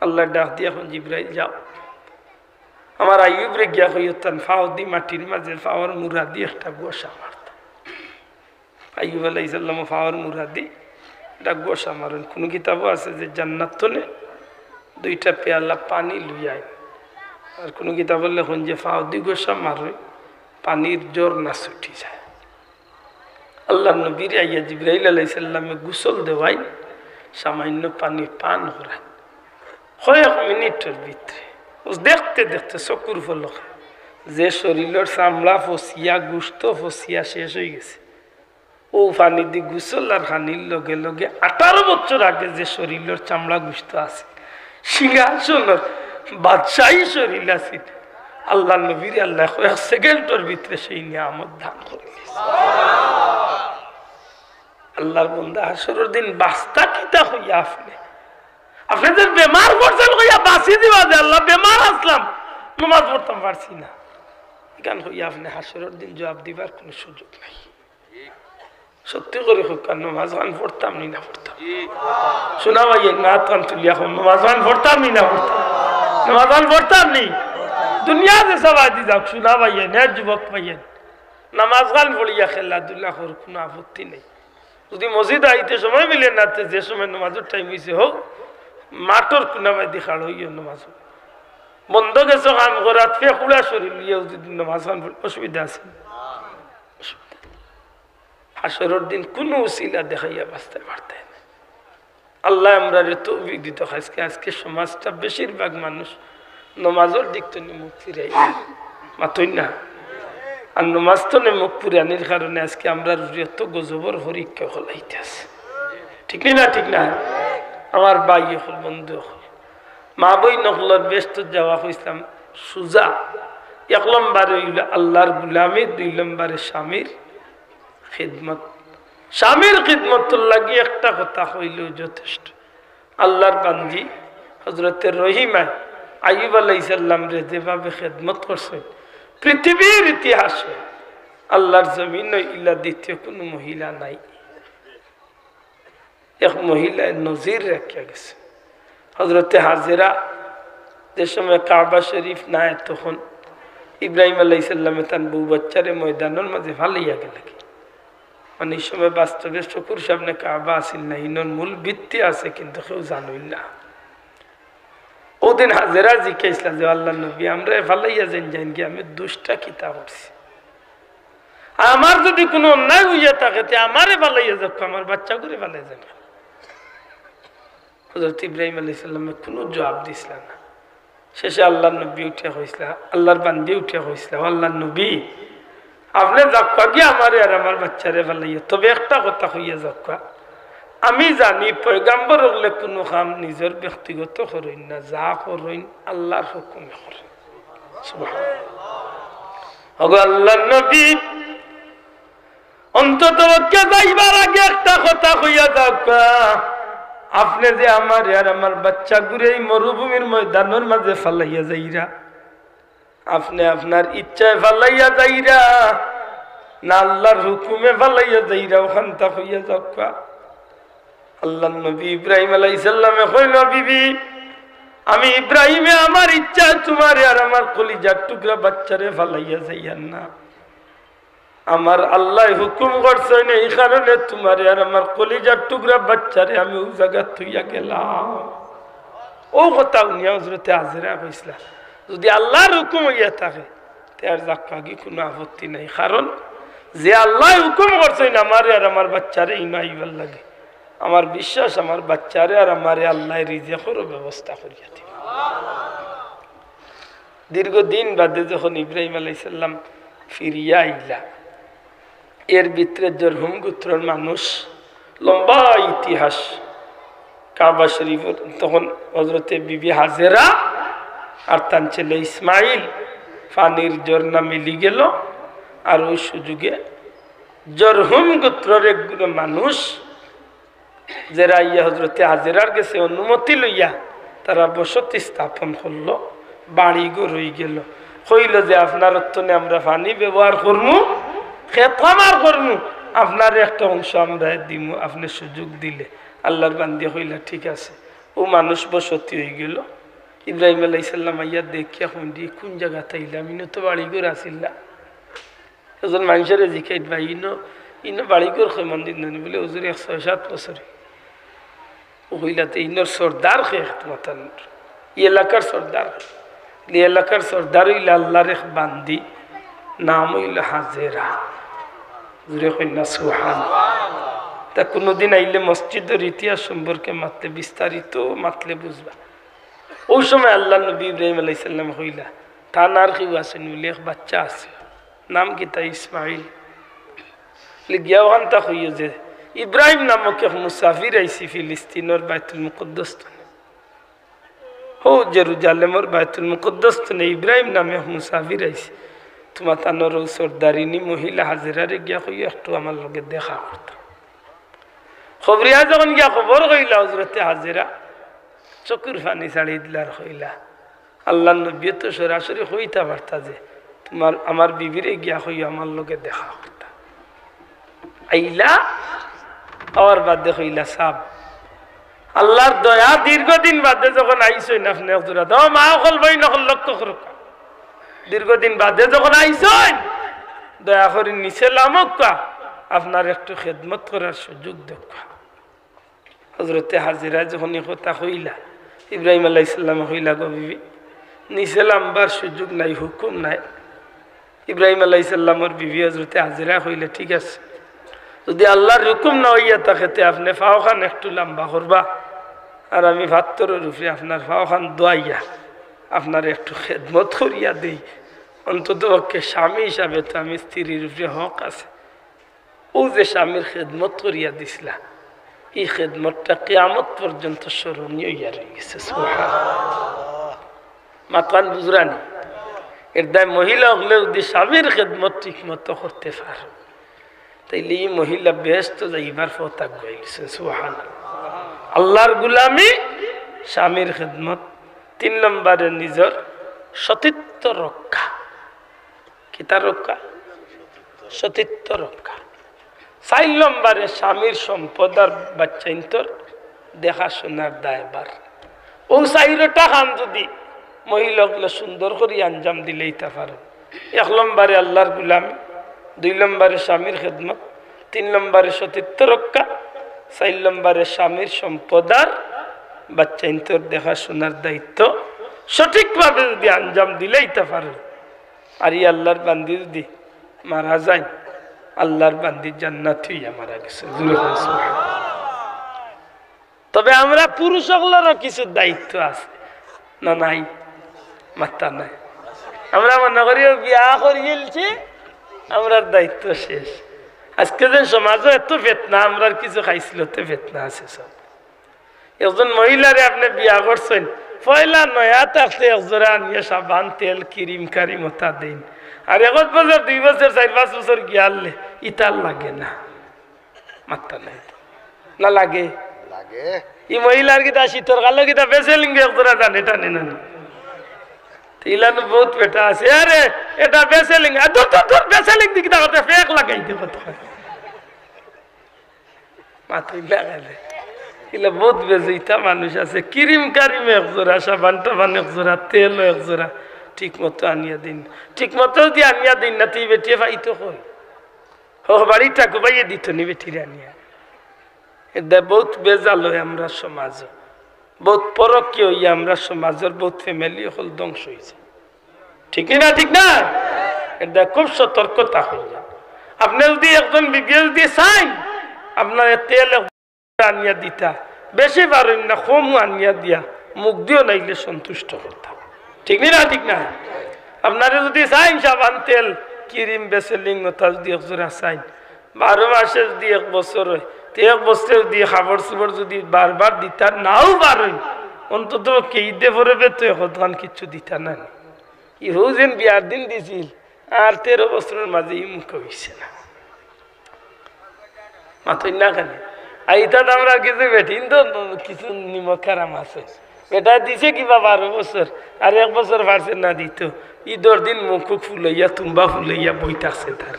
আল্লাহ ডাক দিয়ে এখন জিব্রাইল যাও, আমার আইয়ুবরে গিয়া কইতাম ফাও দি মাটির মাঝে ফাওয়ার মুরা দিয়ে একটা গোসা মারত। আইয়ুব আলাইহিস সালাম ফাওয়ার মুরা দি একটা গোসা মারেন। কোনো কিতাবও আছে যে জান্নাত তলে 2টা পেয়ালা পানি লুইয়ায়, আর কোনো কিতাবের লেখন যে ফাও দি গোসা মারে পানির জোর না ছুটি যায়। আল্লাহ নবীর আইয়া জিব্রাইল আলাইহিস সালামে গোসল দেওয়াই, সামান্য পানি পান করায়, কয়েক মিনিটের ভিতরে দেখতে দেখতে চকুর ফলক যে শরীরের চামড়া ফসিয়া গুস্ত ফসিয়া শেষ হয়ে গেছে। ও পানি দি গোসল আর খানির লগে লগে 18 বছর আগে যে শরীরের চামড়া গুস্ত আছে, সিংহাসনের বাদশাহী শরীর আছে, আল্লাহ নবীর আল্লাহ 1 সেকেন্ডের ভিতরে সেই নিয়ামত দান করে দিয়েছে। আল্লাহর বান্দা হাসরের দিন বাস্তা কিতা হইয়া আপনাদের বেমার পড়ছেন হইয়া বাঁচি দিবা যে আল্লাহ বেমার আসলাম নামাজ পড়তাম পারছি না, গান হইয়া আপনি হাসরের দিন জবাব দিবার কোনো সুযোগ নাই। সত্যি করে হোক নামাজ গান পড়তাম নি না পড়তাম, শোনা ভাই না গান তুলি এখন নামাজ গান পড়তাম নি না পড়তাম, নামাজ গান পড়তাম নি দুনিয়া যে সবাই দি যাক, শোনা ভাই না যুবক ভাইয়েন নামাজ গান পড়িয়া খেলাধুলা কর কোনো আপত্তি নেই। যদি মসজিদ আইতে সময় মিলে না, যে সময় নামাজের টাইম হয়েছে হোক মাঠর কোনাবাই দেখাল হইয়া নামাজ বন্ধ গেছে কাম করাত ফে খুলা শরীর লিয়ে যদি নামাজ গান অসুবিধা আছে। হাসরের দিন কোনো উসিলা দেখাইয়া বাঁচতে পারতেন। আল্লাহ আমরা তৌফিক দিত। আজকে সমাজটা বেশিরভাগ মানুষ নমাজের দিক তো মুখ ফিরাই মাতই না, আর নমাজ তো মুখ পুরানির কারণে আজকে আমরা এত গজবর পরীক্ষা হলাইতে আছে। ঠিক না? ঠিক না? আমার ভাই হল, বন্ধু হল, মা বই নকলর ব্যস্ত যাওয়া হইলাম সুজা। 1 নম্বরে হইল আল্লাহর গুলামি, 2 নম্বরে স্বামীর খিদমত। স্বামীর খিদমত লাগি একটা কথা হইলেও যথেষ্ট। আল্লাহর বান্দি হযরতে রহিমা আইয়ুব আলাইহিস সালাম রে যেভাবে খিদমত করছেন, পৃথিবীর ইতিহাসে আল্লাহর জমিনে ইলা দ্বিতীয় কোনো মহিলা নাই। এক মহিলা নজির রেখে গেছে। হযরতে হাজেরা যে সময় কাবা শরীফ নাই, তখন ইব্রাহিম আলাইহিস সালামে তার বউ বাচ্চারে ময়দানের মাঝে ফালাইয়া গেল। মানে এই সময় বাস্তবে চকুর সামনে কাবা আসিল না, ইনর মূল ভিত্তি আছে কিন্তু কেউ জানইল না। ওদিন হাজেরা জিজ্ঞাসা যে আল্লাহ নবী, আমরা ফালাইয়া যাই কি আমি দুষ্টা কিতা করছি? আমার যদি কোনো অন্যায় হইয়া থাকে তে আমারে ফালাইয়া যাক, আমার বাচ্চা করে ফালাই যান। হযরত ইব্রাহিম আলাইহিস সালামে কোনো জবাব দিছিল না। শেষে আল্লাহ নবী উঠে হয়েছিল, আল্লাহর বান্দি উঠে হয়েছিল, আল্লাহ নবী আপনি যাক্কা গিয়ে আমারে আর আমার বাচ্চারে ফালাইয়া, তবে একটা কথা হইয়া যাক্কা, আমি জানি পয়গাম্বর হলে কোনো কাম নিজের ব্যক্তিগত করেন না, যা করেন আল্লাহর হুকুমে করেন। আল্লাহ নবী অন্তত যাইবার আগে একটা কথা হইয়া যাক্কা, আপনি যে আমার আর আমার বাচ্চা গুরে এই মরুভূমির ময়দানের মাঝে ফালাইয়া যাইরা, আপনি আপনার ইচ্ছায় ফালাইয়া যাইরা না আল্লাহর হুকুমে ফালাইয়া যাইরা, ওখান তা হইয়া যাক্কা। আল্লাহ নবী ইব্রাহিম আলাইহিস সালামে কইল, বিবি আমি ইব্রাহিমে আমার ইচ্ছা তোমারে আর আমার কলিজার টুকরা বাচ্চারে ফালাইয়া যাইয়ান না, আমার আল্লাহ হুকুম করছেন, এই কারণে তোমারে আর আমার কলিজার টুকরা বাচ্চারে আমি ও জায়গা থইয়া গেলাম। ও কথা উনি হযরতে হাজেরা কইছিল, যদি আল্লাহর হুকুম হইয়া থাকে তার যাক্কাগি কোনো আপত্তি নাই, কারণ যে আল্লাহ হুকুম করছেন আমারে আর আমার বাচ্চারে ইমাইবার লাগে, আমার বিশ্বাস আমার বাচ্চারে আর আমারে আল্লাহ রিজিকের ব্যবস্থা করিয়া দিবে। দীর্ঘদিন বাদে যখন ইব্রাহিম আলাইহিস সালাম ফিরিয়া আইলা, এর ভিতরে জরহুম গোত্রের মানুষ, লম্বা ইতিহাস। কাবা শরীফ তখন হযরতে বিবি হাজেরা আর তার ছেলে ইসমাইল পানির ঝর্ণা মিলি গেল, আর ওই সুযোগে জরহুম গোত্রের একগুলো মানুষ যারা ইয়া হযরতে হাজেরার কাছে অনুমতি লইয়া তারা বসতি স্থাপন করলো, বাড়ি ঘর হয়ে গেল। কইল যে আপনার অত্যনে আমরা পানি ব্যবহার করবো, খেত আমার করবো, আপনার একটা অংশ আমরা দিব, আপনি সুযোগ দিলে। আল্লাহর বান্দি হইলা ঠিক আছে। ও মানুষ বসতি হয়ে গেল। ইব্রাহিম আলাইহিস সালাম আইয়া দেখিয়া শুনি কোন জায়গা তাইলাম, ইনো তো বাড়ি ঘর আসিল না। এজন মানুষের জিকাইত ভাই ইনো বাড়ি ঘর কেমন দিন বলে হুজুর 107 বছরে। ও হইলাতে ইনোর সর্দার খেত মাতান, ই এলাকার সর্দার, ই এলাকার সর্দার হইলা আল্লাহর এক বান্দি, নাম হইল হাজেরা। জুড়ে কন্যা সুবহানাল্লাহ। তা কোনোদিন আইলে মসজিদের ইতিহাস সম্পর্কে মাতলে বিস্তারিত মাতলে বুঝবা। ওই সময় আল্লাহ নবী ইব্রাহিম আলাইহিস সালাম হইলা তানার কেউ আছেন বলে এক বাচ্চা আছে, নাম কি তা ইসমাইল। গিয়া ওখান তা হইয়া যে ইব্রাহিম নামক এক মুসাফির আইসি ফিলিস্তিনের বাইতুল মুকদ্দাস, ও জেরুজালেমের বাইতুল মুকদ্দাস ইব্রাহিম নামে এক মুসাফির আইসি। তোমার তানোর সর্দারিনী মহিলা হাজেরারে গিয়া কইয়া একটু আমার লগে দেখা করতাম। খবরিয়া যখন গিয়া খবর কইলা হযরতে হাজেরা চকুর পানি ছাড়ি দিলার কইলা, আল্লাহ নবী তো সরাসরি কইতা পারতা যে তোমার আমার বিবিরে গিয়া কইয়া আমার লগে দেখা করতা। আইলা আর বাদে কইলা সাব আল্লাহর দয়া, দীর্ঘদিন বাদে যখন আইসই না আপনি হযরত ও মা কল বই নকল লক্ষ্য করুক, দীর্ঘদিন বাদে যখন আইসেন দয়া করে নিচে লামকা আপনার একটু খেদমত করার সুযোগ দেখা। হযরতে হাজেরা যখন কথা কইলা, ইব্রাহিম আলাইহিস সালাম কইলা গো বিবি নিচে লামবার সুযোগ নাই, হুকুম নাই। ইব্রাহিম আলাইহিস সালামের বিবি হযরতে হাজেরা কইলা ঠিক আছে, যদি আল্লাহর হুকুম না হইয়া থাকে আপনি ফাওখান একটু লম্বা করবা, আর আমি ভাত্তরের উপরে আপনার ফাওখান দোয়াইয়া আপনার একটু খেদমত করিয়া দেই, অন্তত ওকে স্বামী হিসাবে তো আমি স্ত্রীর উপরে হক আছে। ও যে স্বামীর খেদমত করিয়া দিছিলা, এই খেদমতটা কিয়ামত পর্যন্ত স্মরণীয় ইয়া রয়ে গেছে। মাতান বুঝরানি এর দায় মহিলা হলে যদি স্বামীর খেদমত ঠিক মতো করতে পারে তাইলে এই মহিলা ব্যস্ত যাইবার ফতাক গেছে। সুবহানাল্লাহ। আল্লাহর গুলামি, স্বামীর খেদমত। 3 নম্বরে নিজের সতীত্ব রক্ষা। কিতা রক্ষা? সতীত্ব রক্ষা। 4 নম্বরে স্বামীর সম্পদ আর বাচ্চাইন্তর দেখাশোনার দায়ভার। ও 4টা কাম যদি মহিলাগুলো সুন্দর করে আঞ্জাম দিলেই তা পারে। 1 নম্বরে আল্লাহর গুলামি, 2 নম্বরে স্বামীর খেদমত, 3 নম্বরে সতীত্ব রক্ষা, 4 নম্বরে স্বামীর সম্পদ আর বাচ্চাইন্তর দেখাশোনার দায়িত্ব সঠিকভাবে যদি আঞ্জাম দিলেই তা পারে। আর এই আল্লাহর বান্দি যদি মারা যায়, আল্লাহর বান্দি জান্নাত হইয়া মারা গেছে। তবে আমরা পুরুষগুলোরও কিছু দায়িত্ব আছে না? নাই? মাত্রা নাই। আমরা মনে করি বিয়া করিয়েছি, আমরার দায়িত্ব শেষ। আজকে যে সমাজও এত ফেতনা, আমরা কিছু খাইছিল তো ফেতনা আছে সব। একজন মহিলারে আপনি বিয়া করছেন, পয়লা নয়া থাকতে একজোড়া আনিয়ে সাবান তেল ক্রিম কারিম ওটা দিন, আর 1 বছর 2 বছর 4-5 বছর গিয়ালে ইতার লাগে না? মাত্রা নাই না? লাগে লাগে। এই মহিলার গীতা শীতর কালো গীতা বেছে লিঙ্গে একজোড়া জানে টানে না ইলানো বহুত বেটা আছে। আরে এটা বেছে লিঙ্গ, দূর বেছে লিঙ্গ দিকে তাকাতে ফেক লাগাই দিব তো মাথায় লাগালে। এগুলো বহুত বেজিতা মানুষ আছে। ক্রিম কারিম একজোড়া, সাবান টাবান একজোড়া, তেল একজোড়া ঠিক মতো আনিয়া দিন। ঠিক মতো যদি আনিয়া দিন না তুই বেটিয়ে পাইতো কই বাড়িটা কুবাইয়ে দিত নি বেটিরে আনিয়া। এটা বহুত বেজাল হয় আমরা সমাজ, বহুত পরকীয় হইয়া আমরা সমাজের বহুত ফ্যামিলি হল ধ্বংস হয়েছে। ঠিক না? ঠিক না? এটা খুব সতর্কতা হইয়া। আপনি যদি একজন বিজ্ঞ যদি চাই আপনার তেল আনিয়া দিতা, বেশি পারেন না কম আনিয়া দিয়া মুখ দিও নাইলে সন্তুষ্ট করতাম। ঠিক না? ঠিক না? আপনারা যদি চাইন সাবান তেল ক্রিম বেসেলিং ওটা যদি একজোড়া চাইন, 12 মাসে যদি 1 বছর হয়, 1 বছরে যদি খাবার চুবর যদি বারবার দিতা নাও পারেন, অন্তত কেইদে পড়বে তো এখন কিছু দিতা না। ইহু যেন বিয়ার দিন দিছিল আর 13 বছরের মাঝে ই মুখ হইছে না। মাথই না কেন আইতাত আমরা কিছু বেঠিন তো কিছু নিমক খারাম আছে। বেটা দিছে কিবা 12 বছর আর 1 বছর পারছে না দিত। ঈদর দিন মুখ ফুলাইয়া তুম্বা ফুলাইয়া বইতাছে তার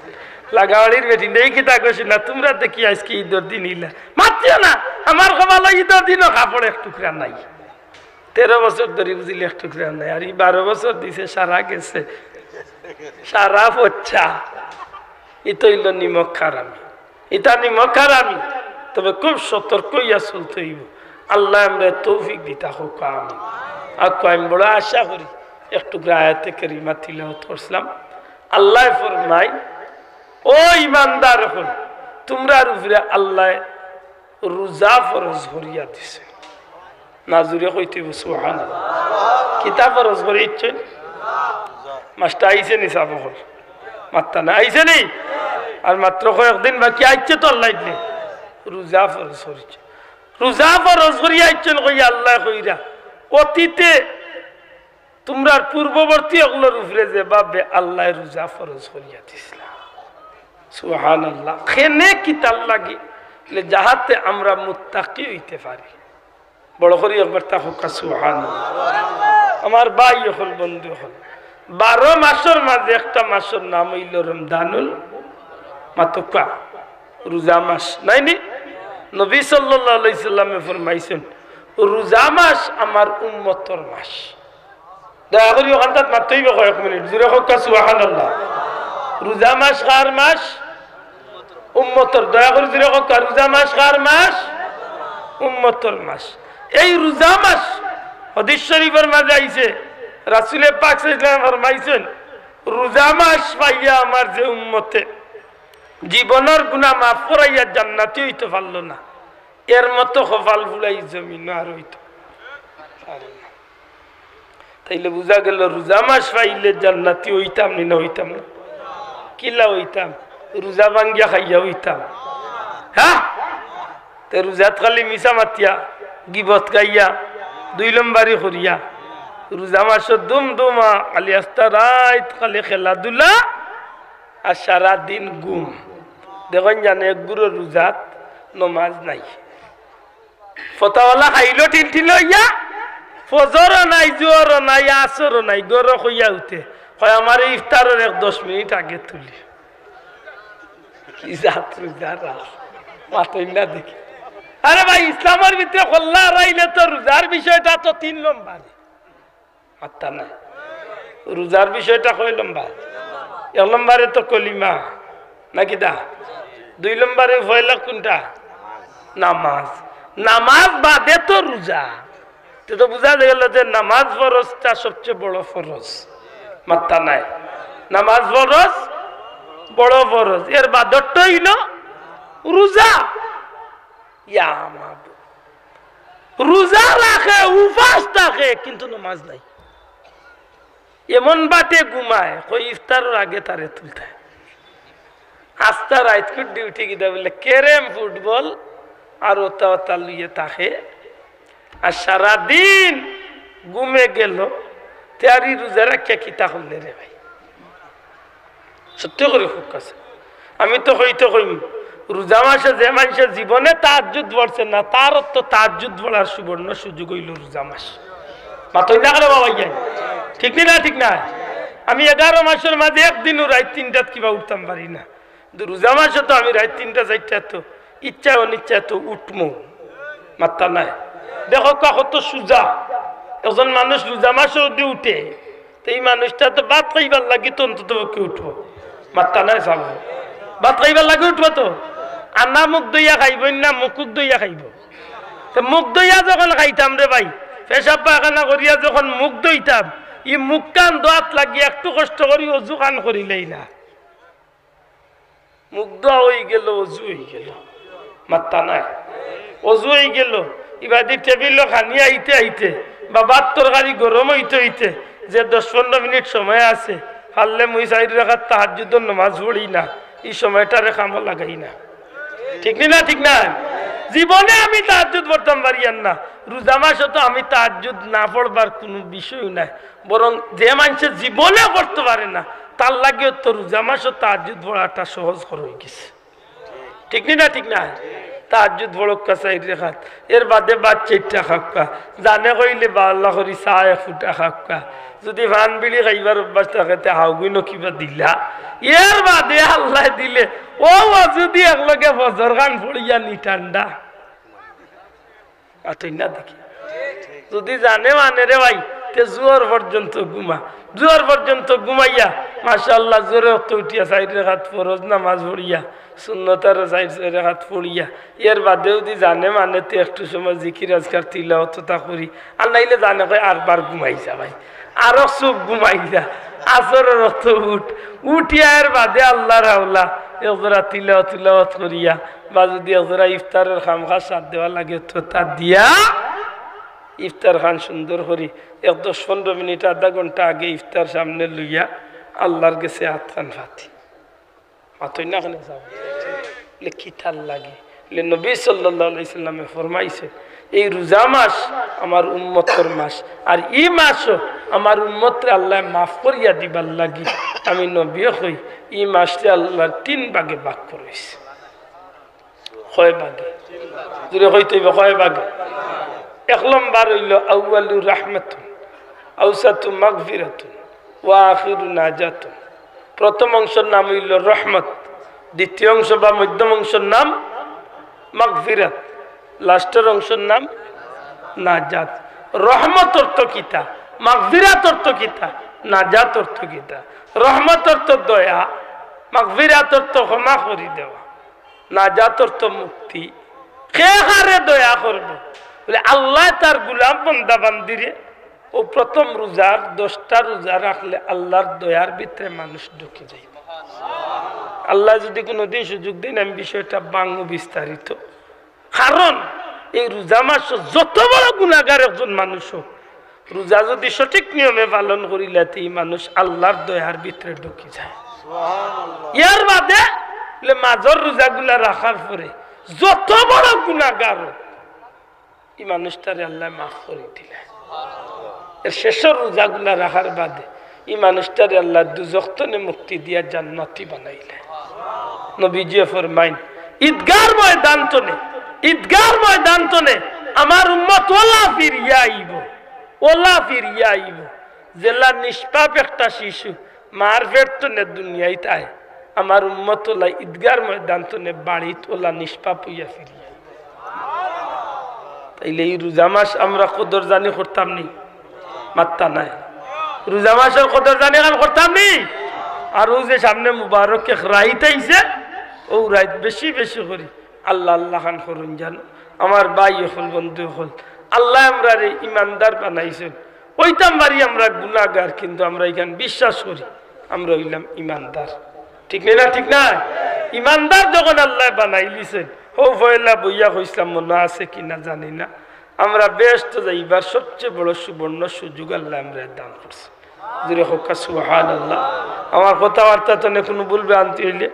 লাগাওয়াড়ির বেটি নেই কি তা কইছি না তোমরা দেখি আজকে ঈদর দিন ইলা মাতিও না। আমার কপালে ঈদর দিনও কাপড় 1 টুকরা নাই। 13 বছর ধরে বুঝিলে 1 টুকরা নাই। আর 12 বছর দিছে, সারা গেছে, সারা পচ্ছা। এটা হইল নিমক খারামি। এটা নিমক খারামি। তবে খুব সতর্ক হইয়া চলতে হইব। আল্লাহ আমরা তৌফিক দিতা হোক। আমি আমি বড় আশা করি একটু আয়াতে কারিমা তিলাওয়াত করছিলাম। আল্লাহ ফরমায়, ও ইমানদার হল তোমরার উপরে আল্লাহ রোজা ফরজ করিয়া দিছে। নাজুরে কইতে সুবহানাল্লাহ। কিতাব ফরজ করে ইচ্ছে মাস্টার আইছে নি সাব হল মাত্তা না আইছে নি আর মাত্র কয়েকদিন বাকি আইছে তো আল্লাহ দিলে রোজা ফরজ করিছে। রোজা ফরজ করিয়া ইচ্ছেন কইয়া আল্লাহ কইরা অতীতে তোমরার পূর্ববর্তী ওগুলোর উপরে যে ভাবে আল্লাহ রোজা ফরজ করিয়া দিছিল। সুবহানাল্লাহ। খেনে কিতাল লাগি যাহাতে আমরা মুত্তাকি হইতে পারি। বড় করে একবার তা হোক সুবহানাল্লাহ। আমার ভাই হল বন্ধু হল 12 মাসের মাঝে একটা মাসের নাম হইল রমজানুল মাতকা, রোজা মাস। নাইনি নবী সাল্লাল্লাহু আলাইহি সাল্লামে ফরমাইছেন রোজা মাস আমার উম্মতর মাস। দয়া করি ওখানটা মাত্রইব কয়েক মিনিট জুড়ে হোক সুবহানাল্লাহ। রোজা মাস কার মাস? উম্মতর। দয়া করে জুড়ে হোক রোজা মাস কার মাস? উম্মতর মাস। এই রোজা মাস হাদিস শরীফের মাঝে আইছে রাসূল পাক সাল্লাল্লাহু আলাইহি ওয়াসাল্লাম ফরমাইছেন রোজা মাস পাইয়া আমার যে উম্মতে জীবনের গুনাহ মাফ করাইয়া জান্নাতি হইতে পারল না, এর মতো কপাল ফুলাই জমিন আর হইতো। তাইলে বুঝা গেল রোজা মাস পাইলে জান্নাতি হইতাম নি না হইতাম না কিলা হইতাম রোজা ভাঙ্গিয়া খাইয়া হইতাম হ্যাঁ তে রোজাত খালি মিশা মাতিয়া গিবত গাইয়া 2 নম্বরই করিয়া রোজা মাস দুমদুমা খালি আস্তা রাত খালি খেলাধুলা আর সারাদিন ঘুম দেখুন জানে এক গুরু রোজাত নমাজ নাই ফতাওয়ালা খাইলো টিল হইয়া ফজরও নাই জোরও নাই আসরও নাই গর হইয়া উঠে হয় আমার ইফতারের 10 মিনিট আগে তুলি কি জাত রোজা মাতই না দেখি আরে ভাই ইসলামের ভিতরে খোল্লা রাইলে তো রোজার বিষয়টা তো 3 নম্বর মাত্তা না রোজার বিষয়টা কয় নম্বর 1 নম্বরে তো কলিমা নাকি দা 2 নম্বরে পয়লা কোনটা নামাজ নামাজ বাদে তো রোজা তো বুঝা গেল যে নামাজ ফরজটা সবচেয়ে বড় ফরজ মাত্তা নাই নামাজ ফরজ বড় ফরজ এর বাদরটা হইল রোজা ইয়া মাবু রোজা রাখে উপবাস থাকে কিন্তু নামাজ নাই এমন বাটে ঘুমায় কই ইফতারের আগে তারে তুলতে আস্তা রাত করে ডিউটি গিয়ে বলে ক্যারেম ফুটবল আর ওটা লুইয়ে থাকে আর সারাদিন ঘুমে গেল তেয়ারি রোজা রাখিয়া কিতা করলে রে ভাই সত্য করে খুব কাছে আমি তো হইতে কইম রোজা মাসে যে মানুষের জীবনে তাহাজ্জুদ পড়ছে না তার তো তাহাজ্জুদ পড়ার সুবর্ণ সুযোগ হইল রোজা মাস মাতই না করে বাবা যাই ঠিক না ঠিক না আমি 11 মাসের মাঝে একদিনও রাত 3টাত কিবা উঠতাম পারি না কিন্তু রোজা মাসে তো আমি রাত 3টা 4টা তো ইচ্ছা অনিচ্ছা তো উঠমো মাত্তা নাই দেখো কত সুজা একজন মানুষ রোজা মাসে যদি উঠে তো এই মানুষটা তো ভাত খাইবার লাগি তো অন্তত কি উঠবো মাত্তা নাই চাব ভাত খাইবার লাগে উঠবো তো আর না মুখ দইয়া খাইব না মুখ দইয়া খাইব তো মুখ দইয়া যখন খাইতাম রে ভাই পেশাব পায়খানা করিয়া যখন মুখ দইতাম ই মুখ কান দোয়াত লাগি একটু কষ্ট করি অজু কান করিলেই না মুখ দোয়া হয়ে গেল অজু হয়ে গেল মাত্তা নাই অজু হয়ে গেল ইবাদি টেবিল খানি আইতে আইতে বা ভাত তরকারি গরম হইতে হইতে যে 10-15 মিনিট সময় আছে পারলে মুই 4 রাকাত তাহাজ্জুদের নামাজ পড়ি না এই সময়টারে কামে লাগাই না ঠিক না ঠিক না জীবনে আমি তাহাজ্জুদ পড়তাম পারিয়ান না রোজা মাসে তো আমি তাহাজ্জুদ না পড়বার কোনো বিষয় নাই বরং যে মানুষের জীবনে পড়তে পারে না তার লাগে তো রোজা মাসে তাহাজ্জুদ পড়াটা সহজ হয়ে গেছে ঠিক না ঠিক না তাহাজ্জুদ পড়ক কা 4 রাকাত এর বাদে বাদ 4টা খাক্কা জানে কইলে বা আল্লাহ করি চা 1 ফুটা খাক্কা যদি ভান বিড়ি খাইবার অভ্যাস থাকে তে হাউগুইনো কিবা দিলা এর বাদে আল্লাহ দিলে ও যদি একলগে ফজর খান পড়িয়া নি ঠান্ডা আতই না দেখি যদি জানে মানে রে ভাই তে জোর পর্যন্ত ঘুমা জোর পর্যন্ত ঘুমাইয়া মাশাআল্লাহ জোরে তো উঠিয়া 4 রাকাত ফরজ নামাজ পড়িয়া সুন্নতার 4 রাকাত পড়িয়া এর বাদে যদি জানে মানে তে একটু সময় জিকির আজকার তিলাওয়াত তা করি আর নাইলে জানে কই আরবার ঘুমাইছা ভাই আরো সুপ ঘুমাইছা আসরের রক্ত উঠিয়া এর বাদে আল্লাহর হাওলা এজরা তিলাওয়াত করিয়া বা যদি এজরা ইফতারের খামখা সাথ দেওয়া লাগে তো তা দিয়া ইফতার খান সুন্দর করি 10-15 মিনিট আধা ঘন্টা আগে ইফতার সামনে লইয়া আল্লাহর কাছে হাত খান ফাতি মাতই না খানে যাও কি তার লাগে নবী সাল্লাল্লাহু আলাইহি সাল্লামে ফরমাইছে এই রোজা মাস আমার উম্মতের মাস আর এই মাসও আমার উম্মতরে আল্লাহ মাফ করিয়া দিবার লাগি আমি নবী কই এই মাসে আল্লাহ 3 ভাগে ভাগ করেছে কয় ভাগে যদি হইতে কয় ভাগে 1 নম্বর হইল আউয়ালু রাহমাতুন আওসাতু মাগফিরাতুন ওয়া আখিরু নাজাতুন প্রথম অংশের নাম হইল রহমত দ্বিতীয় অংশ বা মধ্যম অংশের নাম মাগফিরাত লাস্টের অংশের নাম নাজাত রহমত অর্থ কিতা মাগফিরাত অর্থ কিতা নাজাত অর্থ কিতা রহমত অর্থ দয়া মাগফিরাত অর্থ ক্ষমা করে দেওয়া নাজাত অর্থ মুক্তি কে হারে দয়া করব বলে আল্লাহ তার গোলাম বান্দা বান্দিরে ও প্রথম রোজার 10টা রোজা রাখলে আল্লাহর দয়ার ভিতরে মানুষ ঢুকে যাইবে আল্লাহ যদি কোনোদিন সুযোগ দেন আমি বিষয়টা বাংলা বিস্তারিত কারণ এই রোজা মাস যত বড় গুনাহগার একজন মানুষ রোজা যদি সঠিক নিয়মে পালন করিলে এই মানুষ আল্লাহর দয়ার ভিতরে ঢুকি যায়। ইয়ার বাদে মাঝর রোজাগুলা রাখার পরে যত বড় গুনাহগার এই মানুষটারে আল্লাহ মাফ করে দিলে। এর শেষের রোজাগুলা রাখার বাদে এই মানুষটারে আল্লাহ দুজখ থেকে মুক্তি দিয়া জান্নাতি বানাইলে। নবীজি ফরমাইন ঈদগার ময়দান তনে আমার উম্মত ওলা ফিরিয়া আইব জেলা নিষ্পাপ একটা শিশু মার পেট তনে দুনিয়ায় তাই আমার উম্মত ওলা ঈদগার ময়দান তনে বাড়িত ওলা নিষ্পাপ হইয়া ফিরিয়া। তাইলে এই রোজা মাস আমরা কদর জানি করতাম নি? মাত্তা নাই। রোজা মাসের কদর জানি করতাম নি? আর ও যে সামনে মুবারক রাইত আইছে ও রাইত বেশি বেশি করি আল্লাহ আল্লাহ খান করুন জানো। আমার ভাই হল বন্ধু হল আল্লাহ আমরা রে ইমানদার বানাইছেন। ওইটাম বাড়ি আমরা গুনাহগার, কিন্তু আমরা এখানে বিশ্বাস করি আমরা হইলাম ইমানদার। ঠিক নেই না? ঠিক না? ইমানদার যখন আল্লাহ বানাই লিছেন ও ভয়লা বইয়া হইসলাম মনে আছে কিনা জানি না, আমরা ব্যস্ত যাইবার সবচেয়ে বড় সুবর্ণ সুযোগ আল্লাহ আমরা দান করছি। জুড়ে হোক সুবহানাল্লাহ। আমার কথাবার্তা তো কোনো বলবে আনতে হইলে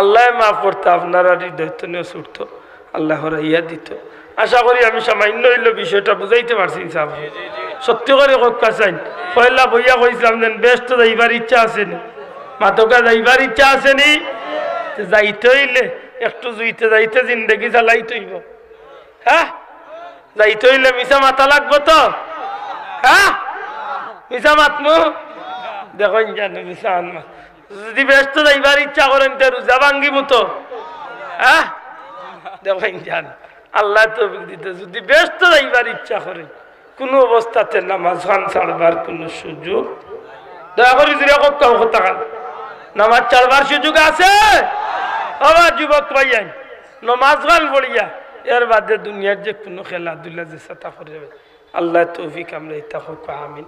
আল্লাহ মাফ করতো, আপনারা হৃদয় তো নিয়ে ছুটতো, আল্লাহ ইয়া দিত। আশা করি আমি সামান্য হইল বিষয়টা বুঝাইতে পারছি। সত্যি করে হোকা চাইন পয়লা বইয়া কইছিলাম যেন ব্যস্ত যাইবার ইচ্ছা আসেনি, মাতকা যাইবার ইচ্ছা আসেনি, যাইতে হইলে একটু জুইতে যাইতে জিন্দগি চালাইতে হইব। হ্যাঁ, যাইতে হইলে মিশা মাথা লাগবো তো। হ্যাঁ, মিশা মাতমু দেখুন জানো মিশা আনমা। যদি ব্যস্ত যাইবার ইচ্ছা করেন তো রোজা ভাঙ্গিব তো। হ্যাঁ, দেখেন জান আল্লাহ তো দিতে। যদি ব্যস্ত যাইবার ইচ্ছা করেন কোনো অবস্থাতে নামাজ খান ছাড়বার কোনো সুযোগ দয়া করে কথা খান নামাজ ছাড়বার সুযোগ আছে? আবার যুবক ভাইয়াই নামাজ খান পড়িয়া এর বাদে দুনিয়ার যে কোনো খেলাধুলা যে সাথা করে যাবে আল্লাহ তৌফিক আমরা এটা হোক আমিন।